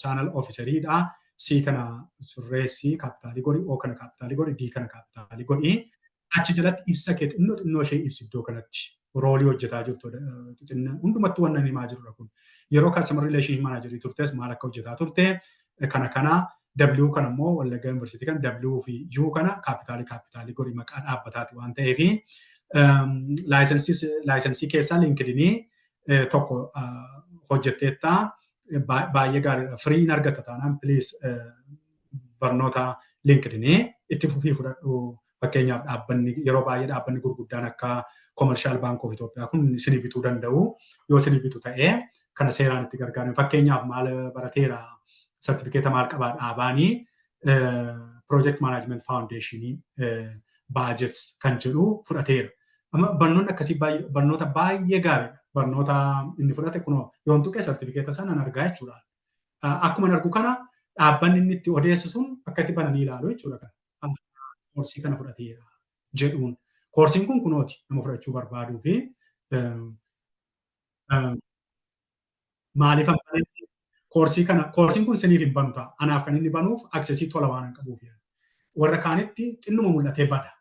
channel officeriidha. C kana sirreessi kaapitaalii godhi, O kana kaapitaalii godhi, D kana kaapitaalii godhi. Achi jalatti ibsa kee xinnoo ishee ibsi iddoo kanatti roolii hojjetaa jirtu. Hundumattuu waan himaa jirudha kun. Yeroo customer relationship managerii turtes maal akka hojjetaa turte kana W kana immoo Wallagga University kan W fi U kana kaapitaalii godhi maqaa dhaabbataati waan ta'eef laayisensii keessaa linkidinii tokko hojjetteetta baay'ee gaariidha. Firiin argatta taanaan please barnoota linkidinii itti fufii fudhadhu. Fakkeenyaaf dhaabbanni yeroo baay'ee dhaabbanni gurguddaan akka Commercial Bank of Ethiopia kun isinii bituu danda'u. Yoo isinii bitu ta'ee kana seeraan itti gargaaramu. Fakkeenyaaf maal barateera sartifikeeta maal qabaa dhaabaanii Project Management Foundationii budgets kan jedhu fudhateera. Amma barnoonni akkasii barnoota baay'ee gaariidha. Barnoota inni fudhate kunoo yoon tuqee sartifikeeta sana argaa jechuudha. Akkuma argu kana dhaabbanni inni itti odeessu sun akka itti bananii ilaalu jechuudha. Koorsii kana fudhateera jedhuun. Koorsiin kun kunooti nama fudhachuu barbaaduu fi maaliif koorsiin kun siniif hin banu ta'a. Anaaf kan inni banuuf aksesii tola waan hin qabuuf. Warra kaanitti xinnuma mul'atee bada.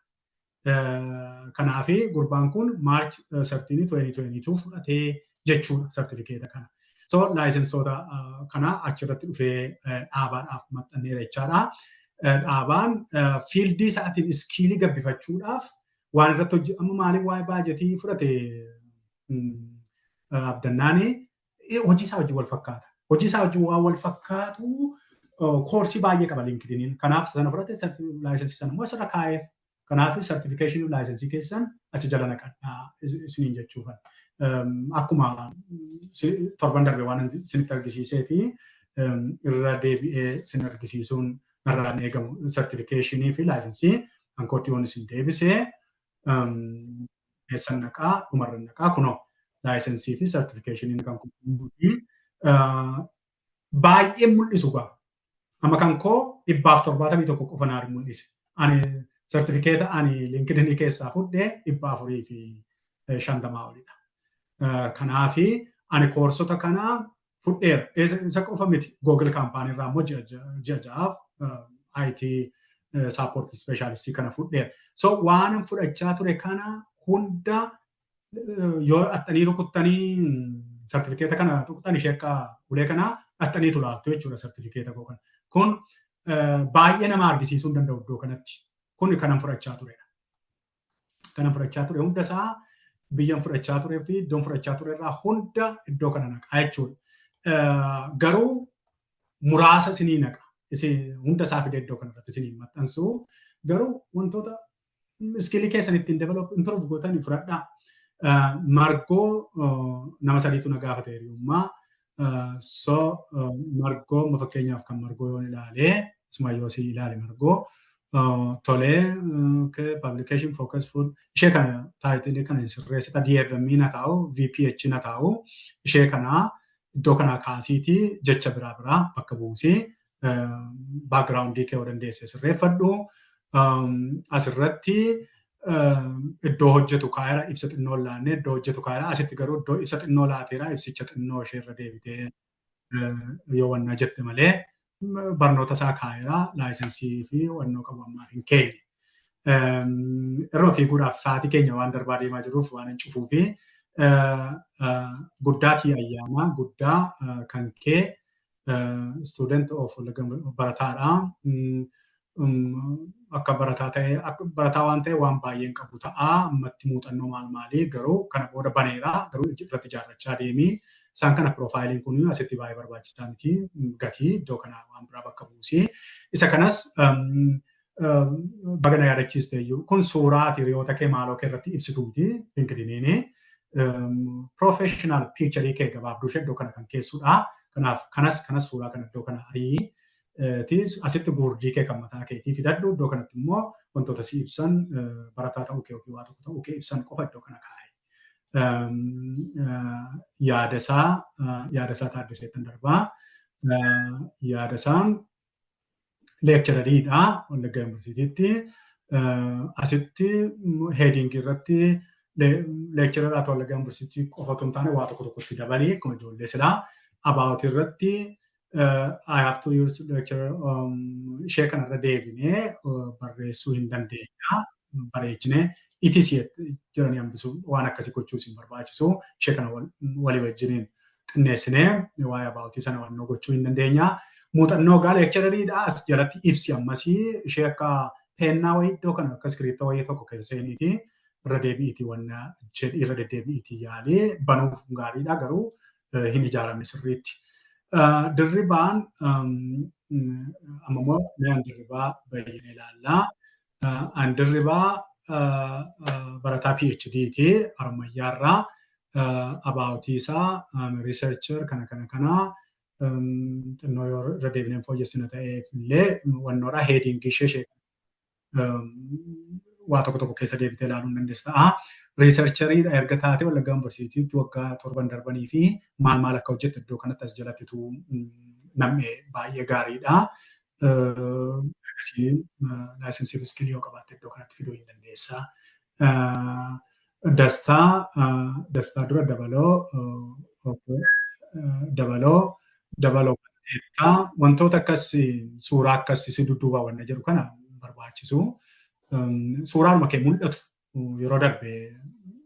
Kanaafi gurbaan kun March 13, 2022 fudhatee jechuudha certificate kana. So laayisensoota kana achirratti dhufee dhaabaadhaaf maxxanneera jechaadha. Dhaabaan fiildii isaatiin iskiilii gabbifachuudhaaf waan irratti hojjetamu maaliif waa'ee baajetii fudhate abdannaani hojii isaa wajjin wal fakkaata. Hojii isaa wajjin waan wal fakkaatu koorsii baay'ee qaba linkidiniin. Kanaaf sana fudhate laayisensii sana immoo asirra kaa'eef. Kanaaf certification laayisensii keessan achi jala naqadhaa isiniin jechuufan. Akkuma torban darbe waan isinitti argisiisee fi irra deebi'ee isin argisiisuun narraan eegamu certificationii fi laayisensii hankootti waan isin deebisee keessan naqaa dhumarra naqaa kunoo laayisensii fi certificationii kan kunuuti baay'ee mul'isu gaa. Amma kan koo 171 qofa naaf mul'ise. Ani certificate ani LinkedIn keessaa fudhee 450 olidha. Kanaafi ani koorsota kana fudheera. Isa qofa miti Google kaampaanii irraa immoo ji'a IT support specialist kana fudheera. So waan fudhachaa ture kana hunda yoo axxanii rukuttanii certificate kana tuqxan ishee akka ulee kana axxanii tulaaltu jechuudha certificate koo kana. Kun baay'ee nama argisiisuu hin danda'u iddoo kanatti. Kun kanan fudhachaa turedha. Kanan fudhachaa ture hunda isaa biyyan fudhachaa turee fi iddoon fudhachaa ture irraa hunda iddoo kana naqaa jechuudha. Garuu muraasa isinii naqa. Hunda isaa fidee iddoo kanarratti isinii maxxansu. Garuu wantoota iskilii keessan ittiin develop improve gootanii fudhadhaa. Margoo nama sadiitu na gaafate hiriyummaa. Margoo fakkeenyaaf kan margoo yoo ilaalee isuma yoo si ilaale margoo. Tolee publication focus food ishee kana taayitilii kana sirreessita DFM na taa'u VPH na taa'u ishee kana iddoo kana kaasiiti jecha biraa bakka buusii backgroundii kee dandeesse sirreeffadhu asirratti iddoo hojjetu kaayira ibsa xinnoo laannee iddoo hojjetu kaayira asitti garuu iddoo ibsa xinnoo laateera ibsicha xinnoo ishee irra deebitee yoo wanna jette malee barnoota isaa kaayira laayisensii fi wannoo qabu ammaa hin keenye. Irra fiiguudhaaf sa'aatii keenya waan darbaa deemaa jiruuf waan hin cufuu fi guddaa ayyaana guddaa kan kee student of barataadha. Akka barataa ta'e barataa waan ta'e waan baay'een qabu ta'a ammatti muuxannoo maalii garuu kana booda baneera garuu irratti ijaarrachaa deemii. Isaan kana piroofaayiliin kun asitti baay'ee barbaachisaa miti gatii iddoo kana waan biraa bakka buusii. Isa kanas bagana yaadachiiste iyyuu kun suuraa hiriyoota kee maaloo kee irratti ibsituuti LinkedIniini. Professional picture kee gabaabduu ishee iddoo kana kan keessudha. Kanaaf kanas suuraa kana iddoo kana arii. Asitti gurdii kee kan mataa keetii fidadhu iddoo kanatti immoo wantoota si ibsan barataa ta'uu kee yookiin waa tokko ta'uu kee ibsan qofa iddoo kana kaa'e. Yaadasaa Taaddaseetti darbaa. Yaadasaan leekchararidha Wallagga Yuunivarsiitiitti. Asitti heedingii irratti leekchararaa Wallagga Yuunivarsiitii qofa otoo hin taane waa tokko tokkotti dabalee akkuma ijoollee silaa about irratti I have to use lecture ishee kanarra deebinee barreessuu hin dandeenya. Bareechinee ETC jedhanii hambisuu waan akkasii gochuus hin barbaachisu. Ishee kana walii wajjiniin xinneessinee waa'ee abaawotii sana wannoo gochuu hin dandeenya. Muuxannoo gaa leekchararidha as jalatti ibsi ammasii ishee akka peennaa wayii iddoo kana akka iskiriipta wayii tokko keessaniiti irra deebi'iitii wanna irra deddeebi'iitii yaalee banuuf gaariidha garuu hin ijaaramne sirriitti. Dirribaan ammoo mi'aan dirribaa baay'inee ilaallaa. An dirribaa barataa PhD'ti harmayyaarraa abaawotii isaa researcher kana xinnoo yoo irra deebineen fooyyessina ta'eef illee wannoodha heedingii ishee waa tokko keessa deebitee ilaaluu hin dandeessa ta'a. Researcheriidha erga taate Wallagga Yuunivarsiitiitti waggaa 7 darbanii fi maal akka hojjette iddoo kanatti as jalattitu nam'ee baay'ee gaariidha. Akkasii laayisensii iskilii yoo qabaatte iddoo kanatti fiduu hin dandeessa. Dastaa dura dabaloo wantoota akkas suuraa akkas si dudduubaa wanna jedhu kana barbaachisu. Suuraan makee mul'atu yeroo darbe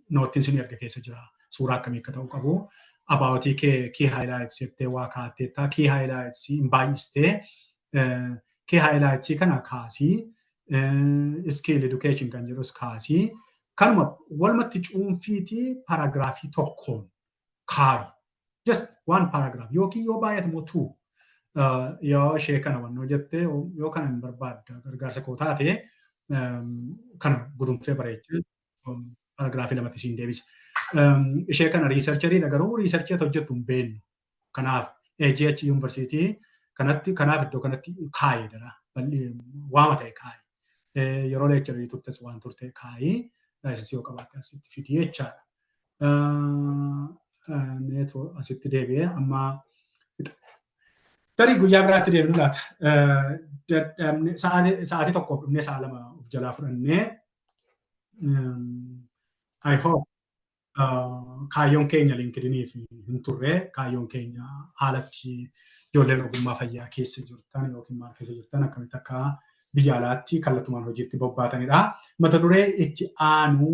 noottiin sin erga keessa jira. Suuraa akkamii akka ta'u qabu. Abaawotii key highlights jettee waa kaatteetta. Key highlights hin baay'istee key highlights kana kaasii skill education kan jedhus kaasii kanuma walumatti cuunfiitii paragraafii tokkoon kaayi. Just one paragraph yookiin yoo baay'ate immoo two yoo ishee kana wannoo jettee yoo kana hin barbaadda gargaarsa koo taate kana gudunfee bareechee paragraafii lamatti siin deebisa. Ishee kana riisarcheriidha garuu riisarchii hojjettu hin beeknu. Kanaaf AGH University kanaaf iddoo kanatti kaayi dara. Waama ta'e kaayi. Yeroo leekcharii turtes waan turte kaayi. Laayisensii yoo qabaatte asitti fidii jechaadha. Neetu asitti deebi'ee amma tarii guyyaa biraatti deebinu laata. Sa'aatii tokkoof dhumnee sa'a lama of jalaa fudhannee I hope kaayyoon keenya linkidinii fi hin turre kaayyoon keenya haalatti ijoolleen ogummaa fayyaa keessa jirtan yookiin maal keessa jirtan akkamitti akka biyya alaatti kallattumaan hojiitti bobbaatanidha. Mata duree itti aanu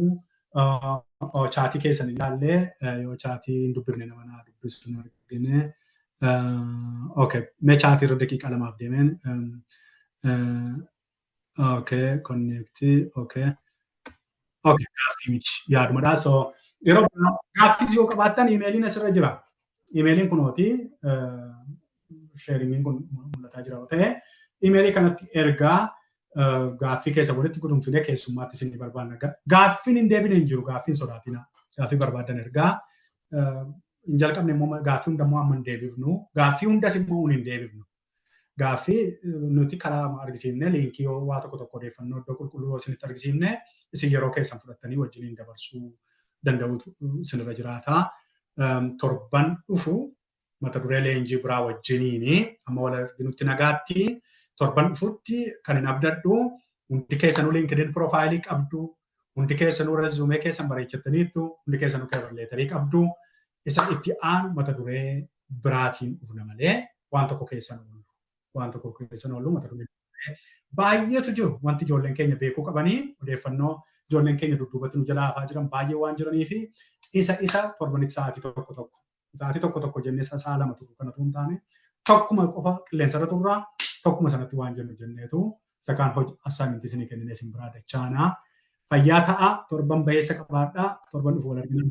chaatii keessan ilaallee yoo chaatii hin dubbifne nama naa dubbisu hin argine. Okay, mee chaatii irra daqiiqaa lamaaf deemeen. Okay, connecti. Okay. Okay, gaaffii miti yaadumadha. So yeroo gaaffis yoo qabaattan iimeeliin asirra jira. Iimeeliin kunooti sheeringiin kun mul'ataa jira yoo ta'e iimeelii kanatti ergaa gaaffii keessa walitti gudunfine keessummaatti isin barbaanna. Gaaffiin hin deebine hin jiru, gaaffiin sodaatina. Gaaffii barbaadan ergaa hin jalqabne immoo gaaffii hundammoo amma hin deebifnu. Gaaffii hundas immoo hin deebifnu. Gaaffii nuti karaa argisiifne liinkii yoo waa tokko odeeffannoo iddoo qulqulluu isinitti argisiifne isin yeroo keessan fudhattanii wajjiniin dabarsuu danda'utu isinirra jiraata. Torban dhufu mata duree leenjii biraa wajjiniini amma wal arginutti nagaatti torban dhufutti kan hin abdadhu hundi keessanuu linkidin profaayilii qabdu hundi keessanuu rezuumee keessan bareechattaniittu hundi keessanuu cover leetarii qabdu isa itti aanu mata duree biraatiin dhufna malee waan tokko keessan oolu mata duree baay'eetu jiru wanti ijoolleen keenya beekuu qabanii odeeffannoo ijoolleen keenya dudduubatti nu jalaa hafaa jiran baay'ee waan jiranii fi isa torbanitti sa'aatii tokko jennee sa'a lama turu kanatu hin taane tokkuma qofa qilleensarra turraa tokkuma sanatti waan jennu jenneetu isa kaan assaamintii isinii kennine isin biraa dachaanaa fayyaa ta'a torban baheessa qabaadhaa torban dhufu wal argina.